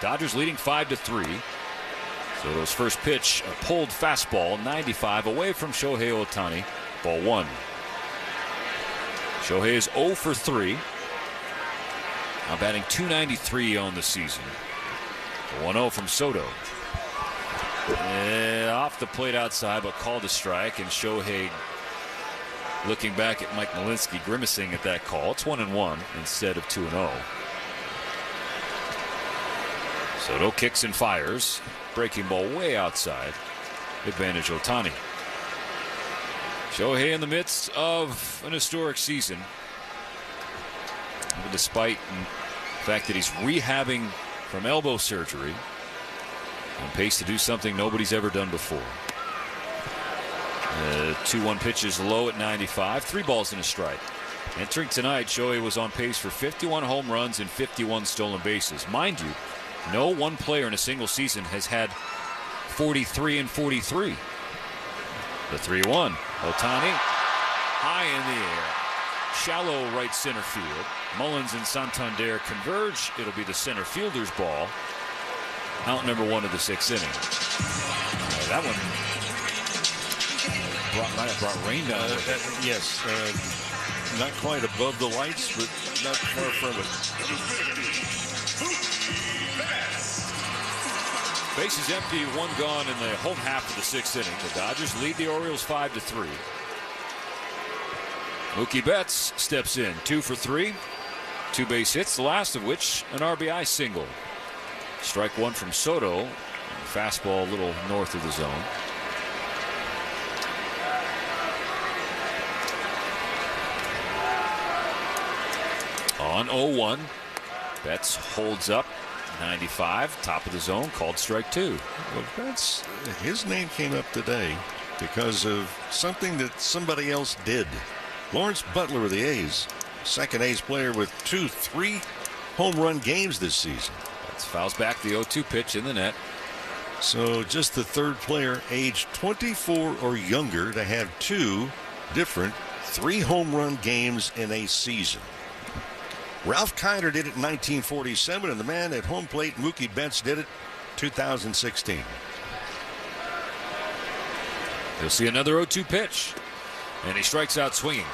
Dodgers leading 5-3. Soto's first pitch, a pulled fastball, 95 away from Shohei Ohtani. Ball one. Shohei is 0 for 3. Now batting .293 on the season. 1-0 from Soto. Off the plate outside, but called a strike, and Shohei looking back at Mike Malinsky, grimacing at that call. It's 1-1 instead of 2-0. Soto kicks and fires. Breaking ball way outside. Advantage Ohtani. Shohei in the midst of an historic season. Even despite the fact that he's rehabbing from elbow surgery. On pace to do something nobody's ever done before. 2-1 pitch is low at 95. 3 balls and a strike. Entering tonight, Shohei was on pace for 51 home runs and 51 stolen bases. Mind you, no one player in a single season has had 43 and 43. The 3-1. Ohtani high in the air. Shallow right center field. Mullins and Santander converge. It'll be the center fielder's ball. Out number 1 of the 6th inning. That one might have brought rain down. Yes. Not quite above the lights, but not far from it. Bases empty, 1 gone in the home half of the 6th inning. The Dodgers lead the Orioles 5-3. Mookie Betts steps in, 2 for 3. 2 base hits, the last of which an RBI single. Strike 1 from Soto. Fastball a little north of the zone. On 0-1. Betts holds up. 95, top of the zone, called strike 2. Well, Betts, his name came up today because of something that somebody else did. Lawrence Butler of the A's, second A's player with 3 home run games this season. Betts fouls back the 0-2 pitch in the net. So just the 3rd player aged 24 or younger to have 2 different 3 home run games in a season. Ralph Kiner did it in 1947, and the man at home plate, Mookie Betts, did it 2016. You'll see another 0-2 pitch, and he strikes out swinging.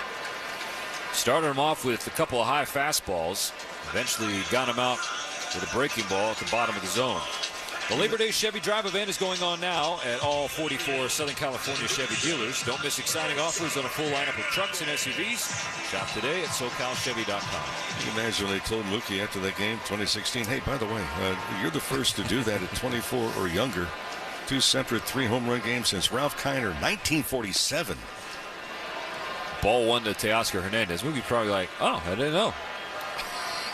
Started him off with a couple of high fastballs. Eventually got him out with a breaking ball at the bottom of the zone. The Labor Day Chevy Drive event is going on now at all 44 Southern California Chevy dealers. Don't miss exciting offers on a full lineup of trucks and SUVs. Shop today at SoCalChevy.com. You imagine they told Mookie after that game, 2016, hey, by the way, you're the first to do that at 24 or younger. 2 separate 3 home run games since Ralph Kiner, 1947. Ball 1 to Teoscar Hernandez. Mookie probably like, oh, I didn't know.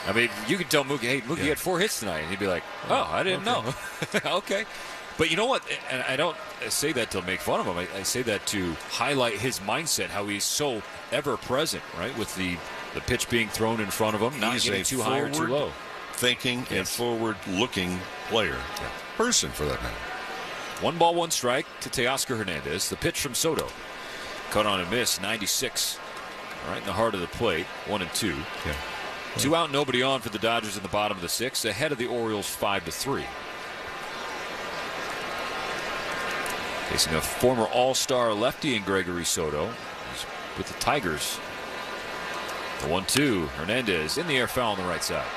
I mean, you could tell Mookie, hey, Mookie had 4 hits tonight. And he'd be like, oh, I didn't know. Okay. But you know what? And I don't say that to make fun of him. I say that to highlight his mindset, how he's so ever present, right? With the pitch being thrown in front of him, not getting too high or too low. Thinking and forward-looking player. Yeah. Person, for that matter. 1 ball, 1 strike to Teoscar Hernandez. The pitch from Soto. Cut on a miss, 96. Right in the heart of the plate, 1-2. Yeah. 2 out, nobody on for the Dodgers in the bottom of the 6th, ahead of the Orioles 5-3. Facing a former All-Star lefty in Gregory Soto. He's with the Tigers. The 1-2, Hernandez in the air, foul on the right side.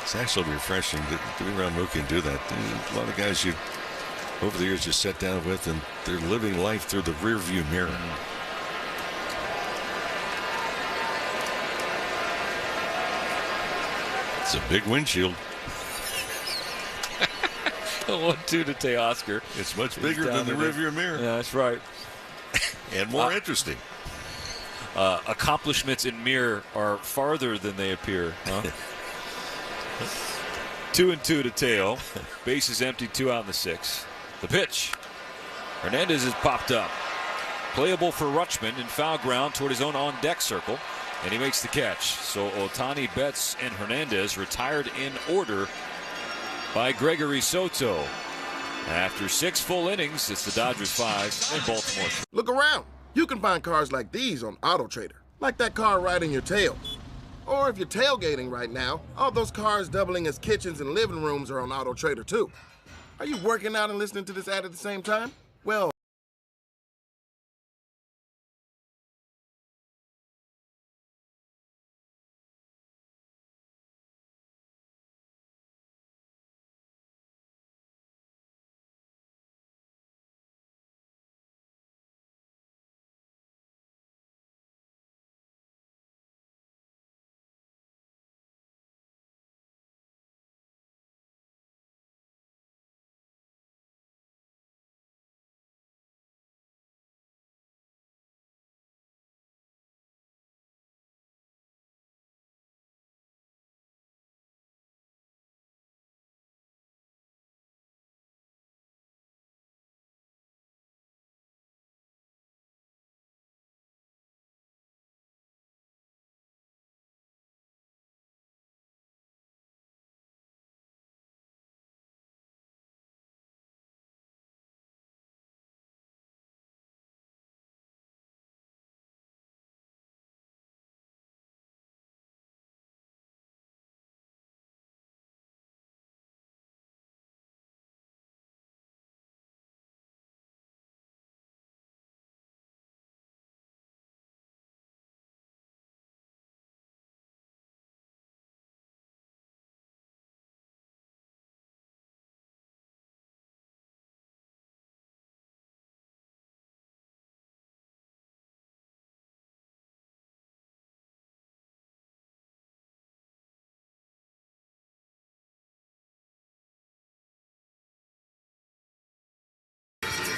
It's actually refreshing to be around Mookie and do that. There's a lot of guys you, over the years, just sat down with, and they're living life through the rearview mirror. It's a big windshield. The 1-2 to Teoscar. It's much bigger than the rearview mirror. Yeah, that's right. And more interesting. Accomplishments in mirror are farther than they appear. Huh? 2-2 to Teo. Base is empty, 2 out in the 6th. The pitch. Hernandez is popped up. Playable for Rutschman in foul ground toward his own on-deck circle. And he makes the catch. So Ohtani, Betts, and Hernandez retired in order by Gregory Soto. After 6 full innings, it's the Dodgers 5 and Baltimore 3. Look around. You can find cars like these on AutoTrader. Like that car riding your tail. Or if you're tailgating right now, all those cars doubling as kitchens and living rooms are on AutoTrader too. Are you working out and listening to this ad at the same time? Well,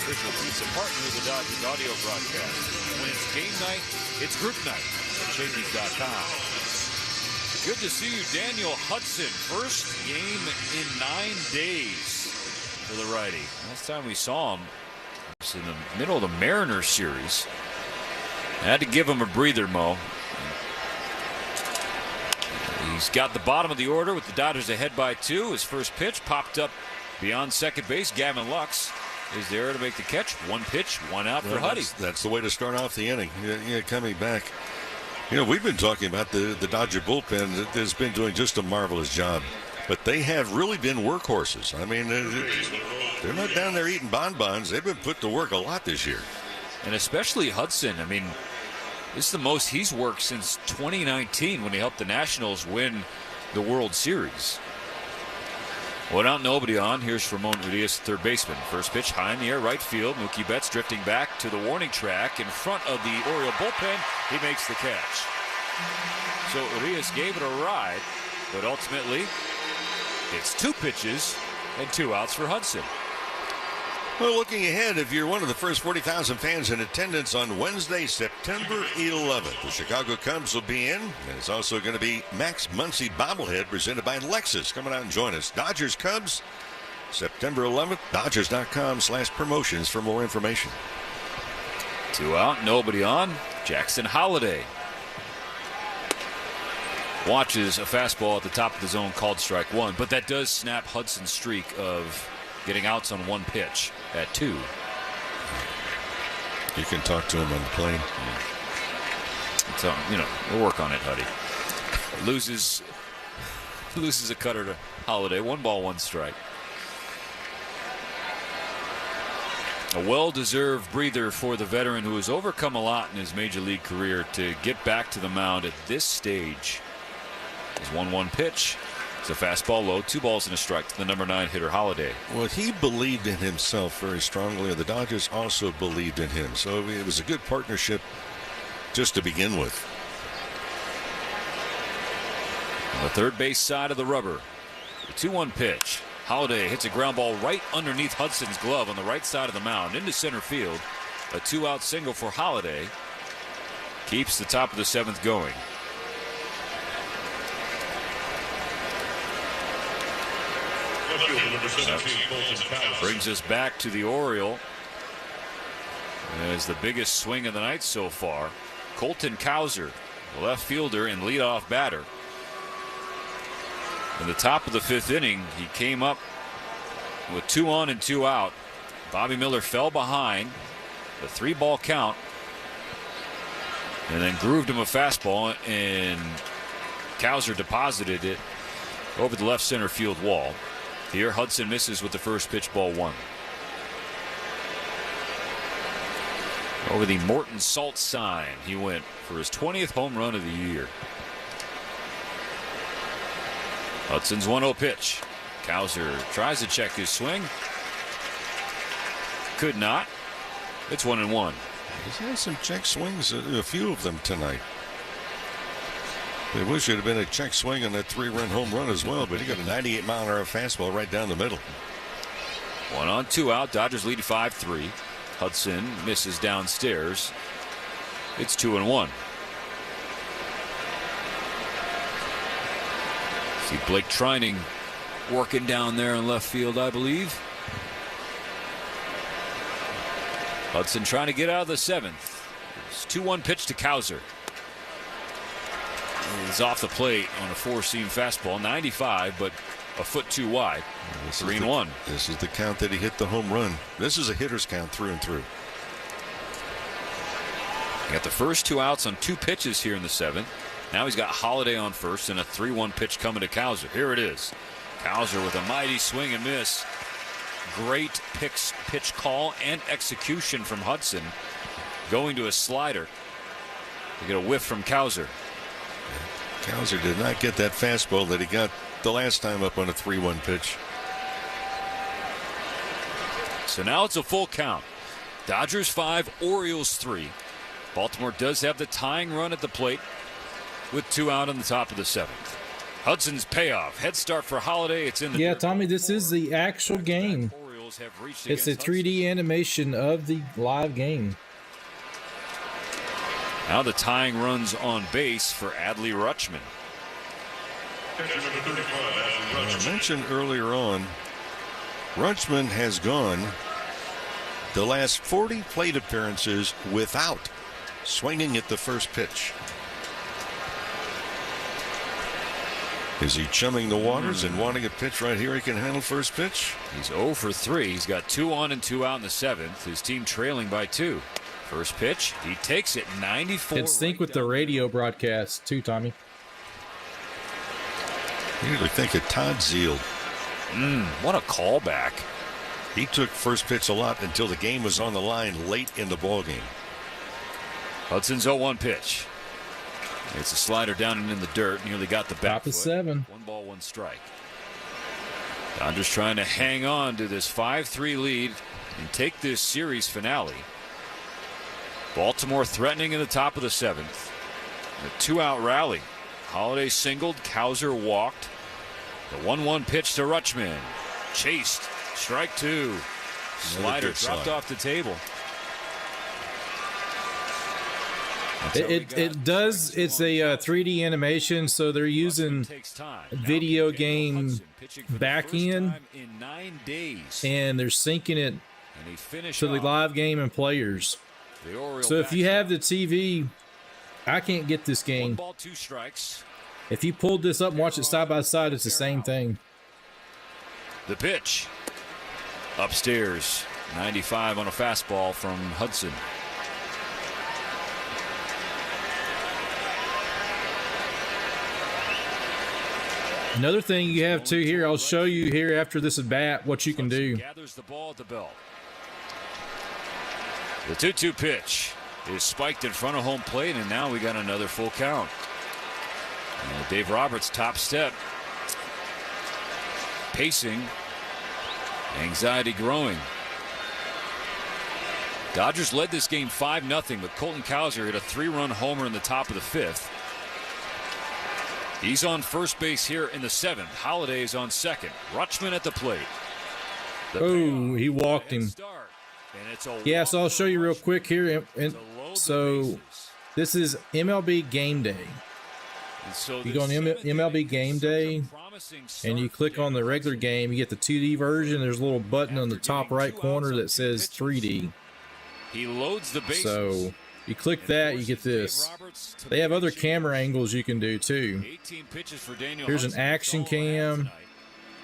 Official pizza partner of the Dodgers audio broadcast. When it's game night, it's group night at Shakey's.com. Good to see you, Daniel Hudson. First game in 9 days for the righty. Last time we saw him was in the middle of the Mariners series. I had to give him a breather, Mo. He's got the bottom of the order with the Dodgers ahead by 2. His first pitch popped up beyond second base. Gavin Lux is there to make the catch. 1 pitch, 1 out for Huddy. That's the way to start off the inning. Yeah, coming back. You know, we've been talking about the Dodger bullpen that has been doing just a marvelous job. But they have really been workhorses. I mean, they're not down there eating bonbons. They've been put to work a lot this year. And especially Hudson. I mean, this is the most he's worked since 2019 when he helped the Nationals win the World Series. 1 out, nobody on. Here's Ramon Urias, third baseman. First pitch high in the air, right field. Mookie Betts drifting back to the warning track in front of the Oriole bullpen. He makes the catch. So Urias gave it a ride, but ultimately it's 2 pitches and 2 outs for Hudson. Well, looking ahead, if you're one of the first 40,000 fans in attendance on Wednesday, September 11th, the Chicago Cubs will be in. And it's also going to be Max Muncy bobblehead presented by Lexus. Come on out and join us. Dodgers Cubs, September 11th. Dodgers.com/promotions for more information. 2 out, nobody on. Jackson Holiday watches a fastball at the top of the zone called strike 1, but that does snap Hudson's streak of getting outs on 1 pitch at 2. You can talk to him on the plane. So, we'll work on it, Huddy. Loses a cutter to Holiday. 1 ball, 1 strike. A well-deserved breather for the veteran who has overcome a lot in his major league career to get back to the mound at this stage. His 1-1 pitch. It's a fastball low, 2 balls and a strike to the number 9 hitter Holiday. Well, he believed in himself very strongly, and the Dodgers also believed in him. So it was a good partnership just to begin with. On the third base side of the rubber, the 2-1 pitch. Holiday hits a ground ball right underneath Hudson's glove on the right side of the mound into center field. A 2-out single for Holiday keeps the top of the 7th going. Brings us back to the Oriole as the biggest swing of the night so far. Colton Cowser, the left fielder and leadoff batter. In the top of the 5th inning, he came up with 2 on and 2 out. Bobby Miller fell behind the 3-ball count and then grooved him a fastball, and Cowser deposited it over the left center field wall. Here Hudson misses with the first pitch, ball 1. Over the Morton Salt sign he went for his 20th home run of the year. Hudson's 1-0 pitch. Cowser tries to check his swing. Could not. It's 1-1. He's had some check swings, a few of them tonight. They wish it had been a check swing on that 3-run home run as well, but he got a 98-mile-an-hour fastball right down the middle. 1 on, 2 out. Dodgers lead 5-3. Hudson misses downstairs. It's 2-1. See Blake Trining working down there in left field, I believe. Hudson trying to get out of the 7th. It's 2-1 pitch to Cowser. He's off the plate on a 4-seam fastball, 95, but a foot too wide. 3-1. This is the count that he hit the home run. This is a hitter's count through and through. He got the first 2 outs on 2 pitches here in the 7th. Now he's got Holiday on first and a 3-1 pitch coming to Cowser. Here it is. Cowser with a mighty swing and miss. Great pitch call and execution from Hudson. Going to a slider. You get a whiff from Cowser. Cowser did not get that fastball that he got the last time up on a 3-1 pitch. So now it's a full count. Dodgers 5, Orioles 3. Baltimore does have the tying run at the plate with 2 out on the top of the 7th. Hudson's payoff. Head start for Holiday. It's in the Yeah, Tommy, this is the actual game. It's a 3D animation of the live game. Now the tying runs on base for Adley Rutschman. I mentioned earlier on, Rutschman has gone the last 40 plate appearances without swinging at the first pitch. Is he chumming the waters and wanting a pitch right here he can handle first pitch? He's 0 for 3. He's got 2 on and 2 out in the 7th. His team trailing by 2. First pitch, he takes it 94. In sync with the radio broadcast too, Tommy. You really think of Todd Zeal. What a callback. He took first pitch a lot until the game was on the line late in the ballgame. Hudson's 0-1 pitch. It's a slider down and in the dirt. Nearly got the back. Top of 7. 1 ball, 1 strike. Dodgers trying to hang on to this 5-3 lead and take this series finale. Baltimore threatening in the top of the 7th. A 2-out rally. Holiday singled. Cowser walked. The 1-1 pitch to Rutschman. Chased. Strike 2. Slider dropped off the table. It does. It's a 3D animation, so they're using video game back end, and they're syncing it to the live game and players. So if you have the TV, I can't get this game. 1 ball, 2 strikes. If you pulled this up and watch it side by side, it's the same thing. The pitch. Upstairs. 95 on a fastball from Hudson. Another thing you have too here, I'll show you here after this at bat what you can do. Gathers the ball at the belt. The 2-2 pitch is spiked in front of home plate, and now we got another full count. Dave Roberts, top step. Pacing. Anxiety growing. Dodgers led this game 5-0, but Colton Cowser hit a 3-run homer in the top of the 5th. He's on first base here in the 7th. Holiday is on second. Rutschman at the plate. Oh, he walked him. Yeah, so I'll show you real quick here. And so this is MLB Game Day. You go on MLB Game Day, and you click on the regular game. You get the 2D version. There's a little button on the top right corner that says 3D. He loads the bases. So you click that, you get this. They have other camera angles you can do too. Here's an action cam.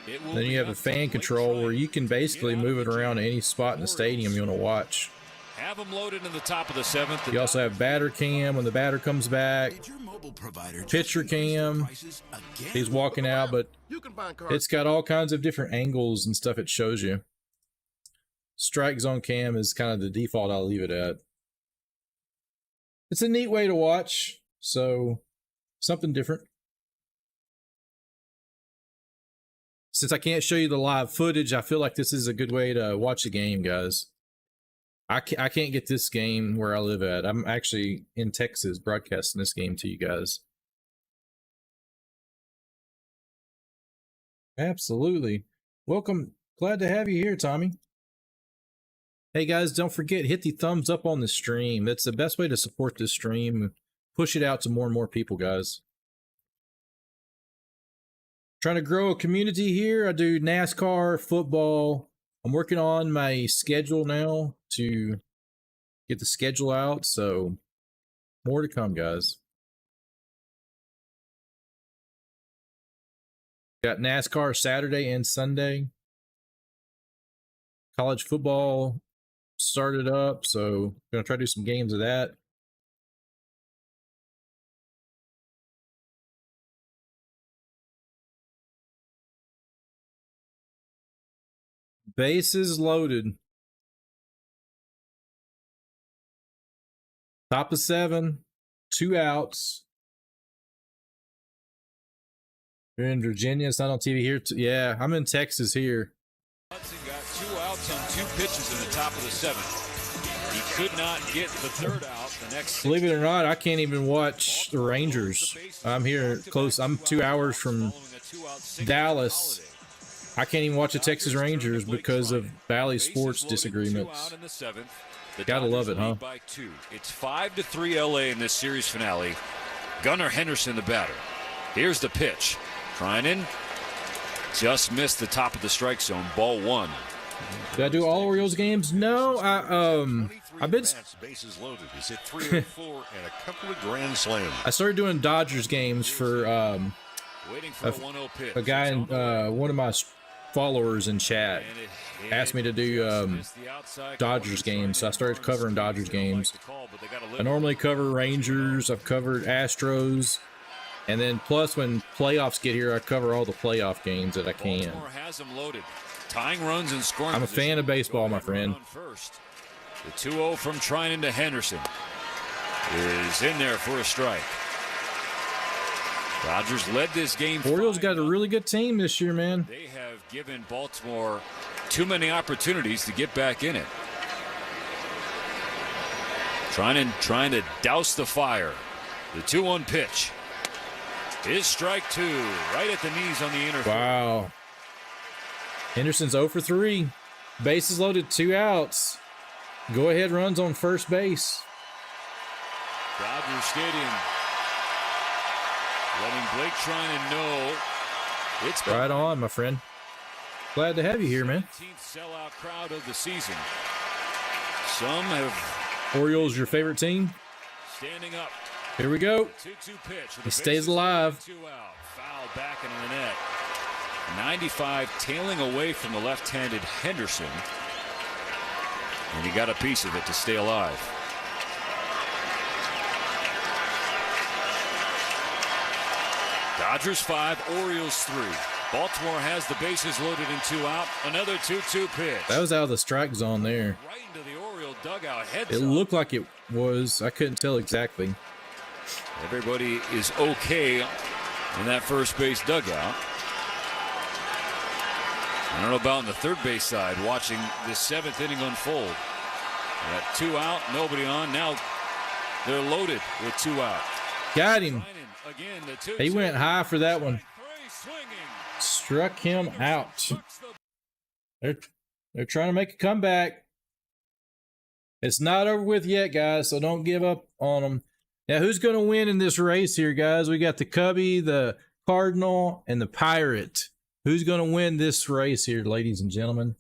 Then you have a fan control where you can basically move it around to any spot in the stadium you want to watch. Have him loaded in the top of the 7th. You also have batter cam when the batter comes back. Pitcher cam. He's walking out, but it's got all kinds of different angles and stuff it shows you. Strike zone cam is kind of the default I'll leave it at. It's a neat way to watch, so something different. Since I can't show you the live footage, I feel like this is a good way to watch the game, guys. I can't get this game where I live at. I'm actually in Texas broadcasting this game to you guys. Absolutely. Welcome. Glad to have you here, Tommy. Hey, guys, don't forget, hit the thumbs up on the stream. That's the best way to support this stream. Push it out to more and more people, guys. Trying to grow a community here. I do NASCAR, football. I'm working on my schedule now to get the schedule out, so more to come, guys. Got NASCAR Saturday and Sunday. College football started up, so going to try to do some games of that. Bases loaded. Top of 7, 2 outs. You're in Virginia. It's not on TV here. Yeah, I'm in Texas here. Hudson got 2 outs on 2 pitches in the top of the 7th. He could not get the 3rd out. The next. Believe it or not, I can't even watch the Rangers. I'm here close. I'm 2 hours from Dallas. I can't even watch the Texas Rangers because of Valley Sports disagreements. Gotta love it, huh? It's 5-3 LA in this series finale. Gunnar Henderson, the batter. Here's the pitch. Treinen just missed the top of the strike zone. Ball 1. Did I do all Orioles games? No, I've been. Bases loaded. He's hit 304 and a couple of grand slams. I started doing Dodgers games for a guy in one of my followers in chat asked me to do Dodgers games, so I started covering Dodgers games. I normally cover Rangers, I've covered Astros, and then plus when playoffs get here, I cover all the playoff games that I can. I'm a fan of baseball, my friend. The 2-0 from Treinen to Henderson is in there for a strike. Dodgers led this game. Orioles got a really good team this year, man. They have given Baltimore too many opportunities to get back in it. Treinen trying to douse the fire. The 2-1 pitch is strike 2, right at the knees on the inner. Wow. Henderson's 0 for 3. Bases loaded, 2 outs. Go ahead runs on first base. Dodger Stadium letting Blake Treinen know it's right on, my friend. Glad to have you here, man. 17th sellout crowd of the season. Some have. Orioles your favorite team? Standing up. Here we go. 2-2 pitch. He stays alive. 2 out. Foul back into the net. 95 tailing away from the left-handed Henderson. And he got a piece of it to stay alive. Dodgers 5, Orioles 3. Baltimore has the bases loaded and 2 out. Another 2-2 pitch. That was out of the strike zone there. Right into the Oriole dugout. Heads It up. looked like it was. I couldn't tell exactly. Everybody is okay in that first base dugout. I don't know about on the third base side, watching this 7th inning unfold. Got 2 out, nobody on. Now they're loaded with 2 out. Got him. Again, He went high for that one. Struck him out. They're trying to make a comeback. It's not over with yet, guys, so don't give up on them. Now, who's going to win in this race here, guys? We got the Cubby, the Cardinal, and the Pirate. Who's going to win this race here, ladies and gentlemen?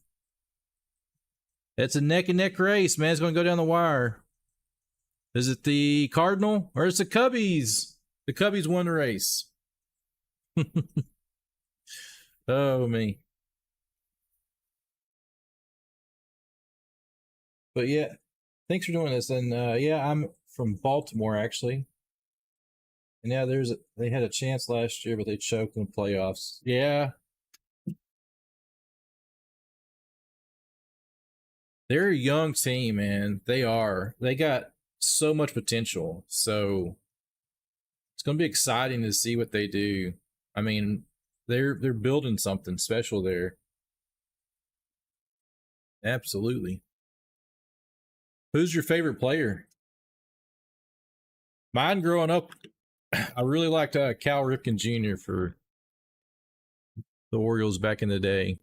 It's a neck-and-neck race, man. It's going to go down the wire. Is it the Cardinal or is it the Cubbies? The Cubbies won the race. Oh, me. But yeah, thanks for doing this. And yeah, I'm from Baltimore, actually. And yeah, they had a chance last year, but they choked in the playoffs. Yeah. They're a young team, man. They are. They got so much potential. So it's going to be exciting to see what they do. I mean, they're building something special there. Absolutely. Who's your favorite player? Mine growing up, I really liked Cal Ripken Jr. for the Orioles back in the day.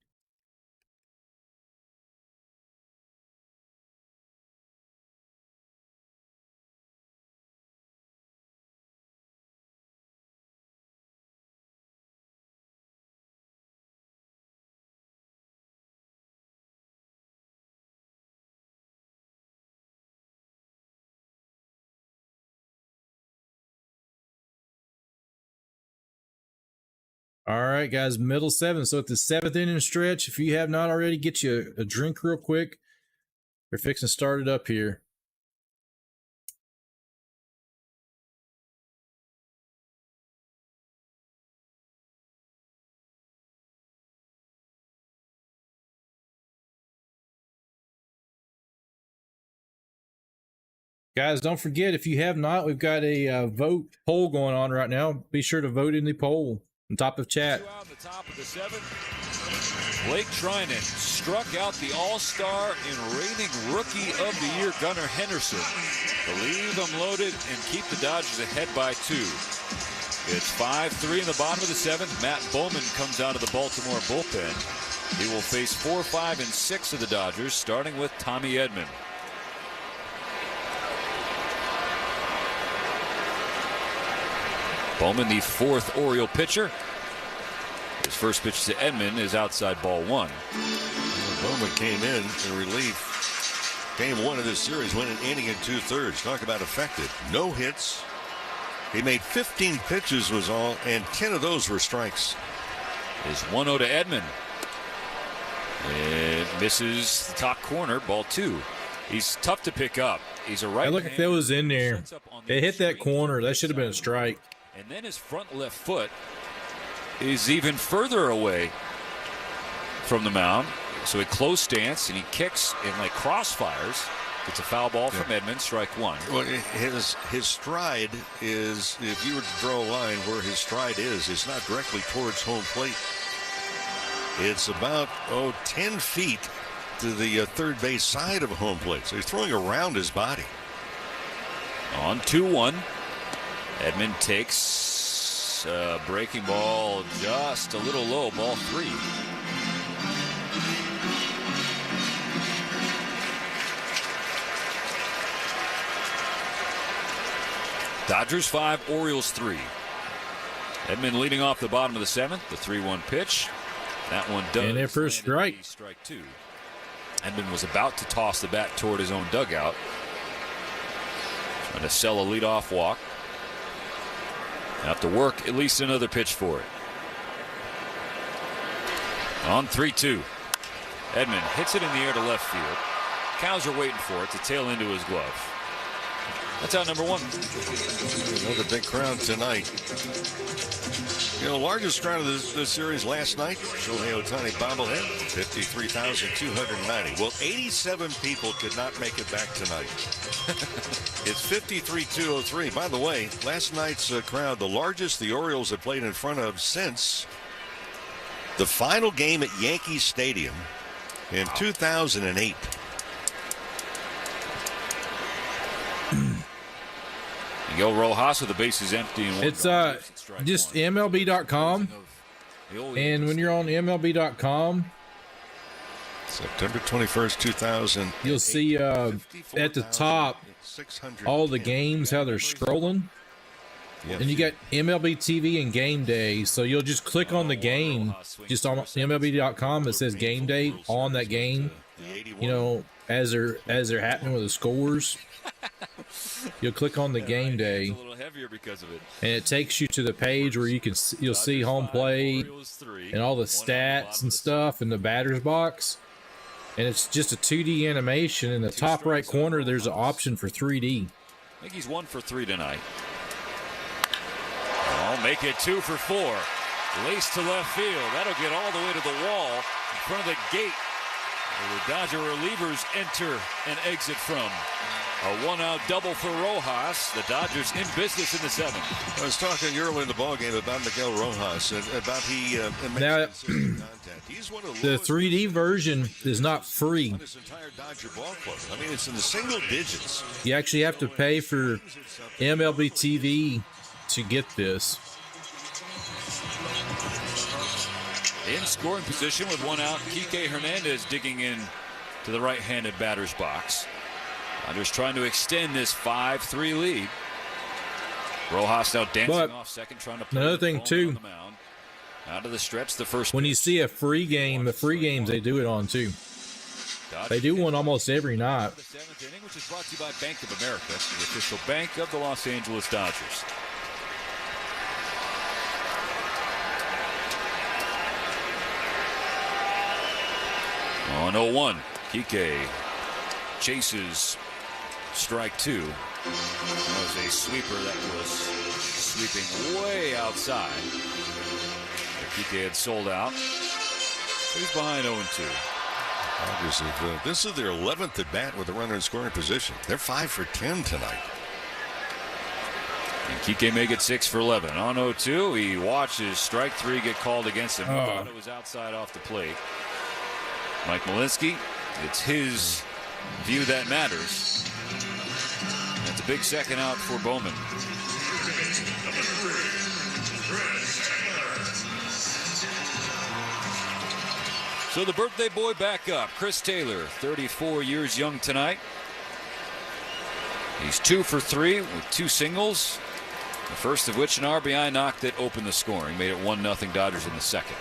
All right, guys, middle 7. So at the 7th inning stretch, if you have not already, get you a drink real quick. They're fixing to start it up here. Guys, don't forget, if you have not, we've got a vote poll going on right now. Be sure to vote in the poll on top of chat. 2 out in the top of the 7th. Blake Trinan struck out the all-star and reigning rookie of the year, Gunnar Henderson, to leave them loaded and keep the Dodgers ahead by 2. It's 5-3 in the bottom of the 7th. Matt Bowman comes out of the Baltimore bullpen. He will face 4, 5, and 6 of the Dodgers, starting with Tommy Edman. Bowman, the 4th Oriole pitcher. His first pitch to Edman is outside ball 1. Bowman came in relief. Game 1 of this series went an inning and 2/3. Talk about effective. No hits. He made 15 pitches was all, and 10 of those were strikes. Is 1-0 to Edman. It misses the top corner, ball 2. He's tough to pick up. He's a right. Hey, look, if that was in there, it hit that corner. That should have been a strike. And then his front left foot is even further away from the mound. So a close stance, and he kicks and like crossfires. It's a foul ball from Edman, strike 1. Well, his stride is, if you were to draw a line where his stride is, it's not directly towards home plate. It's about 10 feet to the third base side of home plate. So he's throwing around his body. On 2-1. Edman takes a breaking ball just a little low, ball 3. Dodgers 5, Orioles 3. Edman leading off the bottom of the 7th, the 3-1 pitch. That one does. And their first strike. Strike 2. Edman was about to toss the bat toward his own dugout. Trying to sell a leadoff walk. Have to work at least another pitch for it. On 3-2. Edman hits it in the air to left field. Cows are waiting for it to tail into his glove. That's out number 1. Another big crowd tonight. You know, the largest crowd of this series last night, Shohei Ohtani bobblehead, 53,290. Well, 87 people could not make it back tonight. It's 53,203. By the way, last night's crowd, the largest the Orioles have played in front of since the final game at Yankee Stadium in 2008. Miguel Rojas with the bases empty. And it's just MLB.com. And when you're on MLB.com, September 21st, 2000, you'll see at the top all the games, how they're scrolling. And you got MLB TV and game day. So you'll just click on the game, just on MLB.com. It says game day on that game. You know, as they're happening with the scores. You'll click on the game day, a little heavier because of it. and it takes you to the page where you'll see home plate and all the stats and stuff in the batter's box. And it's just a 2D animation. In the top right corner, there's an option for 3D. I think he's 1 for 3 tonight. I'll make it 2 for 4. Lace to left field. That'll get all the way to the wall in front of the gate where the Dodger relievers enter and exit from. A 1-out double for Rojas. The Dodgers in business in the 7th. I was talking earlier in the ballgame about Miguel Rojas and about Now, the 3D version is not free. this entire Dodger ball club. I mean, it's in the single digits. You actually have to pay for MLB TV to get this. In scoring position with 1 out, Kike Hernandez digging in to the right-handed batter's box. Dodgers trying to extend this 5-3 lead. Rojas now dancing off second, trying to another thing too. Out of the stretch, the first. When you see a free game, the free games they do it on too. They do one almost every night. The 7th inning, which is brought to you by Bank of America, the official bank of the Los Angeles Dodgers. On 0-1, Kike chases strike 2. That was a sweeper that was sweeping way outside. Kike had sold out. He's behind 0-2. This is their 11th at bat with a runner in scoring position. They're 5 for 10 tonight. And Kike may get 6 for 11. On 0-2, he watches strike 3 get called against him. Thought it was outside off the plate. Mike Malinsky, it's his view that matters. That's a big second out for Bowman. So the birthday boy back up. Chris Taylor, 34 years young tonight. He's 2 for 3 with 2 singles. The first of which an RBI knock that opened the scoring. Made it 1-0 Dodgers in the second.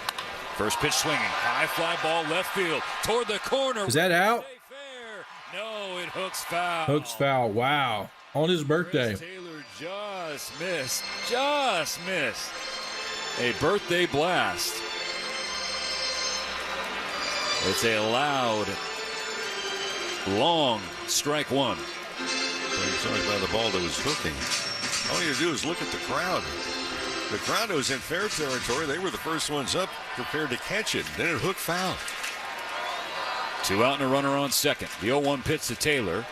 First pitch swinging. High fly ball left field toward the corner. Is that out? No, it hooks foul. Hooks foul. Wow. On his birthday. Chris Taylor just missed. A birthday blast. It's a loud, long strike 1. You're talking about the ball that was hooking. All you do is look at the crowd. The crowd was in fair territory. They were the first ones up, prepared to catch it. Then it hooked foul. 2 out and a runner on second. The 0-1 pitch to Taylor.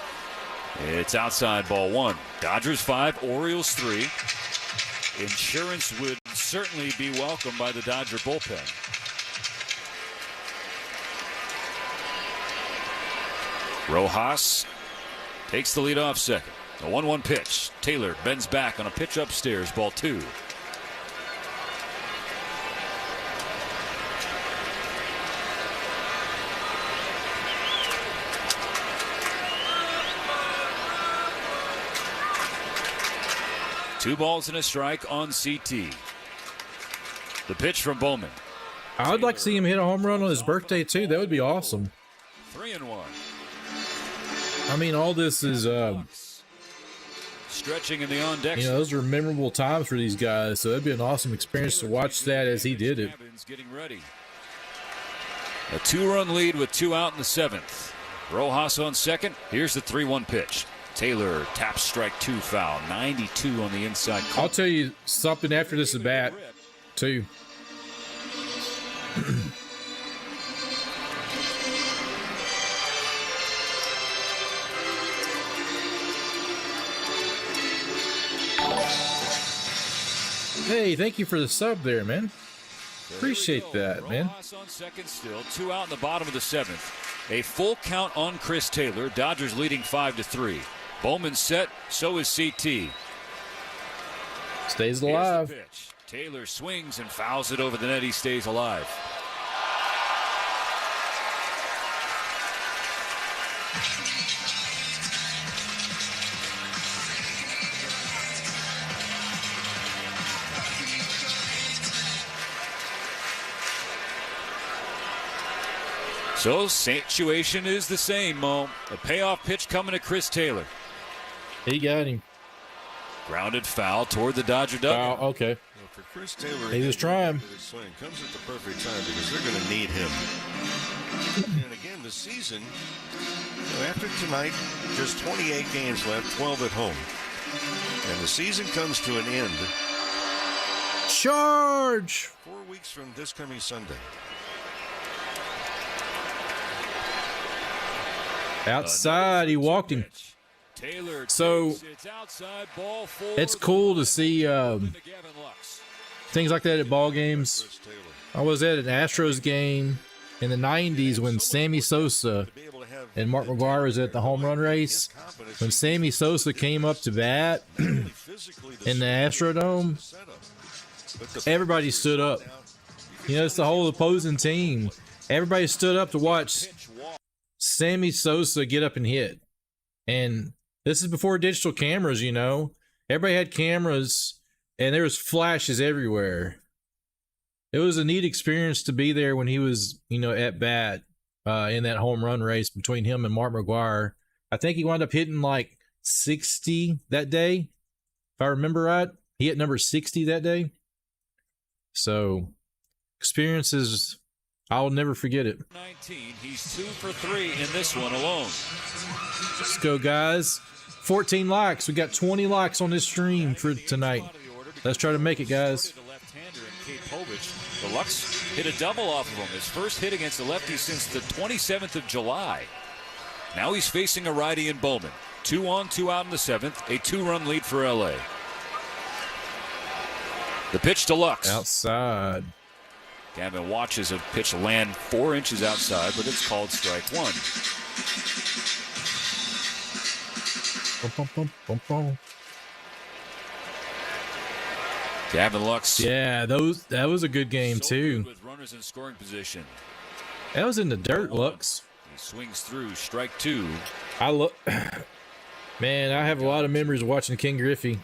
It's outside, ball 1. Dodgers 5, Orioles 3. Insurance would certainly be welcomed by the Dodger bullpen. Rojas takes the lead off second. A 1-1 pitch. Taylor bends back on a pitch upstairs, ball 2. Two balls and a strike on CT. The pitch from Bowman. I would like to see him hit a home run on his birthday too. That would be awesome. 3-1. I mean, all this is stretching in the on deck. You know, those are memorable times for these guys, so it'd be an awesome experience to watch that as he did it. Getting ready. A 2-run lead with 2 out in the 7th. Rojas on second. Here's the 3-1 pitch. Taylor taps strike 2 foul. 92 on the inside. I'll tell you something after this at bat, too. Hey, thank you for the sub there, man. Appreciate that, man. Rojas on second still. 2 out in the bottom of the 7th. A full count on Chris Taylor. Dodgers leading 5-3. Bowman set. So is CT. Stays alive. Taylor swings and fouls it over the net. He stays alive. So situation is the same, Mo. A payoff pitch coming to Chris Taylor. He got him. Grounded foul toward the Dodger dugout. Okay. Well, for Chris Taylor, he was trying. Swing comes at the perfect time because they're going to need him. And again, the season, after tonight, just 28 games left, 12 at home. And the season comes to an end. Charge! 4 weeks from this coming Sunday. Outside, he walked him. So it's cool to see things like that at ball games. I was at an Astros game in the 90s when Sammy Sosa and Mark McGwire was at the home run race. When Sammy Sosa came up to bat in the Astrodome, everybody stood up. You know, it's the whole opposing team. Everybody stood up to watch Sammy Sosa get up and hit. And this is before digital cameras, you know. Everybody had cameras, and there was flashes everywhere. It was a neat experience to be there when he was, you know, at bat in that home run race between him and Mark McGwire. I think he wound up hitting like 60 that day, if I remember right. He hit number 60 that day. So, experiences, I'll never forget it. 19, he's 2 for 3 in this one alone. Let's go, guys. 14 likes. We got 20 likes on this stream for tonight. Let's try to make it, guys. The Lux hit a double off of him. His first hit against the lefty since the 27th of July. Now he's facing a righty in Bowman. 2 on, 2 out in the 7th. A 2-run lead for LA. The pitch to Lux. Outside. Gavin watches a pitch land 4 inches outside, but it's called strike 1. Gavin Lux. Yeah, that was a good game too. With runners in scoring position. That was in the dirt, Lux. He swings through strike 2. Man, I have a lot of memories of watching King Griffey.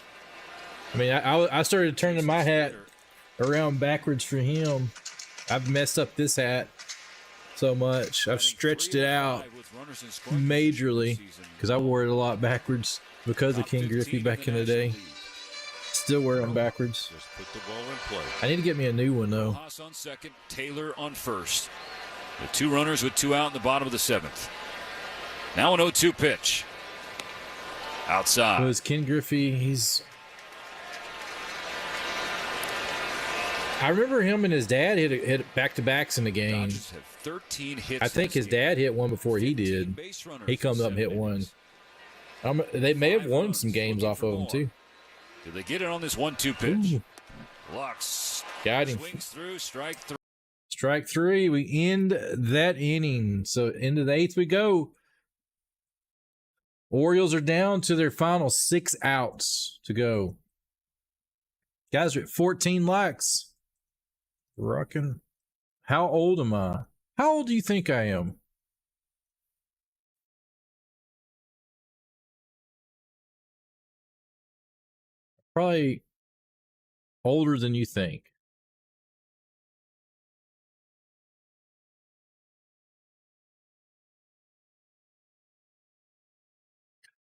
I mean, I started turning my hat around backwards for him. I've messed up this hat so much. I've stretched it out majorly because I wore it a lot backwards because of King Griffey back in the day. Still wear them backwards. Just put the ball in play. I need to get me a new one, though. Rojas on second, Taylor on first. The 2 runners with 2 out in the bottom of the 7th. Now an 0-2 pitch. Outside. It was Ken Griffey. I remember him and his dad hit back-to-backs in the game. 13 hits. I think his dad hit one before he did. He comes up and hit one. They may have won some games off of him, too. Did they get it on this 1-2 pitch? Lux got him. Swings through strike 3. Strike 3. We end that inning. So into the 8th we go. Orioles are down to their final 6 outs to go. Guys are at 14 likes. Rocking. How old am I? How old do you think I am? Probably older than you think.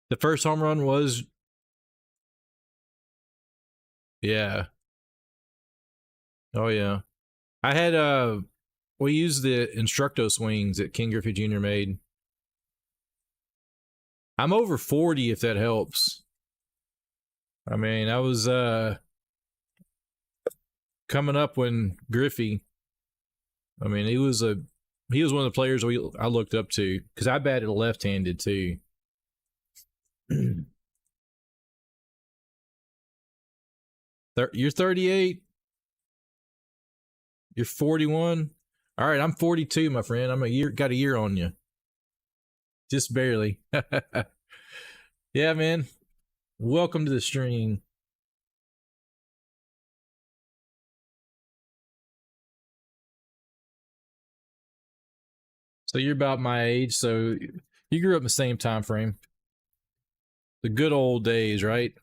The first home run was, yeah. Oh yeah. I had we used the Instructo swings that King Griffey Jr. made. I'm over 40 if that helps. I mean, I was coming up when Griffey, I mean, he was one of the players I looked up to because I batted left-handed too. You're 38. You're 41. All right, I'm 42, my friend. Got a year on you. Just barely. Yeah, man. Welcome to the stream. So you're about my age, so you grew up in the same time frame. The good old days, right?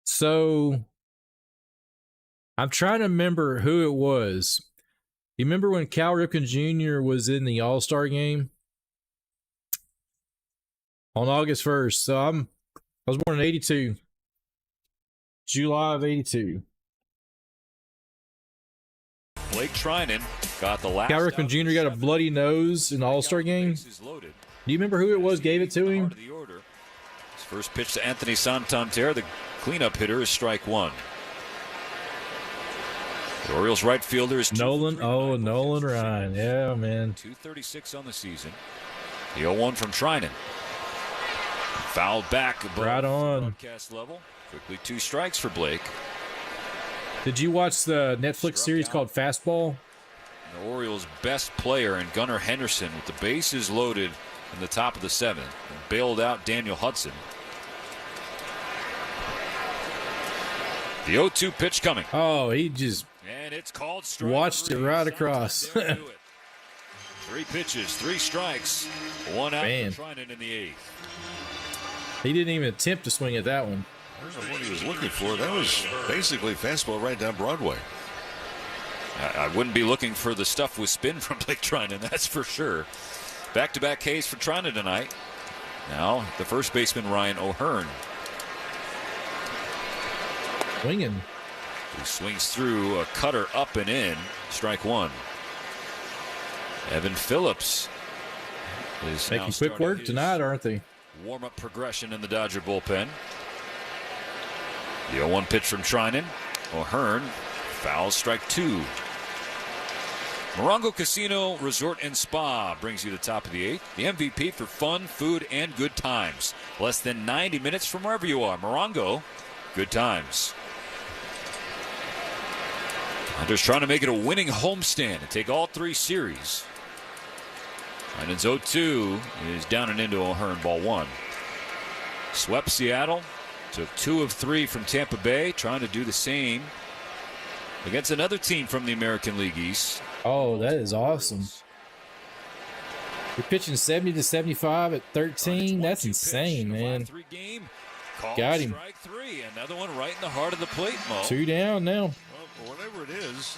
So I'm trying to remember who it was. You remember when Cal Ripken Jr. was in the All-Star game on August 1st? So I was born in 82. July of 82. Blake Trinan got the last. Cal Ripken Jr. got a bloody nose in the All-Star game. Do you remember who it was gave it to him? His first pitch to Anthony Santander, the cleanup hitter, is strike one. The Orioles right fielder is Nolan Ryan. Yeah, man. 236 on the season. The 0-1 from Trinan. Fouled back above right on broadcast level. Quickly 2 strikes for Blake. Did you watch the Netflix series called Fastball? The Orioles' best player in Gunnar Henderson with the bases loaded in the top of the 7th. And bailed out Daniel Hudson. The 0-2 pitch coming. Oh, he just and it's called watched it right across. 3 pitches, 3 strikes, 1 out Man. for Trinan in the 8th. He didn't even attempt to swing at that one. I don't know what he was looking for. That was basically fastball right down Broadway. I wouldn't be looking for the stuff with spin from Blake Trinan, that's for sure. Back-to-back Ks for Trinan tonight. Now the first baseman Ryan O'Hearn. Swinging. He swings through a cutter up and in. Strike one. Evan Phillips is making quick work tonight, aren't they? Warm-up progression in the Dodger bullpen. The 0-1 pitch from Trinan. O'Hearn fouls strike 2. Morongo Casino Resort and Spa brings you the top of the 8th. The MVP for fun, food, and good times. Less than 90 minutes from wherever you are. Morongo, good times. Hunter's trying to make it a winning homestand and take all 3 series. Trinan's 0-2 is down and into O'Hearn, ball 1. Swept Seattle. Took 2 of 3 from Tampa Bay. Trying to do the same against another team from the American League East. Oh, that is awesome. You're pitching 70 to 75 at 13. That's insane, man. Got him. Strike 3. Another one right in the heart of the plate, Mo. 2 down now. Well, whatever it is,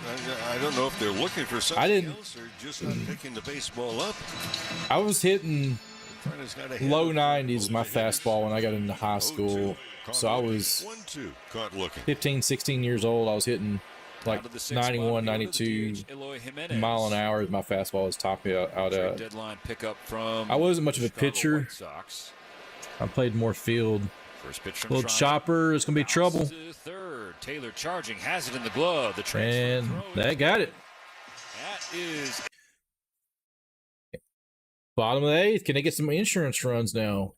I don't know if they're looking for something else or just not picking the baseball up. I was hitting low 90s my fastball when I got into high school. So I was 15, 16 years old. I was hitting like 91, 92 mile an hour as my fastball was topping out at. Deadline pickup from I wasn't much of a pitcher. I played more field. First pitch from little chopper. It's going to be trouble. Third. Taylor charging. Has it in the glove. The and that got it. That is bottom of the 8th. Can they get some insurance runs now?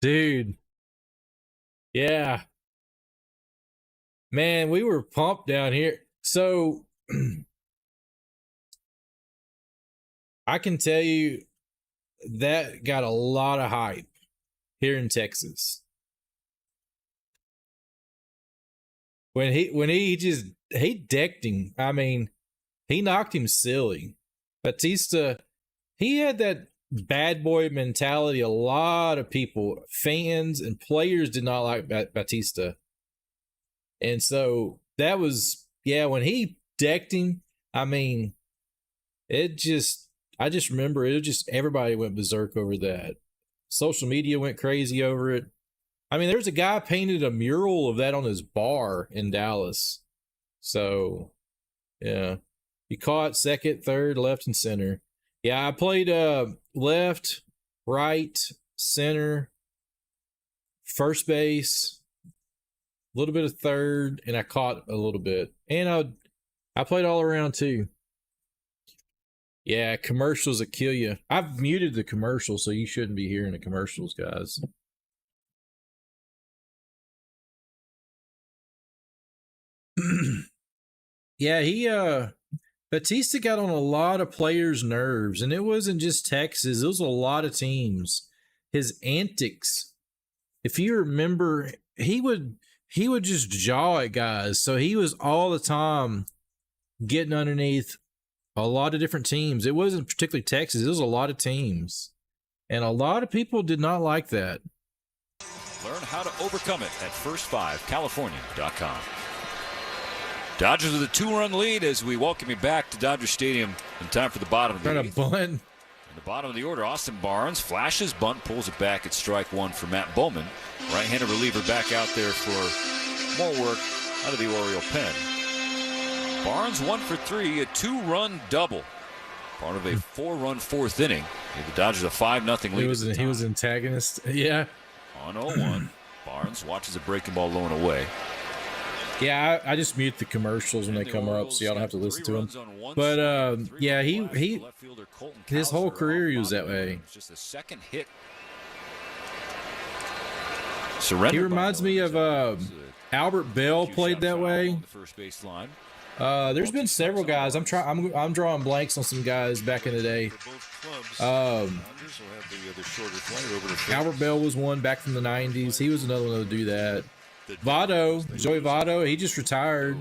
Dude. Yeah. Man, we were pumped down here. So I can tell you that got a lot of hype here in Texas. When he decked him. I mean, he knocked him silly. Batista, he had that bad boy mentality. A lot of people, fans and players, did not like Batista. And so that was, when he decked him, I mean, I just remember everybody went berserk over that. Social media went crazy over it. I mean, there's a guy painted a mural of that on his bar in Dallas. So, yeah. You caught second, third, left, and center. Yeah, I played left, right, center, first base, a little bit of third, and I caught a little bit. And I played all around too. Yeah, commercials that kill you. I've muted the commercials, so you shouldn't be hearing the commercials, guys. Yeah, Batista got on a lot of players' nerves, and it wasn't just Texas. It was a lot of teams. His antics, if you remember, he would just jaw at guys. So he was all the time getting underneath a lot of different teams. It wasn't particularly Texas. It was a lot of teams. And a lot of people did not like that. Learn how to overcome it at first5california.com. Dodgers with a 2-run lead as we welcome you back to Dodger Stadium in time for the bottom of the eighth. Bunt. In the bottom of the order, Austin Barnes flashes bunt, pulls it back at strike one for Matt Bowman. Right-handed reliever back out there for more work out of the Oriole pen. Barnes 1 for 3, a 2-run double. Part of a 4-run fourth inning. Gave the Dodgers a 5-0 lead. He was antagonist. Yeah. On 0-1, Barnes watches a breaking ball low and away. Yeah, I just mute the commercials when they come up, so y'all don't have to listen to them. But yeah, he his whole career he was that way. Just the second hit. He reminds me of Albert Bell played that way. First base line. There's been several guys. I'm drawing blanks on some guys back in the day. Albert Bell was one back from the 90s. He was another one to do that. Joey Votto, he just retired.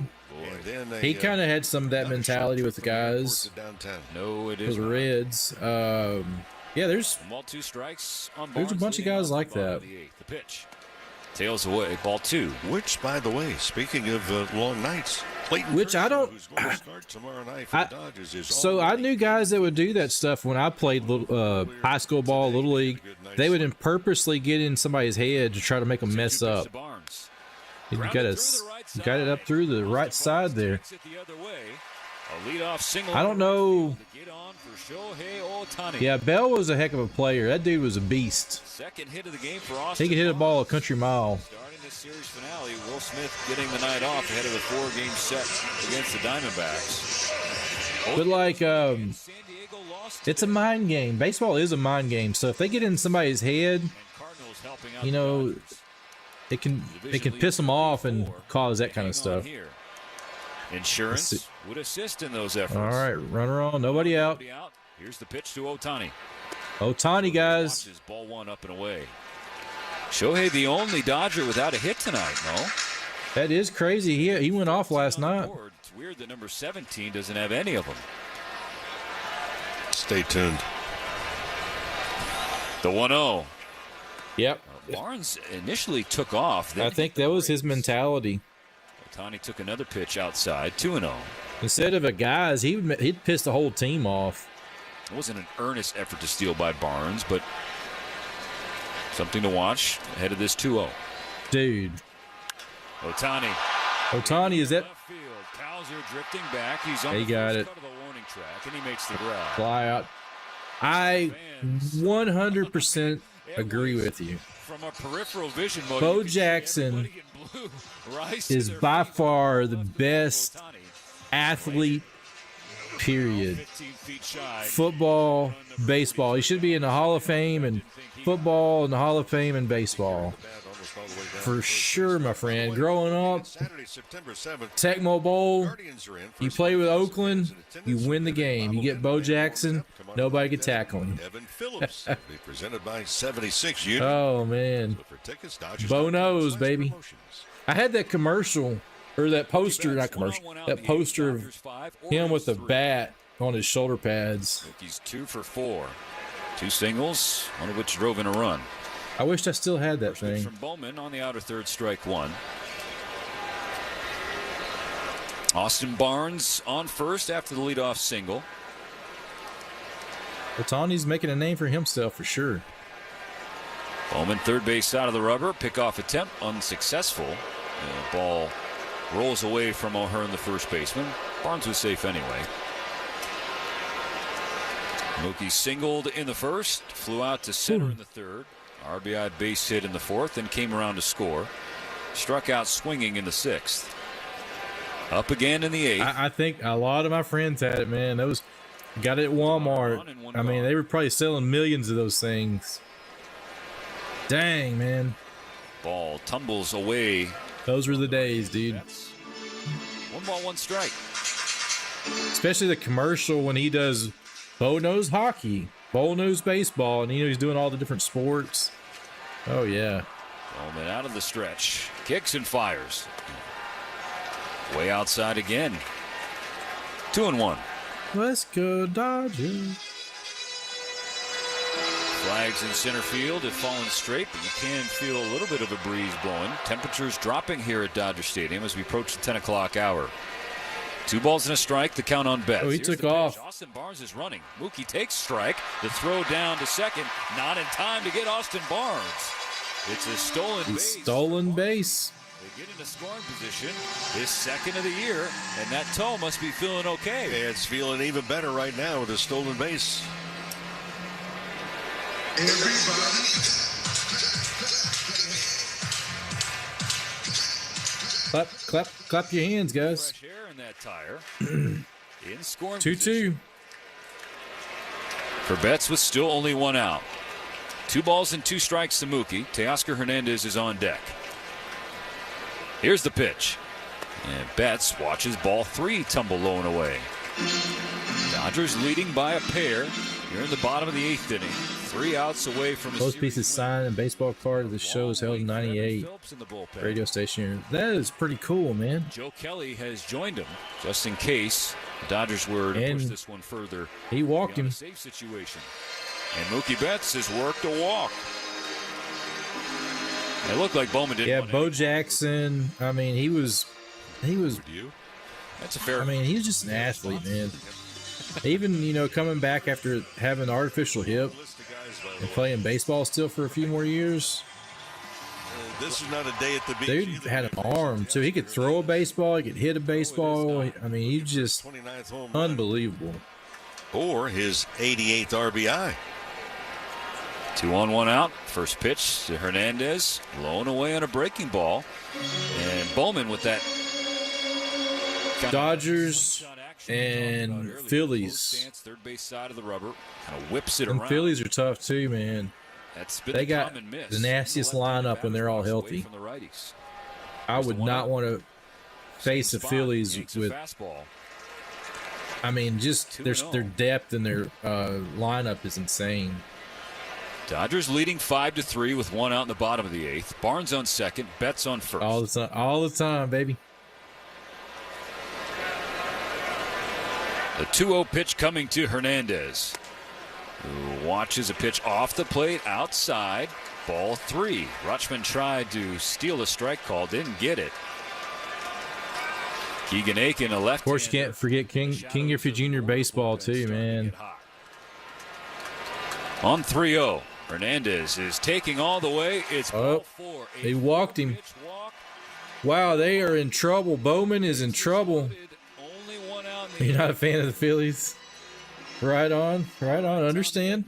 He kind of had some of that mentality with the guys. No, it is the Reds. Yeah, there's a bunch of guys like that. The pitch. Tails away, ball 2. Which, by the way, speaking of long nights, Clayton which I don't. who's going to start tomorrow night for the Dodgers, is so I knew guys that would do that stuff when I played high school ball, little league. They would purposely get in somebody's head to try to make them mess up. You got it up through the right side there. I don't know. Yeah, Bell was a heck of a player. That dude was a beast. Second hit of the game for Austin. He could hit a ball a country mile. Starting this series finale, Will Smith getting the night off ahead of a 4-game set against the Diamondbacks. But like, it's a mind game. Baseball is a mind game. So if they get in somebody's head, you know, it can piss them off and cause that kind of stuff. Insurance would assist in those efforts. All right, runner on, nobody out. Here's the pitch to Ohtani. Ohtani, guys. Ball 1 up and away. Shohei, the only Dodger without a hit tonight, no? That is crazy. He went off last night. It's weird that number 17 doesn't have any of them. Stay tuned. The 1-0. Yep. Barnes initially took off. I think that was his mentality. Ohtani took another pitch outside, 2-0. Instead of a guys, he'd piss the whole team off. It wasn't an earnest effort to steal by Barnes, but something to watch ahead of this 2-0. Dude. Ohtani is that? Cowser drifting back. He's on he got it. Cut of the warning track, and he makes the grab. Fly out. I 100% agree with you. From a peripheral vision mode, Bo Jackson is by far the best athlete, period. Football, baseball. He should be in the Hall of Fame and football, in the Hall of Fame and baseball. For sure, my friend. Growing up, Tecmo Bowl, you play with Oakland, you win the game. You get Bo Jackson, nobody can tackle him. Presented by 76 Oh, man. Bo knows, baby. I had that commercial, or that poster, not commercial, that poster of him with a bat on his shoulder pads. He's 2 for 4. 2 singles, one of which drove in a run. I wished I still had that thing. From Bowman on the outer third, strike 1. Austin Barnes on first after the leadoff single. Otani's making a name for himself for sure. Bowman, third base side of the rubber. Pickoff attempt unsuccessful. The ball rolls away from O'Hearn, the first baseman. Barnes was safe anyway. Mookie singled in the first, flew out to center in the third. RBI base hit in the fourth, then came around to score. Struck out swinging in the sixth. Up again in the eighth. I think a lot of my friends had it, man. Those got it at Walmart. I mean, they were probably selling millions of those things. Dang, man. Ball tumbles away. Those were the days, dude. 1 ball, 1 strike. Especially the commercial when he does Bo knows hockey, Bo knows baseball, and he's doing all the different sports. Oh, yeah. Bowman out of the stretch. Kicks and fires. Way outside again. 2-1. Let's go, Dodgers. Flags in center field have fallen straight, but you can feel a little bit of a breeze blowing. Temperatures dropping here at Dodger Stadium as we approach the 10 o'clock hour. 2 balls and a strike. The count on Betts. Oh, he took off. Austin Barnes is running. Mookie takes strike. The throw down to second. Not in time to get Austin Barnes. It's a stolen base. Stolen base. They get into scoring position. His second of the year, and that toe must be feeling okay. It's feeling even better right now with a stolen base. Clap your hands, guys. Fresh air in that tire. In scoring 2-2. For Betts with still only 1 out. 2 balls and 2 strikes to Mookie. Teoscar Hernandez is on deck. Here's the pitch. And Betts watches ball 3 tumble low and away. Dodgers leading by a pair here in the bottom of the 8th inning. 3 outs away from Most pieces signed and baseball card of the show is held in 98. Radio station here. That is pretty cool, man. Joe Kelly has joined him just in case the Dodgers were to push this one further. He walked him. Safe situation. And Mookie Betts has worked a walk. It looked like Bowman didn't. Yeah, Bo Jackson. I mean, he was. That's a fair. I mean, he was just an athlete, man. Even coming back after having an artificial hip and playing baseball still for a few more years. This is not a day at the beach. Dude had an arm too. He could throw a baseball. He could hit a baseball. I mean, he's just unbelievable. Or his 88th RBI. 2 on 1 out. First pitch to Hernandez. Low and away on a breaking ball. And Bowman with that. Dodgers and Phillies. Third base side of the rubber. Kind of whips it and around. Phillies are tough too, man. They got the nastiest lineup when they're all healthy. I would not want to face the Phillies with. I mean, just their depth and their lineup is insane. Dodgers leading 5-3 with 1 out in the bottom of the 8th. Barnes on second, Betts on first. All the time, baby. The 2-0 pitch coming to Hernandez, who watches a pitch off the plate outside. Ball 3. Rutschman tried to steal a strike call, didn't get it. Keegan Aiken, a left. Of course, you can't forget King Griffey Jr. baseball too, man. On 3-0, Hernandez is taking all the way. It's ball 4. They walked him. Wow, they are in trouble. Bowman is in trouble. You're not a fan of the Phillies? Right on. Understand.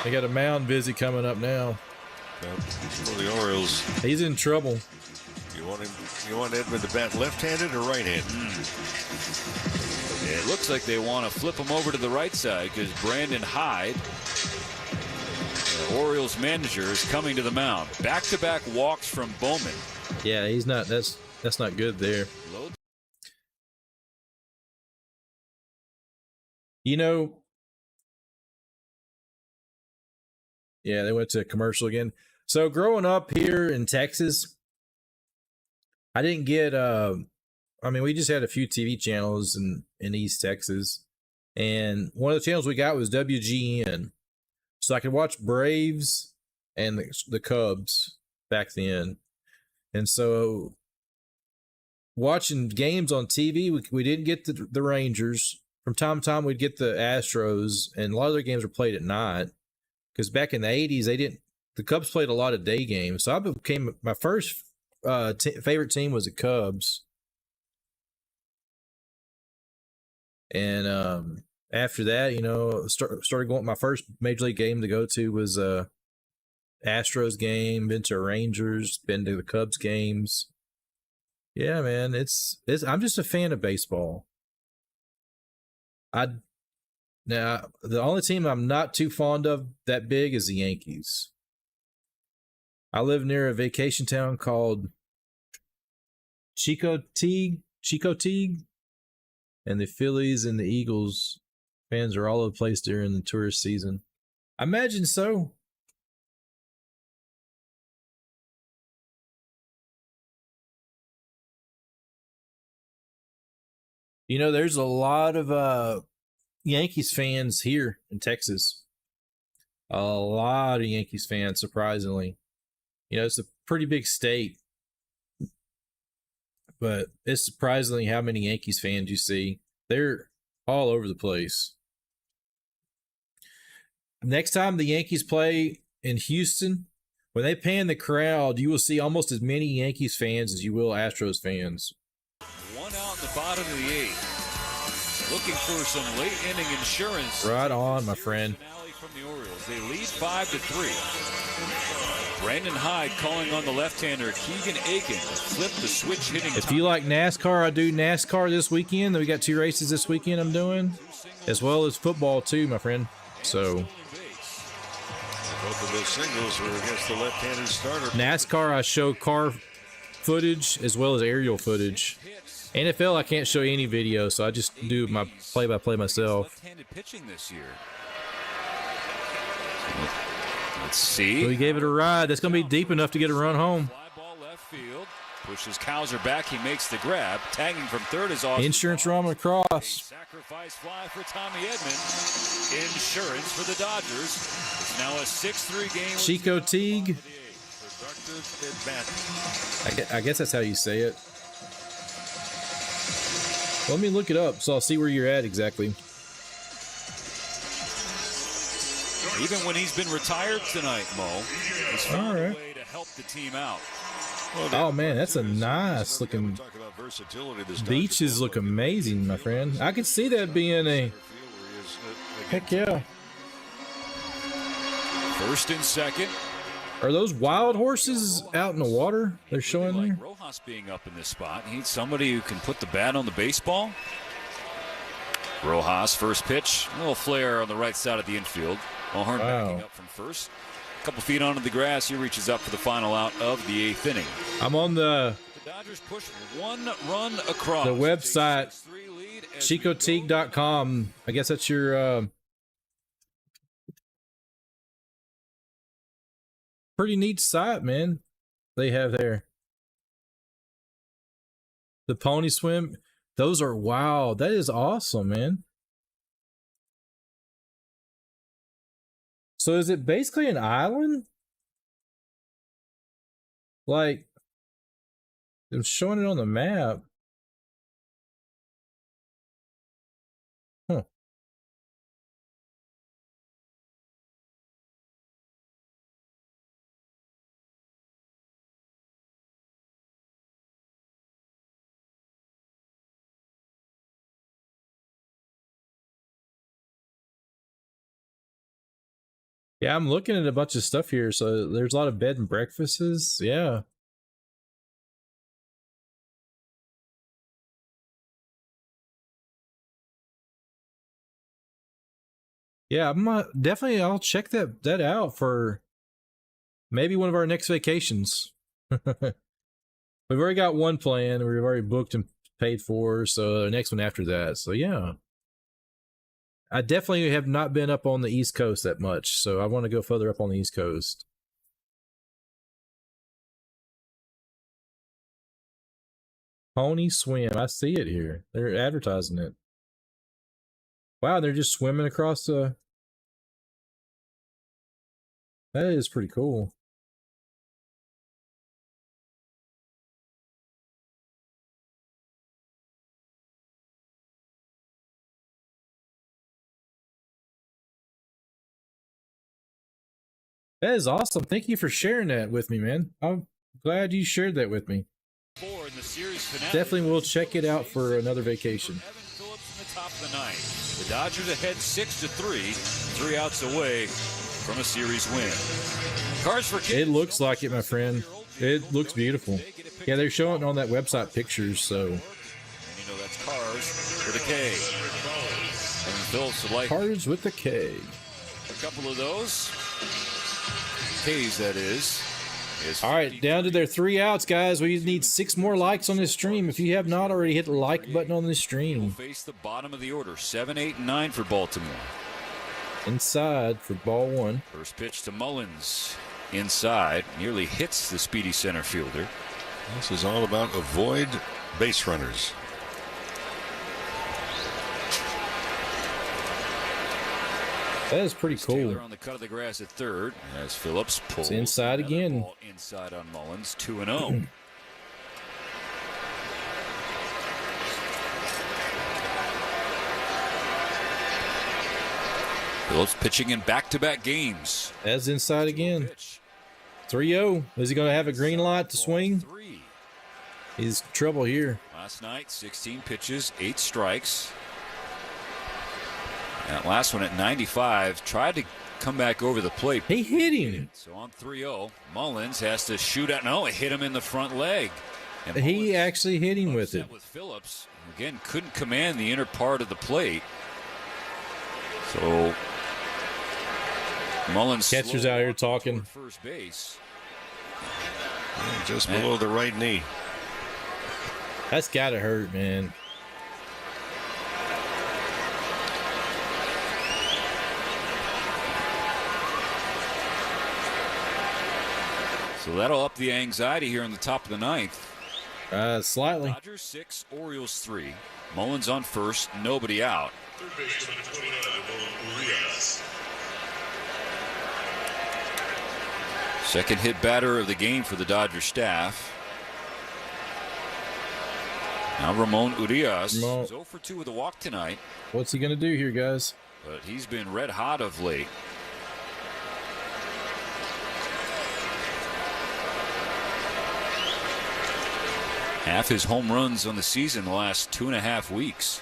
They got a mound visit coming up now. For the Orioles. He's in trouble. You want Edmund to bat left-handed or right-handed? It looks like they want to flip him over to the right side because Brandon Hyde, the Orioles manager, is coming to the mound. Back-to-back walks from Bowman. Yeah, he's not. That's not good there. Yeah, they went to commercial again. So growing up here in Texas, I didn't get we just had a few TV channels in East Texas. And one of the channels we got was WGN. So I could watch Braves and the Cubs back then. And so watching games on TV, we didn't get the Rangers. From time to time, we'd get the Astros, and a lot of their games were played at night. Because back in the 80s, the Cubs played a lot of day games. So I became, my first favorite team was the Cubs. And after that, started going, my first major league game to go to was Astros game, been to Rangers, been to the Cubs games. Yeah, man, I'm just a fan of baseball. Now, the only team I'm not too fond of that big is the Yankees. I live near a vacation town called Chicoteague, and the Phillies and the Eagles fans are all over the place during the tourist season. I imagine so. There's a lot of Yankees fans here in Texas. A lot of Yankees fans, surprisingly. It's a pretty big state. But it's surprisingly how many Yankees fans you see. They're all over the place. Next time the Yankees play in Houston, when they pan the crowd, you will see almost as many Yankees fans as you will Astros fans. One out in the bottom of the eighth. Looking for some late inning insurance. Right on, my friend. From the Orioles. They lead 5-3. Brandon Hyde calling on the left-hander Keegan Aiken to flip the switch hitting. If you like NASCAR, I do NASCAR this weekend. We got 2 races this weekend I'm doing, as well as football too, my friend. So both of those singles were against the left-handed starter. NASCAR, I show car footage as well as aerial footage. NFL, I can't show you any video, so I just do my play-by-play myself. Left-handed pitching this year. Let's see. We gave it a ride. That's going to be deep enough to get a run home. Fly ball left field. Pushes Kowser back. He makes the grab. Tagging from third is Austin. Insurance run across. Sacrifice fly for Tommy Edman. Insurance for the Dodgers. It's now a 6-3 game. Chicoteague. I guess that's how you say it. Let me look it up so I'll see where you're at exactly. Even when he's been retired tonight, Mo, he's found a way to help the team out. Oh, man, that's a nice looking. Beaches look amazing, my friend. I could see that being a. Heck yeah. First and second. Are those wild horses out in the water they're showing there? Rojas being up in this spot. He needs somebody who can put the bat on the baseball. Rojas, first pitch. A little flare on the right side of the infield. Mulhern backing up from first. A couple feet onto the grass. He reaches up for the final out of the 8th inning. I'm on the Dodgers push 1 run across. The website, chicoteague.com. I guess that's your pretty neat site, man. They have there. The pony swim. Those are wow. That is awesome, man. So is it basically an island? Like, I'm showing it on the map. Huh. Yeah, I'm looking at a bunch of stuff here. So there's a lot of bed and breakfasts. Yeah. Yeah, definitely. I'll check that out for maybe one of our next vacations. We've already got one planned. We've already booked and paid for. So the next one after that. So yeah. I definitely have not been up on the East Coast that much, so I want to go further up on the East Coast. Pony swim. I see it here. They're advertising it. Wow, they're just swimming across the... That is pretty cool. That is awesome. Thank you for sharing that with me, man. I'm glad you shared that with me. In the series finale, Definitely will check it out for another vacation. Evan Phillips in the top of the ninth. The Dodgers ahead 6-3, 3 outs away from a series win. Cars for Kids. It looks like it, my friend. It looks beautiful. Yeah, they're showing on that website pictures, so. And you know that's Cars with a K. Evan Phillips would like Cars with a K. a couple of those. K's, that is. All right, down to their 3 outs, guys. We need 6 more likes on this stream. If you have not already, hit the like button on this stream. Face the bottom of the order, 7, 8, and 9 for Baltimore. Inside for ball 1. First pitch to Mullins. Inside, nearly hits the speedy center fielder. This is all about avoid base runners. That is pretty cool. Taylor on the cut of the grass at third as Phillips pulls. It's inside again. Ball inside on Mullins, 2-0. Phillips pitching in back-to-back games. That's inside again. 3-0. Is he going to have a green light to swing? He's in trouble here. Last night, 16 pitches, 8 strikes. That last one at 95 tried to come back over the plate. He hit him. So on 3-0, Mullins has to shoot out. No, it hit him in the front leg. And he actually hit him with it. With Phillips, again, couldn't command the inner part of the plate. So Mullins catcher's out here talking. First base. Just below the right knee. That's got to hurt, man. So that'll up the anxiety here in the top of the ninth. Slightly. Dodgers 6, Orioles 3. Mullins on first, nobody out. Third baseman, 29, Urias. Second hit batter of the game for the Dodger staff. Now Ramon Urias is 0 for 2 with a walk tonight. What's he going to do here, guys? But he's been red hot of late. Half his home runs on the season the last 2.5 weeks.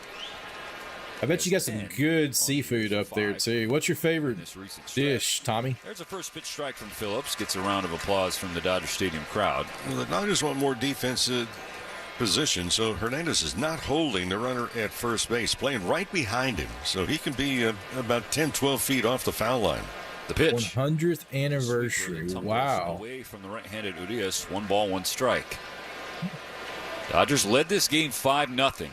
I bet you got some good seafood up there, too. What's your favorite dish, Tommy? There's a first pitch strike from Phillips. Gets a round of applause from the Dodger Stadium crowd. Well, the Dodgers want more defensive position, so Hernandez is not holding the runner at first base, playing right behind him, so he can be about 10, 12 feet off the foul line. The pitch. 100th anniversary. Wow. Away from the right-handed Urias. 1 ball, 1 strike. Dodgers led this game 5-0.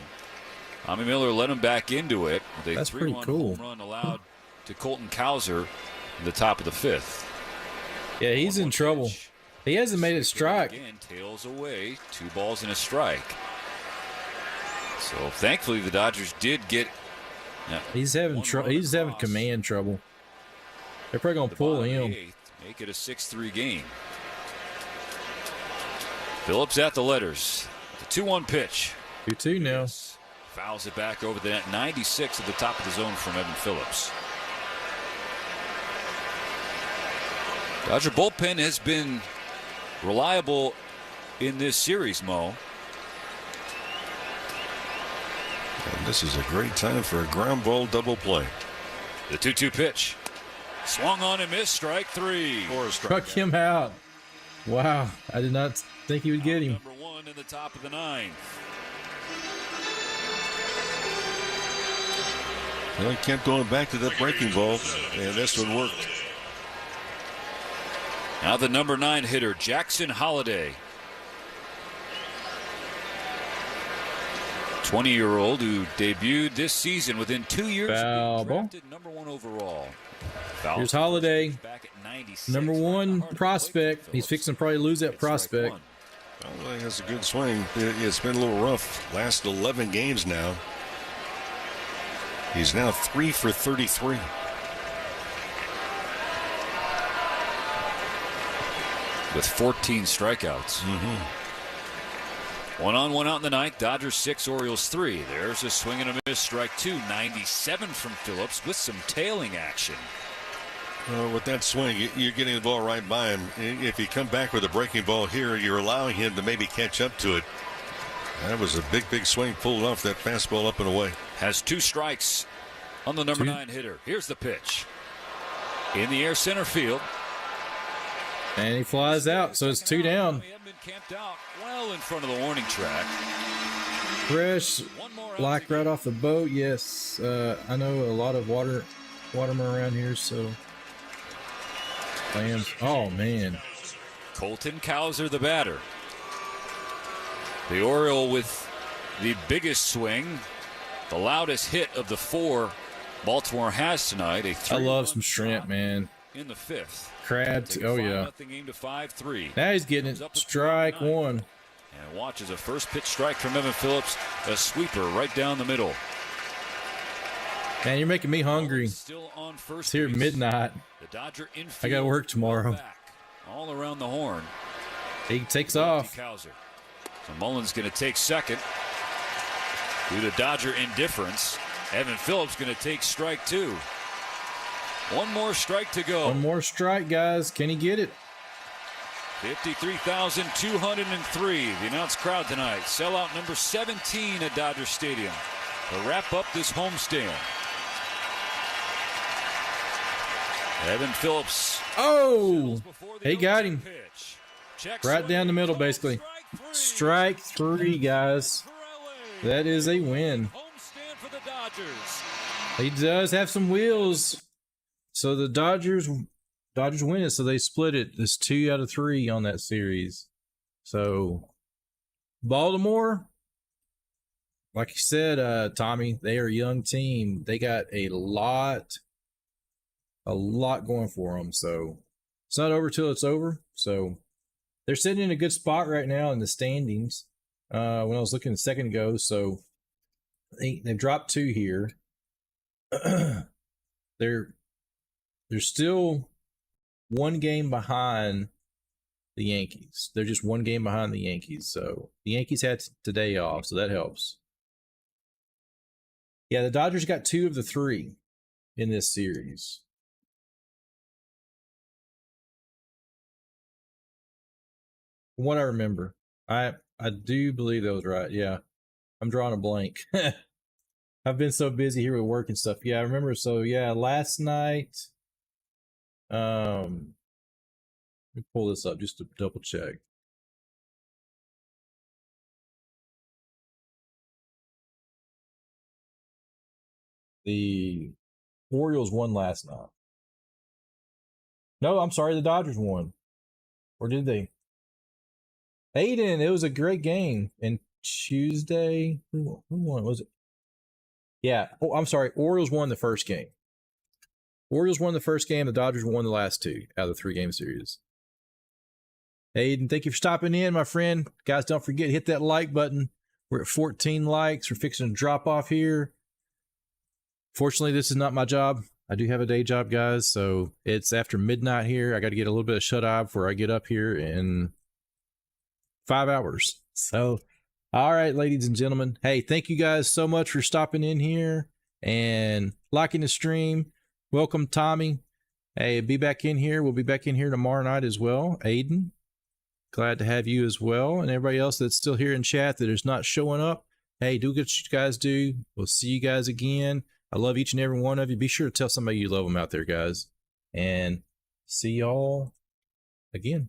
Tommy Miller led him back into it. That's pretty cool. Home run allowed to Colton Cowser in the top of the 5th. Yeah, he's in trouble. He hasn't made a strike. Again, tails away, 2 balls and a strike. So thankfully the Dodgers did get. He's having trouble. He's having command trouble. They're probably gonna pull him. Make it a 6-3 game. Phillips at the letters. The 2-1 pitch. 2-2 now. Fouls it back over the net. 96 at the top of the zone from Evan Phillips. Dodger bullpen has been reliable in this series, Mo. And this is a great time for a ground ball double play. The 2-2 pitch. Swung on and missed. Strike 3. Struck him out. Wow. I did not think he would get him. Number 1 in the top of the 9th. Well, he kept going back to that breaking ball, and this one worked. Now the number 9 hitter, Jackson Holliday. 20-year-old who debuted this season within 2 years. Foul ball. Drafted number 1 overall. Here's Holliday, number 1 prospect. He's fixing to probably lose that prospect. Holliday has a good swing. It's been a little rough. Last 11 games now. He's now 3 for 33. With 14 strikeouts. 1 on, 1 out in the ninth. Dodgers 6, Orioles 3. There's a swing and a miss. Strike 2. 97 from Phillips with some tailing action. With that swing, you're getting the ball right by him. If you come back with a breaking ball here, you're allowing him to maybe catch up to it. That was a big swing, pulled off that fastball up and away. Has 2 strikes on the number 9 hitter. Here's the pitch. In the air center field. And he flies out, so it's 2 down. Camped out well in front of the warning track. Fresh, like right off the boat. Yes, I know a lot of watermen around here, so Lambs. Oh man, Colton Cowser, the batter. The Oriole with the biggest swing, the loudest hit of the 4 Baltimore has tonight. I love some shrimp, man. In the 5th. Crab. Oh yeah. Game to 5-3. Now he's getting it. Strike 1. And watches a first pitch strike from Evan Phillips, a sweeper right down the middle. Man, you're making me hungry. Still on first. It's here at midnight. The Dodger infield. I got to work tomorrow. All around the horn. He takes off. Cowser. So Mullins going to take second. Due to Dodger indifference, Evan Phillips going to take strike 2. One more strike to go. One more strike, guys. Can he get it? 53,203. The announced crowd tonight. Sellout number 17 at Dodger Stadium to wrap up this homestand. Evan Phillips. Oh, he got him. Right down the middle, basically. Strike 3, guys. That is a win. He does have some wheels. So the Dodgers win it, so they split it. It's 2 out of 3 on that series. So Baltimore, like you said, Tommy, they are a young team. They got a lot going for them. So it's not over till it's over. So they're sitting in a good spot right now in the standings. When I was looking a second ago, so they've dropped 2 here. They're still 1 game behind the Yankees. They're just 1 game behind the Yankees. So the Yankees had today off, so that helps. Yeah, the Dodgers got 2 of the 3 in this series. From what I remember, I do believe that was right. Yeah, I'm drawing a blank. I've been so busy here with work and stuff. Yeah, I remember. So yeah, last night. Let me pull this up just to double check. The Orioles won last night. No, I'm sorry, the Dodgers won. Or did they? Aiden, it was a great game. And Tuesday, who won? Was it? Yeah. Oh, I'm sorry. Orioles won the first game. Orioles won the first game. The Dodgers won the last 2 out of the 3-game series. Aiden, thank you for stopping in, my friend. Guys, don't forget, hit that like button. We're at 14 likes. We're fixing to drop off here. Fortunately, this is not my job. I do have a day job, guys. So it's after midnight here. I got to get a little bit of shut-eye before I get up here in 5 hours. So, all right, ladies and gentlemen. Hey, thank you guys so much for stopping in here and liking the stream. Welcome, Tommy. Hey, be back in here. We'll be back in here tomorrow night as well. Aiden, glad to have you as well. And everybody else that's still here in chat that is not showing up. Hey, do what you guys do. We'll see you guys again. I love each and every one of you. Be sure to tell somebody you love them out there, guys. And see y'all again.